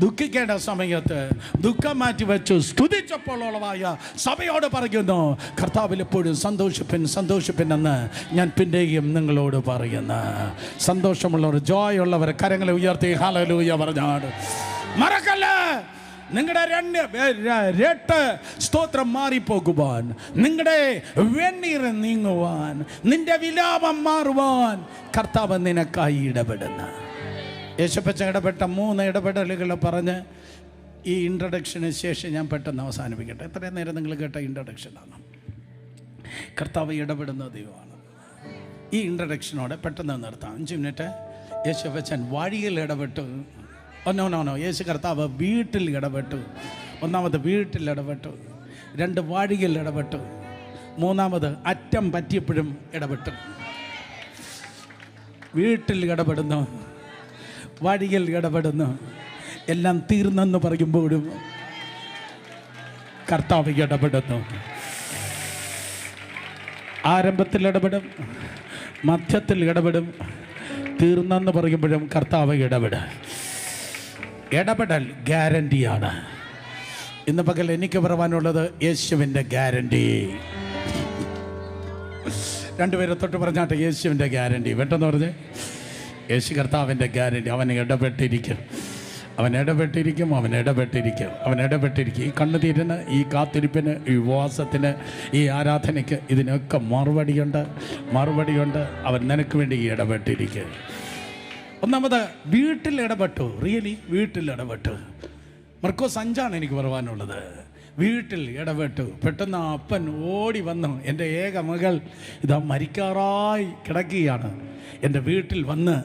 [SPEAKER 1] ദുഃഖിക്കേണ്ട സമയത്ത് ദുഃഖം മാറ്റിവെച്ച് സ്തുതിച്ചപ്പോൾ ഉളവായ സഭയോട് പറയുന്നു, കർത്താവിൽ എപ്പോഴും സന്തോഷിപ്പിൻ എന്ന് ഞാൻ പിന്നെയും നിങ്ങളോട് പറയുന്നു. സന്തോഷമുള്ളവർ, ജോയ് ഉള്ളവർ കരങ്ങളെ ഉയർത്തി ഹല്ലേലൂയ പറഞ്ഞാട്. മറക്കല്ല, നിങ്ങളുടെ 2 സ്തോത്രം മാറിപ്പോകുവാൻ, നിങ്ങളുടെ വെണ്ണീർ നീങ്ങുവാൻ, നിന്റെ വിലാപം മാറുവാൻ കർത്താവ് നിനക്കായി ഇടപെടുന്ന. യേശുപ്പച്ച ഇടപെട്ട 3 ഇടപെടലുകൾ പറഞ്ഞ് ഈ ഇൻട്രഡക്ഷന് ശേഷം ഞാൻ പെട്ടെന്ന് അവസാനിപ്പിക്കട്ടെ. എത്രയും നേരം നിങ്ങൾ കേട്ട ഇൻട്രഡക്ഷനാണ്. കർത്താവ് ഇടപെടുന്ന ദൈവമാണ്. ഈ ഇൻട്രഡക്ഷനോടെ പെട്ടെന്ന് നിർത്താം. 5 മിനിറ്റ്. യേശുപ്പച്ചൻ വഴിയിൽ ഇടപെട്ടു. നോ, യേശു കർത്താവ് വീട്ടിൽ ഇടപെട്ടു. 1 വീട്ടിൽ ഇടപെട്ടു, 2 വഴിയിൽ ഇടപെട്ടു, 3 അറ്റം പറ്റിയപ്പോഴും ഇടപെട്ടു. വീട്ടിൽ ഇടപെടുന്നു, വഴിയിൽ ഇടപെടുന്നു, എല്ലാം തീർന്നെന്ന് പറയുമ്പോഴും കർത്താവ് ഇടപെടുന്നു. ആരംഭത്തിൽ ഇടപെടും, മധ്യത്തിൽ ഇടപെടും, തീർന്നെന്ന് പറയുമ്പോഴും കർത്താവ് ഇടപെടൽ ഗ്യാരണ്ടിയാണ്. ഇന്ന് പകൽ എനിക്ക് പറയാനുള്ളത് യേശുവിൻ്റെ ഗ്യാരണ്ടി. 2 പേരെ തൊട്ട് പറഞ്ഞാട്ടെ, യേശുവിൻ്റെ ഗ്യാരണ്ടി. പെട്ടെന്ന് പറഞ്ഞ്, യേശു കർത്താവിൻ്റെ ഗ്യാരണ്ടി. അവൻ ഇടപെട്ടിരിക്കും. ഈ കണ്ണുനീരിന്, ഈ കാത്തിരിപ്പിന്, ഈ ഉപവാസത്തിന്, ഈ ആരാധനയ്ക്ക്, ഇതിനൊക്കെ മറുപടിയുണ്ട്. അവൻ നിനക്ക് വേണ്ടി ഇടപെട്ടിരിക്കും. 1 വീട്ടിൽ ഇടപെട്ടു. വീട്ടിൽ ഇടപെട്ടു. മർക്കോസ് 5 എനിക്ക് പറയാനുള്ളത്. വീട്ടിൽ ഇടപെട്ടു. പെട്ടെന്ന് അപ്പൻ ഓടി വന്നു, എൻ്റെ ഏക മകൾ ഇതാ മരിക്കാറായി കിടക്കുകയാണ്, എൻ്റെ വീട്ടിൽ വന്ന്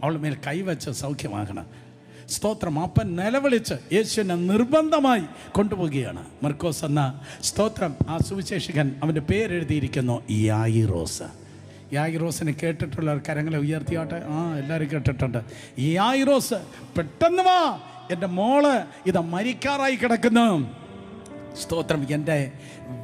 [SPEAKER 1] അവൾ മേൽ കൈവച്ച് സൗഖ്യമാക്കണം. സ്തോത്രം. അപ്പൻ നിലവിളിച്ച് യേശുവിനെ നിർബന്ധമായി കൊണ്ടുപോവുകയാണ്. മർക്കോസ് എന്ന സ്തോത്രം, ആ സുവിശേഷകൻ, അവൻ്റെ പേരെഴുതിയിരിക്കുന്നു യായിറോസിനെ കേട്ടിട്ടുള്ളവർ കരങ്ങളെ ഉയർത്തിയാട്ടെ. എല്ലാവരും കേട്ടിട്ടുണ്ട്. യായിറോസ്, പെട്ടെന്ന് വാ, എൻ്റെ മോള് ഇതാ മരിക്കാറായി കിടക്കുന്നു. സ്തോത്രം. എൻ്റെ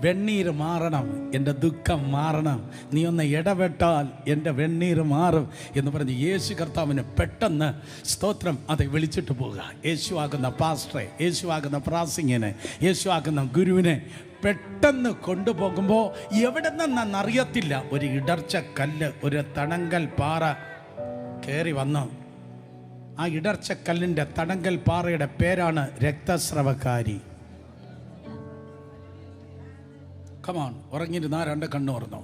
[SPEAKER 1] വെണ്ണീര് മാറണം, എൻ്റെ ദുഃഖം മാറണം, നീ ഒന്ന് ഇടപെട്ടാൽ എൻ്റെ വെണ്ണീര് മാറും എന്ന് പറഞ്ഞ് യേശു കർത്താവിന് പെട്ടെന്ന് സ്തോത്രം അത് വിളിച്ചിട്ട് പോവുക. യേശു ആകുന്ന പാസ്റ്ററെ, യേശു ആകുന്ന പ്രാസിംഗിനെ, യേശു ആകുന്ന ഗുരുവിനെ പെട്ടെന്ന് കൊണ്ടുപോകുമ്പോൾ എവിടെ നിന്നറിയത്തില്ല, ഒരു ഇടർച്ച കല്ല്, ഒരു തടങ്കൽ പാറ കയറി വന്നു. ആ ഇടർച്ച കല്ലിൻ്റെ തടങ്കൽ പാറയുടെ പേരാണ് രക്തസ്രവക്കാരി. കമാൺ. ഉറങ്ങിയിരുന്ന 2 കണ്ണു തുറന്നു.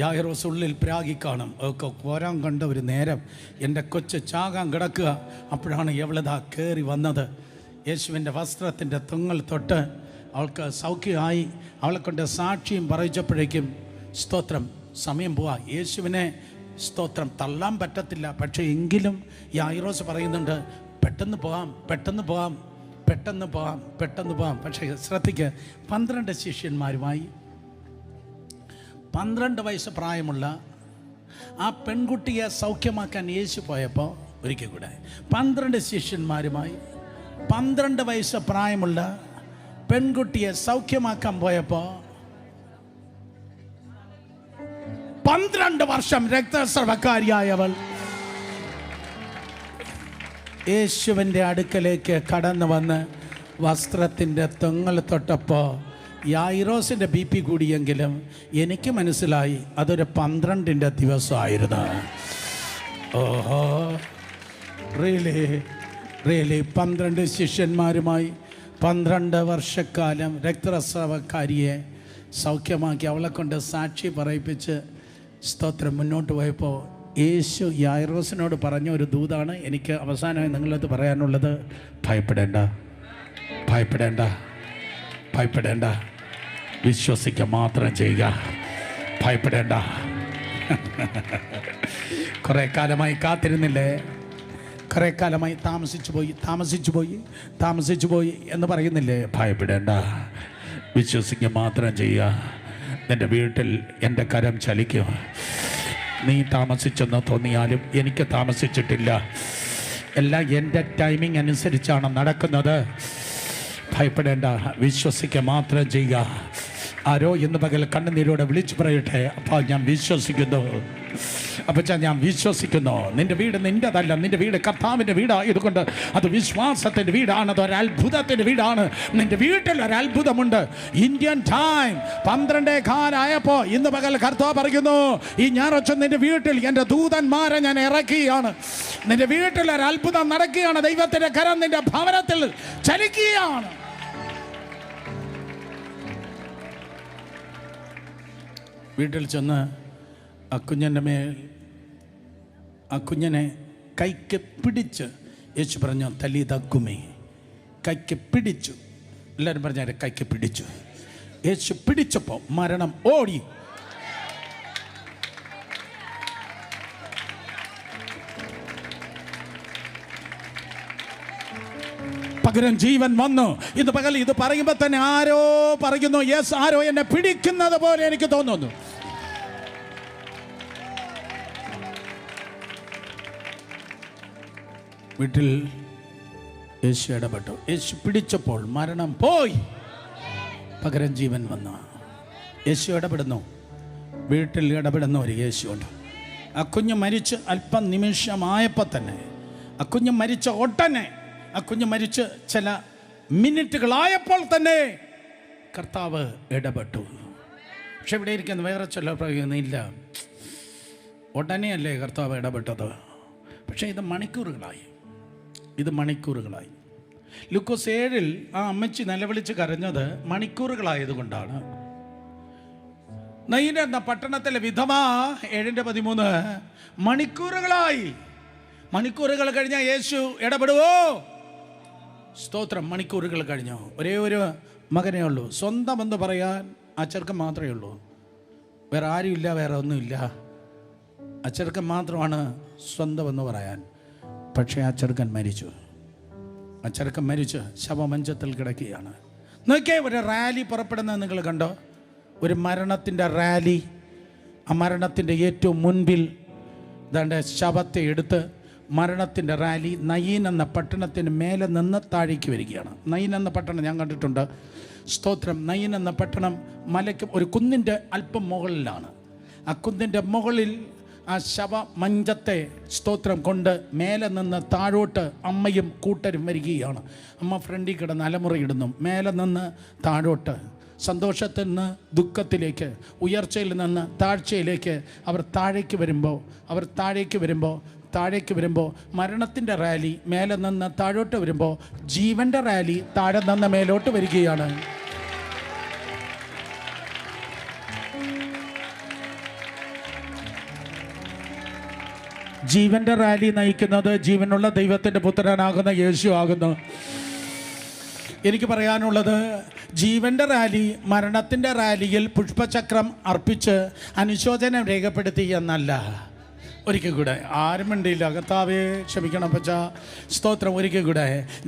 [SPEAKER 1] യായിറോസ് ഉള്ളിൽ പ്രാഗി കാണും. ഒക്കെ പോരാൻ കണ്ട ഒരു നേരം, എൻ്റെ കൊച്ച് ചാകാൻ കിടക്കുക. അപ്പോഴാണ് എവളതാ കയറി വന്നത്. യേശുവിൻ്റെ വസ്ത്രത്തിൻ്റെ തുങ്ങൽ തൊട്ട് അവൾക്ക് സൗഖ്യമായി. അവളെ കൊണ്ട് സാക്ഷിയും പറയിച്ചപ്പോഴേക്കും സ്തോത്രം സമയം പോവാ. യേശുവിനെ സ്തോത്രം തള്ളാൻ പറ്റത്തില്ല. പക്ഷേ എങ്കിലും യായിറോസ് പറയുന്നുണ്ട്, പെട്ടെന്ന് പോകാം, പെട്ടെന്ന് പോകാം, പെട്ടെന്ന് പോകാം, പെട്ടെന്ന് പോകാം. പക്ഷേ ശ്രദ്ധിക്കുക, 12 ശിഷ്യന്മാരുമായി 12 വയസ്സ് പ്രായമുള്ള ആ പെൺകുട്ടിയെ സൗഖ്യമാക്കാൻ യേശു പോയപ്പോൾ ഒരിക്കൽ കൂടെ 12 ശിഷ്യന്മാരുമായി 12 വയസ്സ് പ്രായമുള്ള പെൺകുട്ടിയെ സൗഖ്യമാക്കാൻ പോയപ്പോൾ 12 വർഷം രക്തസ്രവക്കാരിയായവൾ യേശുവിൻ്റെ അടുക്കലേക്ക് കടന്നു വന്ന് വസ്ത്രത്തിൻ്റെ തൊങ്ങൽ തൊട്ടപ്പോൾ യായിറോസിൻ്റെ BP കൂടിയെങ്കിലും എനിക്ക് മനസ്സിലായി അതൊരു 12ൻ്റെ ദിവസമായിരുന്നു. ഓഹോ, റിയലി 12 ശിഷ്യന്മാരുമായി 12 വർഷക്കാലം രക്തസ്രവക്കാരിയെ സൗഖ്യമാക്കി അവളെ കൊണ്ട് സാക്ഷി പറയിപ്പിച്ച് സ്തോത്രം മുന്നോട്ട് പോയപ്പോൾ യേശു യായിറോസിനോട് പറഞ്ഞ ഒരു ദൂതാണ് എനിക്ക് അവസാനമായി നിങ്ങളത് പറയാനുള്ളത്. ഭയപ്പെടേണ്ട, ഭയപ്പെടേണ്ട, ഭയപ്പെടേണ്ട, വിശ്വസിക്കുക മാത്രം ചെയ്യുക. ഭയപ്പെടേണ്ട. കുറേ കാലമായി കാത്തിരുന്നില്ലേ? കുറേ കാലമായി താമസിച്ചു പോയി എന്ന് പറയുന്നില്ലേ? ഭയപ്പെടേണ്ട, വിശ്വസിക്കുക മാത്രം ചെയ്യുക. നിൻ്റെ വീട്ടിൽ എൻ്റെ കരം ചലിക്കും. നീ താമസിച്ചെന്ന് തോന്നിയാലും എനിക്ക് താമസിച്ചിട്ടില്ല. എല്ലാം എൻ്റെ ടൈമിംഗ് അനുസരിച്ചാണ് നടക്കുന്നത്. ഭയപ്പെടേണ്ട, വിശ്വസിക്കുക മാത്രം ചെയ്യുക. ആരോ ഇന്ന് പകൽ കണ്ണുനീരോടെ വിളിച്ചു പറയട്ടെ, അപ്പോൾ ഞാൻ വിശ്വസിക്കുന്നു, അപ്പച്ചാ ഞാൻ വിശ്വസിക്കുന്നു. നിൻ്റെ വീട് നിൻ്റെതല്ല, നിൻ്റെ വീട് കർത്താവിൻ്റെ വീടായതുകൊണ്ട് അത് വിശ്വാസത്തിൻ്റെ വീടാണ്, അത് ഒരത്ഭുതത്തിൻ്റെ വീടാണ്. നിൻ്റെ വീട്ടിൽ ഒരത്ഭുതമുണ്ട്. ഇന്ത്യൻ ടൈം 12:15 ഇന്ന് പകൽ കർത്താവ് പറയുന്നു, ഈ ഞായറാഴ്ച നിൻ്റെ വീട്ടിൽ എൻ്റെ ദൂതന്മാരെ ഞാൻ ഇറക്കുകയാണ്. നിൻ്റെ വീട്ടിൽ ഒരത്ഭുതം നടക്കുകയാണ്. ദൈവത്തിൻ്റെ കരം നിൻ്റെ ഭവനത്തിൽ ചലിക്കുകയാണ്. വീട്ടിൽ ചെന്ന് ആ കുഞ്ഞിൻ്റെ മേൽ ആ കുഞ്ഞിനെ കൈക്ക് പിടിച്ച് യേശു പറഞ്ഞു, തലീതക്കുമേ, കൈക്ക് പിടിച്ചു. എല്ലാവരും പറഞ്ഞാൽ കൈക്ക് പിടിച്ചു. യേശു പിടിച്ചപ്പോൾ മരണം ഓടി. പകരം ജീവൻ വന്നു. ഇന്ന് പകൽ ഇത് പറയുമ്പോൾ തന്നെ ആരോ പറയുന്നു, യെസ്, ആരോ എന്നെ പിടിക്കുന്നത് പോലെ എനിക്ക് തോന്നുന്നു. വീട്ടിൽ യേശു ഇടപെട്ടു. യേശു പിടിച്ചപ്പോൾ മരണം പോയി, പകരം ജീവൻ വന്നു. യേശു ഇടപെടുന്നു. വീട്ടിൽ ഇടപെടുന്ന ഒരു യേശുണ്ട്. ആ കുഞ്ഞ് മരിച്ച് അല്പം നിമിഷമായപ്പോൾ തന്നെ, ആ കുഞ്ഞ് മരിച്ച ഉടനെ, ആ കുഞ്ഞ് മരിച്ച് ചില മിനിറ്റുകളായപ്പോൾ തന്നെ കർത്താവ് ഇടപെട്ടു. പക്ഷെ ഇവിടെ ഇരിക്കുന്ന വേറെ ചില പറയുന്നില്ല, ഉടനെയല്ലേ കർത്താവ് ഇടപെട്ടത്. പക്ഷേ ഇത് മണിക്കൂറുകളായി. ലൂക്കോസ് 7 ആ അമ്മച്ചി നിലവിളിച്ച് കരഞ്ഞത് മണിക്കൂറുകളായതുകൊണ്ടാണ്. നയീൻ എന്ന പട്ടണത്തിലെ വിധവ 7:13 മണിക്കൂറുകളായി. മണിക്കൂറുകൾ കഴിഞ്ഞാൽ യേശു ഇടപെടുവോ? സ്തോത്രം. മണിക്കൂറുകൾ കഴിഞ്ഞു. ഒരേ ഒരു മകനേ ഉള്ളൂ. സ്വന്തം എന്ന് പറയാൻ ആ ചെറുക്കൻ മാത്രമേ ഉള്ളൂ. വേറെ ആരുമില്ല, വേറെ ഒന്നുമില്ല. ആ ചെറുക്കൻ മാത്രമാണ് സ്വന്തം എന്ന് പറയാൻ. പക്ഷേ ആ ചെറുക്കൻ മരിച്ചു. ശവമഞ്ചത്തിൽ കിടക്കുകയാണ്. നോക്കിയേ, ഒരു റാലി പുറപ്പെടുന്നത് നിങ്ങൾ കണ്ടോ? ഒരു മരണത്തിൻ്റെ റാലി. ആ മരണത്തിൻ്റെ ഏറ്റവും മുൻപിൽ ദാണ്ടെ ശവത്തെ എടുത്ത് മരണത്തിൻ്റെ റാലി നയീൻ എന്ന പട്ടണത്തിന് മേലെ നിന്ന് താഴേക്ക് വരികയാണ്. നയീൻ എന്ന പട്ടണം ഞാൻ കണ്ടിട്ടുണ്ട്. സ്തോത്രം. നയീൻ എന്ന പട്ടണം മലയ്ക്ക് ഒരു കുന്നിൻ്റെ അല്പം മുകളിലാണ്. ആ കുന്നിൻ്റെ മുകളിൽ ആ ശവമഞ്ചത്തെ സ്തോത്രം കൊണ്ട് മേലെ നിന്ന് താഴോട്ട് അമ്മയും കൂട്ടരും വരികയാണ്. അമ്മ ഫ്രണ്ടിൽ കിടന്ന് അലമുറയിടുന്നു. മേലെ നിന്ന് താഴോട്ട്, സന്തോഷത്തിൽ നിന്ന് ദുഃഖത്തിലേക്ക്, ഉയർച്ചയിൽ നിന്ന് താഴ്ചയിലേക്ക് അവർ താഴേക്ക് വരുമ്പോൾ മരണത്തിൻ്റെ റാലി മേലെ നിന്ന് താഴോട്ട് വരുമ്പോൾ ജീവൻ്റെ റാലി താഴെ നിന്ന് മേലോട്ട് വരികയാണ്. ജീവൻ്റെ റാലി നയിക്കുന്നത് ജീവനുള്ള ദൈവത്തിൻ്റെ പുത്രനാകുന്ന യേശു ആകുന്നു. എനിക്ക് പറയാനുള്ളത്, ജീവൻ്റെ റാലി മരണത്തിൻ്റെ റാലിയിൽ പുഷ്പചക്രം അർപ്പിച്ച് അനുശോചനം രേഖപ്പെടുത്തി എന്നല്ല. ഒരിക്കൽ കൂടെ, ആരും മിണ്ടിയില്ല, കർത്താവേ ക്ഷമിക്കണം പച്ച, സ്തോത്രം. ഒരിക്കൽ കൂടെ,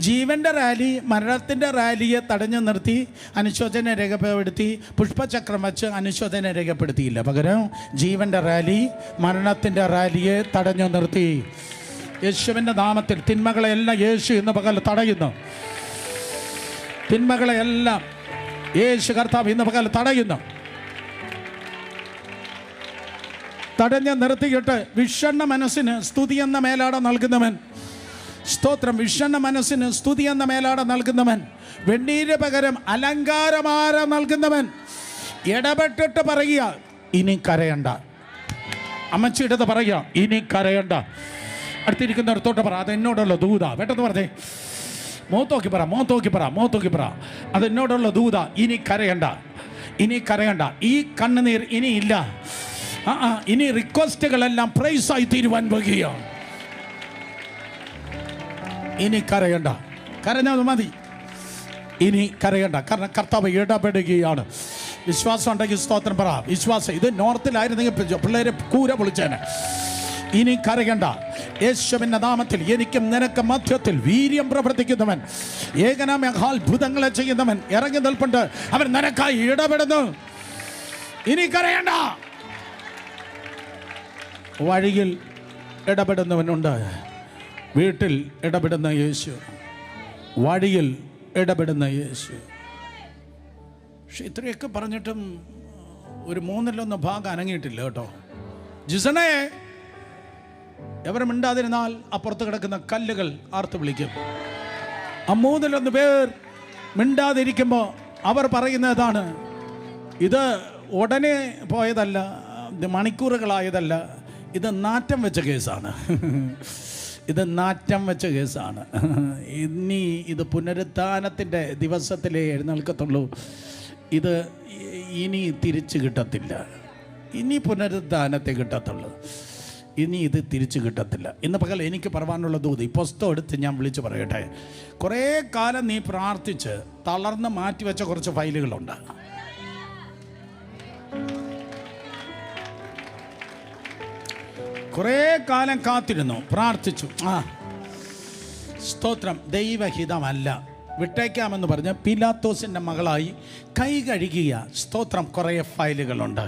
[SPEAKER 1] ജീവൻ്റെ റാലി മരണത്തിൻ്റെ റാലിയെ തടഞ്ഞു നിർത്തി അനുശോചനം രേഖപ്പെടുത്തി പുഷ്പചക്രം വച്ച് അനുശോചനം രേഖപ്പെടുത്തിയില്ല. പകരം ജീവൻ്റെ റാലി മരണത്തിൻ്റെ റാലിയെ തടഞ്ഞു നിർത്തി. യേശുവിൻ്റെ നാമത്തിൽ തിന്മകളെല്ലാം യേശു ഇന്ന് പകൽ തടയുന്നു. തിന്മകളെല്ലാം യേശു കർത്താവ് ഇന്ന് പകൽ തടയുന്നു. തടഞ്ഞ് നിർത്തിയിട്ട് വിഷണ്ണ മനസ്സിന് സ്തുതി എന്ന മേലാട നൽകുന്നവൻ, സ്തോത്രം, വിഷണ്ണ മനസ്സിന് സ്തുതി എന്ന മേലാട നൽകുന്നവൻ, വെണ്ണീര് പകരം അലങ്കാരമാര നൽകുന്നവൻ ഇടപെട്ടിട്ട് പറയുക, ഇനി കരയണ്ട. അമ്മച്ചിടത്ത് പറയുക, ഇനി കരയണ്ട. അടുത്തിരിക്കുന്നിടത്തോട്ട് പറ, അത് എന്നോടുള്ള ദൂത. പെട്ടെന്ന് പറഞ്ഞേ, മോത്തോക്കി പറ, മോത്തോക്കി പറ, മോത്തോക്കി പറ, അത് എന്നോടുള്ള ദൂത. ഇനി കരയണ്ട, ഇനി കരയണ്ട. ഈ കണ്ണുനീർ ഇനിയില്ല. ഇനി റിക്വസ്റ്റുകളെല്ലാം പ്രൈസായി തീരുവാൻ പോകുകയാണ്. ഇനി കരയണ്ട, കരഞ്ഞത് മതി, ഇനി കരയണ്ട. കാരണം കർത്താവ് ഇടപെടുകയാണ്. വിശ്വാസം ഉണ്ടെങ്കിൽ സ്തോത്രം പറ. വിശ്വാസം, ഇത് നോർത്തിലായിരുന്നെങ്കിൽ പിള്ളേരെ കൂര പൊളിച്ചേനെ. ഇനി കരയണ്ട. യേശുവിൻ്റെ നാമത്തിൽ എനിക്കും നിനക്ക് മധ്യത്തിൽ വീര്യം പ്രവർത്തിക്കുന്നവൻ, ഏകനാമഹാത്ഭുതങ്ങളെ ചെയ്യുന്നവൻ ഇറങ്ങി നിൽപ്പുണ്ട്. അവൻ നിനക്കായി ഇടപെടുന്നു. ഇനി കരയണ്ട. വഴിയിൽ ഇടപെടുന്നവനുണ്ട്, വീട്ടിൽ ഇടപെടുന്ന യേശു, വഴിയിൽ ഇടപെടുന്ന യേശു. പക്ഷെ ഇത്രയൊക്കെ പറഞ്ഞിട്ടും ഒരു 1/3 ഭാഗം അനങ്ങിയിട്ടില്ല കേട്ടോ. ജിസണേ, എവരെ മിണ്ടാതിരുന്നാൽ അപ്പുറത്ത് കിടക്കുന്ന കല്ലുകൾ ആർത്ത് വിളിക്കും. ആ 3 പേർ മിണ്ടാതിരിക്കുമ്പോൾ അവർ പറയുന്നതാണ്, ഇത് ഉടനെ പോയതല്ല, ഇത് മണിക്കൂറുകളായതല്ല, ഇത് നാറ്റം വെച്ച കേസാണ്. ഇത് നാറ്റം വെച്ച കേസാണ്. ഇനി ഇത് പുനരുത്ഥാനത്തിൻ്റെ ദിവസത്തിലേ എഴുന്നേൽക്കത്തുള്ളൂ. ഇത് ഇനി തിരിച്ചു കിട്ടത്തില്ല. ഇനി പുനരുത്ഥാനത്തെ കിട്ടത്തുള്ളൂ. ഇനി ഇത് തിരിച്ചു കിട്ടത്തില്ല. ഇന്ന് പകൽ എനിക്ക് പറയാനുള്ള ദൂത് ഈ പുസ്തകം എടുത്ത് ഞാൻ വിളിച്ച് പറയട്ടെ. കുറേ കാലം നീ പ്രാർത്ഥിച്ച് തളർന്ന് മാറ്റിവെച്ച കുറച്ച് ഫയലുകളുണ്ട്. കുറേ കാലം കാത്തിരുന്നു, പ്രാർത്ഥിച്ചു, സ്തോത്രം, ദൈവഹിതമല്ല, വിട്ടേക്കാമെന്ന് പറഞ്ഞ് പിലാത്തോസിൻ്റെ മകളായി കൈ കഴുകിയ, സ്തോത്രം, കുറേ ഫയലുകളുണ്ട്.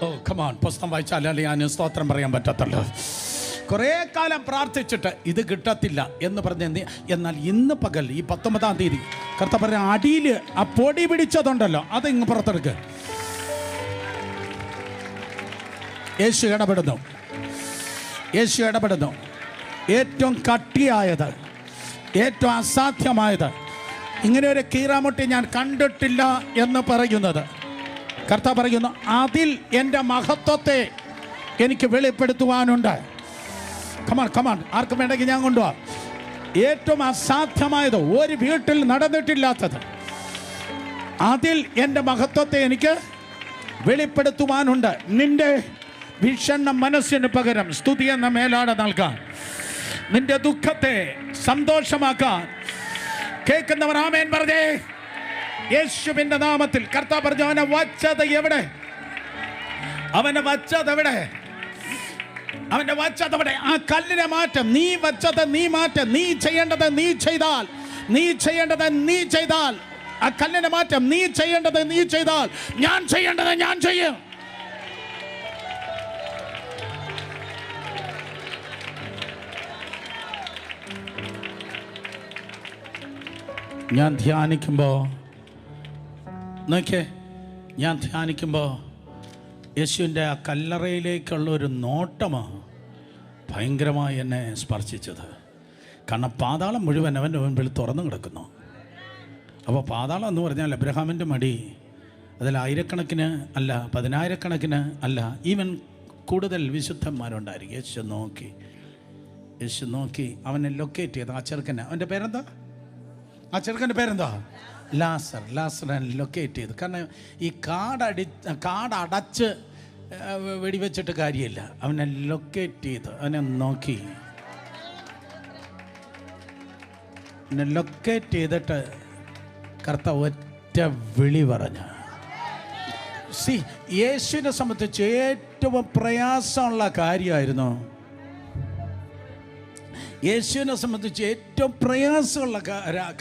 [SPEAKER 1] ഓ കമാൺ, പുസ്തകം വായിച്ചാലല്ലേ ഞാൻ സ്തോത്രം പറയാൻ പറ്റത്തുള്ളൂ. കുറേ കാലം പ്രാർത്ഥിച്ചിട്ട് ഇത് കിട്ടത്തില്ല എന്ന് പറഞ്ഞ്, എന്നാൽ ഇന്ന് പകൽ ഈ 19-ാം തീയതി കർത്താവ് പറഞ്ഞ അടിയിൽ ആ പൊടി പിടിച്ചതുണ്ടല്ലോ, അത് ഇങ്ങ് പുറത്തെടുക്കുക. യേശു ഇടപെടുന്നു. യേശു ഇടപെടുന്നു. ഏറ്റവും കട്ടിയായത്, ഏറ്റവും അസാധ്യമായത്, ഇങ്ങനെ ഒരു കീറാമുട്ടി ഞാൻ കണ്ടിട്ടില്ല എന്ന് പറയുന്നത് കർത്താവ് പറയുന്നു, അതിൽ എൻ്റെ മഹത്വത്തെ എനിക്ക് വെളിപ്പെടുത്തുവാനുണ്ട്. കമാൺ കമാൺ, ആർക്കും വേണ്ടെങ്കിൽ ഞാൻ കൊണ്ടുപോവാം. ഏറ്റവും അസാധ്യമായത്, ഒരു വീട്ടിൽ നടന്നിട്ടില്ലാത്തത്, അതിൽ എൻ്റെ മഹത്വത്തെ എനിക്ക് വെളിപ്പെടുത്തുവാനുണ്ട്. നിന്റെ വിഷണ്ണ മനസ്സിന് പകരം സ്തുതി എന്ന മേലാട നൽകാൻ, നിന്റെ ദുഃഖത്തെ സന്തോഷമാക്കാൻ. കേൾക്കുന്നവർ ആമേൻ പറഞ്ഞേ. യേശുവിന്റെ നാമത്തിൽ കർത്താവ് പറഞ്ഞു, അവനെ വച്ചത് എവിടെ? അവനെ വച്ചത് എവിടെ? അവന്റെ വച്ചത് എവിടെ? ആ കല്ലിനെ മാറ്റം. നീ വച്ചത് നീ മാറ്റം. നീ ചെയ്യേണ്ടത് നീ ചെയ്താൽ, നീ ചെയ്യേണ്ടത് നീ ചെയ്താൽ, ആ കല്ലിനെ മാറ്റം. നീ ചെയ്യേണ്ടത് നീ ചെയ്താൽ, ഞാൻ ചെയ്യേണ്ടത് ഞാൻ ചെയ്യും. ഞാൻ ധ്യാനിക്കുമ്പോൾ നോക്കിയേ, ഞാൻ ധ്യാനിക്കുമ്പോൾ യേശുവിൻ്റെ ആ കല്ലറയിലേക്കുള്ളൊരു നോട്ടമാണ് ഭയങ്കരമായി എന്നെ സ്പർശിച്ചത്. കാരണം പാതാളം മുഴുവൻ അവൻ്റെ മുൻപിൽ തുറന്നു കിടക്കുന്നു. അപ്പോൾ പാതാളം എന്ന് പറഞ്ഞാൽ അബ്രഹാമിൻ്റെ മടി, അതിൽ ആയിരക്കണക്കിന് അല്ല, 10,000-കണക്കിന് അല്ല, ഈവൻ കൂടുതൽ വിശുദ്ധന്മാരുണ്ടായിരിക്കും. യേശു നോക്കി അവനെ ലൊക്കേറ്റ് ചെയ്ത്. ആ ചെറുക്കനെ, അവൻ്റെ പേരെന്താ? ആ ചെറുക്കൻ്റെ പേരെന്താ? ലാസർ ലൊക്കേറ്റ് ചെയ്ത്. കാരണം ഈ കാടടച്ച് വെടിവെച്ചിട്ട് കാര്യമില്ല. അവനെ ലൊക്കേറ്റ് ചെയ്ത്, അവനെ നോക്കി, അവനെ ലൊക്കേറ്റ് ചെയ്തിട്ട് കർത്താവ് ഒറ്റ വിളി പറഞ്ഞു. യേശുവിനെ സംബന്ധിച്ച് ഏറ്റവും പ്രയാസമുള്ള കാര്യമായിരുന്നു, യേശുവിനെ സംബന്ധിച്ച് ഏറ്റവും പ്രയാസമുള്ള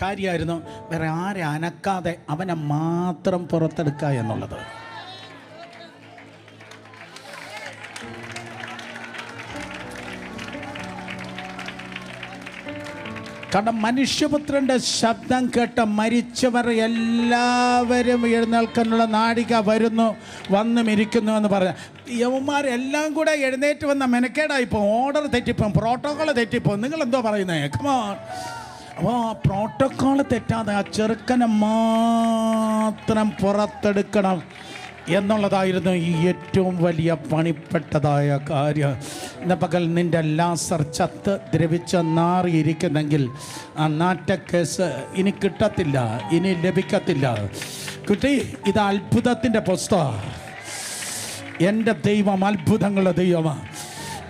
[SPEAKER 1] കാര്യമായിരുന്നു വേറെ ആരെ അനക്കാതെ അവനെ മാത്രം പുറത്തെടുക്കുക എന്നുള്ളത്. കാരണം മനുഷ്യപുത്രൻ്റെ ശബ്ദം കേട്ട് മരിച്ചവർ എല്ലാവരും എഴുന്നേൽക്കാനുള്ള നാഴിക വന്നും ഇരിക്കുന്നു എന്ന് പറഞ്ഞ യവന്മാരെല്ലാം കൂടെ എഴുന്നേറ്റ് വന്ന മെനക്കേടായിപ്പോൾ, ഓർഡർ തെറ്റിപ്പോവും, പ്രോട്ടോക്കോൾ തെറ്റിപ്പോവും. നിങ്ങളെന്തോ പറയുന്നത്? കമോൺ. അപ്പോൾ ആ പ്രോട്ടോക്കോൾ തെറ്റാതെ ആ ചെറുക്കനെ മാത്രം പുറത്തെടുക്കണം എന്നുള്ളതായിരുന്നു ഈ ഏറ്റവും വലിയ പണിപ്പെട്ടതായ കാര്യം. ഇന്ന് പകൽ നിൻ്റെ ലാസർ ചത്ത് ദ്രവിച്ച് നാറിയിരിക്കുന്നെങ്കിൽ ആ നാറ്റക്കേസ് ഇനി കിട്ടത്തില്ല, ഇനി ലഭിക്കത്തില്ല. കുട്ടി, ഇത് അത്ഭുതത്തിൻ്റെ പുസ്തകം. എൻ്റെ ദൈവം അത്ഭുതങ്ങളുടെ ദൈവമാണ്.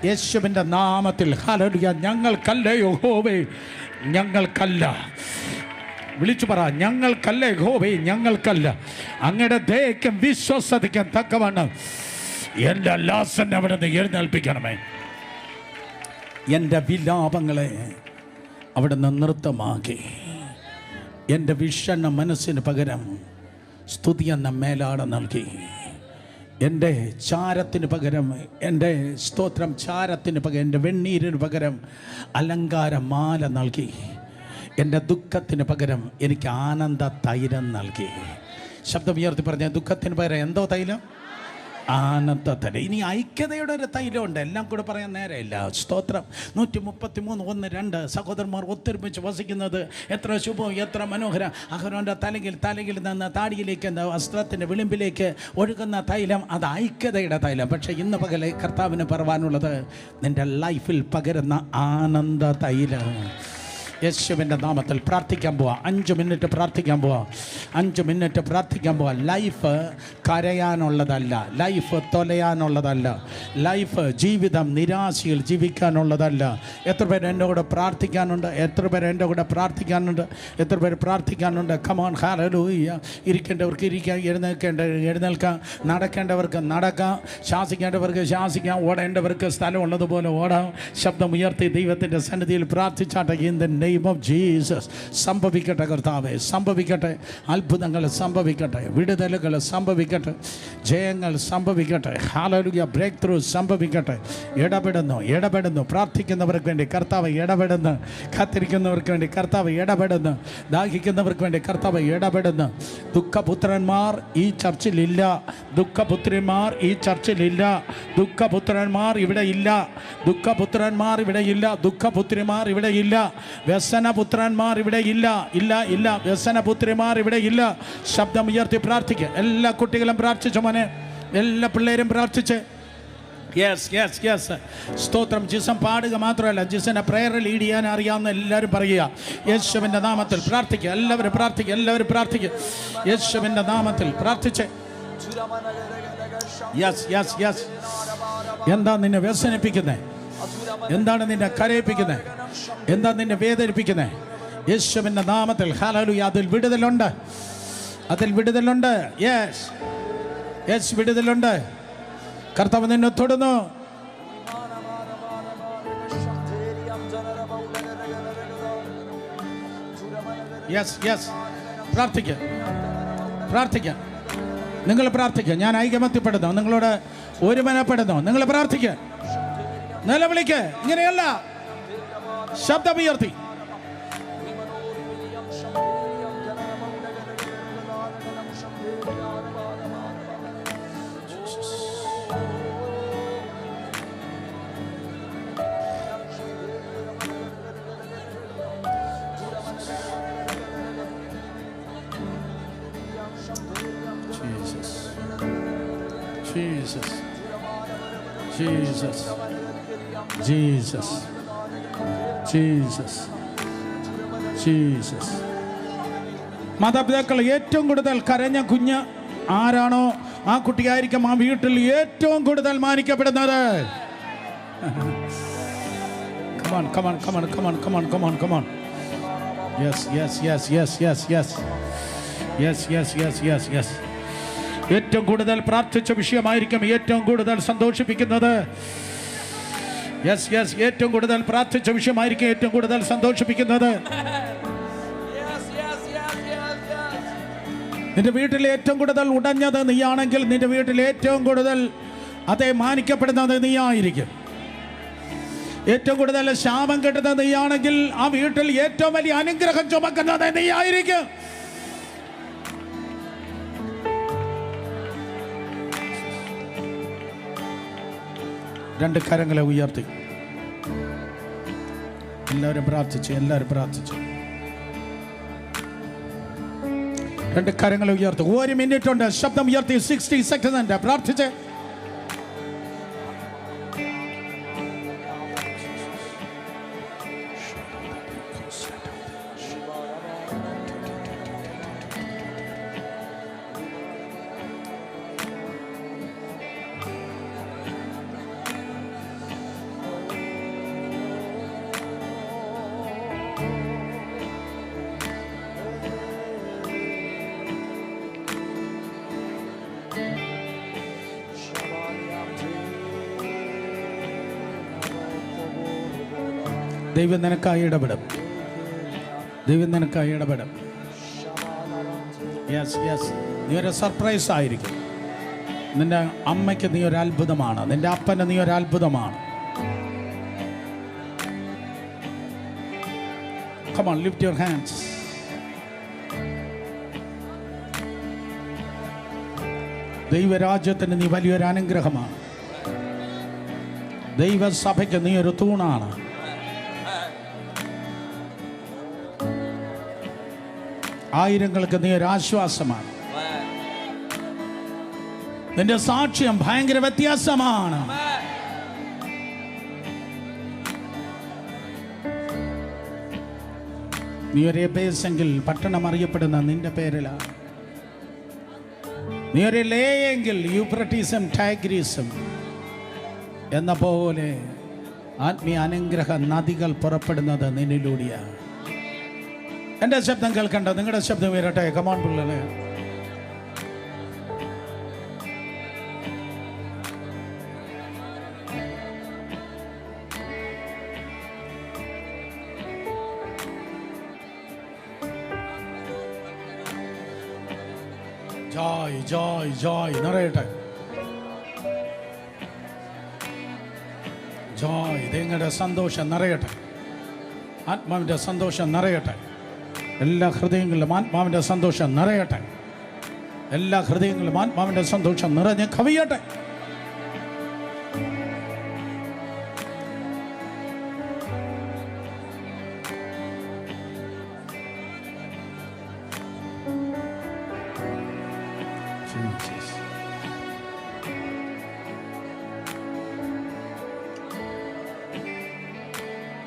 [SPEAKER 1] യേശുവിൻ്റെ നാമത്തിൽ ഹല്ലേലൂയ. ഞങ്ങൾക്കല്ല യഹോവേ, ഞങ്ങൾക്കല്ല. വിളിച്ചു പറ, ഞങ്ങൾക്കല്ല യഹോവേ, ഞങ്ങൾക്കല്ല. അങ്ങയുടെ ദയയ്ക്കും വിശ്വസതയ്ക്കും തക്കവണ്ണം എൻ്റെ ലാസനെ അവിടെ നിന്ന് എഴുന്നേൽപ്പിക്കണമേ. എൻ്റെ വിലാപങ്ങളെ അവിടെ നിന്ന് നൃത്തമാക്കി എൻ്റെ വിഷണ്ണ മനസ്സിന് പകരം സ്തുതി എന്ന മേലാട നൽകി. എൻ്റെ ചാരത്തിന് പകരം, എൻ്റെ സ്തോത്രം ചാരത്തിന് പകരം, എൻ്റെ വെണ്ണീരിന് പകരം അലങ്കാരമാല നൽകി. എൻ്റെ ദുഃഖത്തിന് പകരം എനിക്ക് ആനന്ദ തൈലം നൽകി. ശബ്ദം ഉയർത്തി പറഞ്ഞ, ദുഃഖത്തിന് പകരം എന്തോ തൈലം? ആനന്ദ തൈലം. ഇനി ഐക്യതയുടെ ഒരു തൈലമുണ്ട്, എല്ലാം കൂടെ പറയാൻ നേരമില്ല. സ്തോത്രം. 133:1-2 സഹോദരന്മാർ ഒത്തൊരുമിച്ച് വസിക്കുന്നത് എത്ര ശുഭവും എത്ര മനോഹരം. അഹരോൻ്റെ തലയിൽ നിന്ന് താടിയിലേക്ക്, വസ്ത്രത്തിൻ്റെ വിളിമ്പിലേക്ക് ഒഴുകുന്ന തൈലം, അത് ഐക്യതയുടെ തൈലം. പക്ഷേ ഇന്ന് പകലെ കർത്താവിന് പറവാനുള്ളത് നിൻ്റെ ലൈഫിൽ പകരുന്ന ആനന്ദ തൈലം. യേശുവിൻ്റെ നാമത്തിൽ പ്രാർത്ഥിക്കാൻ പോവാം. 5 മിനിറ്റ് പ്രാർത്ഥിക്കാൻ പോവാം. 5 മിനിറ്റ് പ്രാർത്ഥിക്കാൻ പോവാം. ലൈഫ് കരയാനുള്ളതല്ല, ലൈഫ് തൊലയാനുള്ളതല്ല, ലൈഫ് ജീവിതം നിരാശയിൽ ജീവിക്കാനുള്ളതല്ല. എത്ര പേര് എൻ്റെ കൂടെ പ്രാർത്ഥിക്കാനുണ്ട്? എത്ര പേര് എൻ്റെ കൂടെ പ്രാർത്ഥിക്കാനുണ്ട്? എത്ര പേര് പ്രാർത്ഥിക്കാനുണ്ട്? Come on, hallelujah. ഇരിക്കേണ്ടവർക്ക് ഇരിക്കാം, എഴുന്നേൽക്കാം, നടക്കേണ്ടവർക്ക് നടക്കാം, ശ്വാസിക്കേണ്ടവർക്ക് ശ്വാസിക്കാം, ഓടേണ്ടവർക്ക് സ്ഥലമുള്ളതുപോലെ ഓടാം. ശബ്ദം ഉയർത്തി ദൈവത്തിൻ്റെ സന്നിധിയിൽ പ്രാർത്ഥിച്ചാട്ടെ. In the name of Jesus. സംഭവിക്കട്ടെ കർത്താവേ, സംഭവിക്കട്ടെ. അത്ഭുതങ്ങൾ സംഭവിക്കട്ടെ, വിടുതലുകൾ സംഭവിക്കട്ടെ, ജയങ്ങൾ സംഭവിക്കട്ടെ. ഹല്ലേലൂയ. ബ്രേക്ക് ത്രൂ സംഭവിക്കട്ടെ. ഇടപെടുന്നു. പ്രാർത്ഥിക്കുന്നവർക്ക് വേണ്ടി കർത്താവ് ഇടപെടുന്നു. കാത്തിരിക്കുന്നവർക്ക് വേണ്ടി കർത്താവ് ഇടപെടുന്നു. ദാഹിക്കുന്നവർക്ക് വേണ്ടി കർത്താവ് ഇടപെടുന്നു. ദുഃഖപുത്രന്മാർ ഈ ചർച്ചിലില്ല, ദുഃഖപുത്രിമാർ ഈ ചർച്ചിലില്ല, ദുഃഖപുത്രന്മാർ ഇവിടെ ഇല്ല, ദുഃഖപുത്രന്മാർ ഇവിടെ ഇല്ല, ദുഃഖപുത്രിമാർ ഇവിടെ ഇല്ല, വ്യസനപുത്രന്മാർ ഇവിടെ ഇല്ല, ഇല്ല. വ്യസനപുത്രിമാർ ഇവിടെ ഇല്ല. ശബ്ദം ഉയർത്തി പ്രാർത്ഥിക്കുക. എല്ലാ കുട്ടികളും പ്രാർത്ഥിച്ചു മോനെ, എല്ലാ പിള്ളേരും പ്രാർത്ഥിച്ച്. യെസ്. സ്തോത്രം. ജിസം പാടുക മാത്രമല്ല, ജിസനെ പ്രയർ ലീഡ് ചെയ്യാൻ അറിയാവുന്ന എല്ലാവരും പറയുക. യേശുവിൻ്റെ നാമത്തിൽ പ്രാർത്ഥിക്കുക. എല്ലാവരും പ്രാർത്ഥിക്കുക. യേശുവിൻ്റെ നാമത്തിൽ പ്രാർത്ഥിച്ച്. യെസ്. എന്താ നിന്നെ വ്യസനിപ്പിക്കുന്നത്? എന്താണ് നിന്നെ കരയിപ്പിക്കുന്നത്? എന്താ നിന്നെ വേദനിപ്പിക്കുന്നത്? യേശുവിൻ്റെ നാമത്തിൽ ഹല്ലേലൂയ. അതിൽ വിടുതലുണ്ട്. യെസ്, വിടുതലുണ്ട്. കർത്താവ് നിന്നെ തൊടുന്നു. യെസ്. പ്രാർത്ഥിക്കുക. നിങ്ങൾ പ്രാർത്ഥിക്കുക. ഞാൻ ഐകമത്യപ്പെടുന്നു, നിങ്ങളോട് ഒരുമനപ്പെടുന്നു. നിങ്ങൾ പ്രാർത്ഥിക്കുക, നിലവിളിക്ക്. ഇങ്ങനെയല്ല, ശബ്ദമുയർത്തി. ജീസസ്. മാതാപിതാക്കൾ ഏറ്റവും കൂടുതൽ കരഞ്ഞ കുഞ്ഞ് ആരാണോ ആ കുട്ടിയായിരിക്കും ആ വീട്ടിൽ ഏറ്റവും കൂടുതൽ മാനിക്കപ്പെടുന്നത്. Come on. Yes. Yes yes yes yes yes. ഏറ്റവും കൂടുതൽ പ്രാർത്ഥിച്ച വിഷയമായിരിക്കും ഏറ്റവും കൂടുതൽ സന്തോഷിപ്പിക്കുന്നത്. യെസ് യെസ്, ഏറ്റവും കൂടുതൽ പ്രാർത്ഥിച്ച വിഷയമായിരിക്കും ഏറ്റവും കൂടുതൽ സന്തോഷിപ്പിക്കുന്നത്. നിന്റെ വീട്ടിൽ ഏറ്റവും കൂടുതൽ ഉടഞ്ഞത് നീയാണെങ്കിൽ നിന്റെ വീട്ടിൽ ഏറ്റവും കൂടുതൽ അതേ മാനിക്കപ്പെടുന്നത് നീയായിരിക്കും. ഏറ്റവും കൂടുതൽ ശാപം കിട്ടുന്നത് നീയാണെങ്കിൽ ആ വീട്ടിൽ ഏറ്റവും വലിയ അനുഗ്രഹം ചുമക്കുന്നത് നീയായിരിക്കും. രണ്ട് കരങ്ങളെ ഉയർത്തി എല്ലാവരും പ്രാർത്ഥിച്ചു. രണ്ട് കരങ്ങളെ ഉയർത്തി. 1 മിനിറ്റ് ഉണ്ട്. ശബ്ദം ഉയർത്തി 60 സെക്കൻഡ് പ്രാർത്ഥിച്ച്. ദൈവം നിനക്കായി ഇടപെടും. യെസ് യെസ്, നീ ഒരു സർപ്രൈസ് ആയിരിക്കും. നിന്റെ അമ്മയ്ക്ക് നീ ഒരു അത്ഭുതമാണ്. നിന്റെ അപ്പന് നീ ഒരു അത്ഭുതമാണ്. Come on, lift your hands. ദൈവരാജ്യത്തിന് നീ വലിയൊരു അനുഗ്രഹമാണ്. ദൈവസഭയ്ക്ക് നീ ഒരു തൂണാണ്. ആയിരങ്ങൾക്ക് നീ ഒരു ആശ്വാസമാണ്. നിന്റെ സാക്ഷ്യം ഭയങ്കര വ്യത്യാസമാണ്. നീ ഒരു എബേസെങ്കിൽ പട്ടണം അറിയപ്പെടുന്ന നിന്റെ പേരിലാണ്. നീ ഒരു ലേയെങ്കിൽ യൂഫ്രട്ടീസും ടൈഗ്രീസും എന്ന പോലെ ആത്മീയ അനുഗ്രഹ നദികൾ പുറപ്പെടുന്നത് നിന്നിലൂടെയാണ്. എൻ്റെ ശബ്ദം കേൾക്കണ്ട, നിങ്ങളുടെ ശബ്ദം വരട്ടെ. കമോൺ പിള്ളേരെ. ജോയ് ജോയ് ജോയ് നിറയട്ടെ. ജോയ്, നിങ്ങളുടെ സന്തോഷം നിറയട്ടെ. ആത്മാവിൻ്റെ സന്തോഷം നിറയട്ടെ. എല്ലാ ഹൃദയങ്ങളിലും ആത്മാവിൻ്റെ സന്തോഷം നിറയട്ടെ. എല്ലാ ഹൃദയങ്ങളിലും ആത്മാവിൻ്റെ സന്തോഷം നിറഞ്ഞ് കവിയട്ടെ.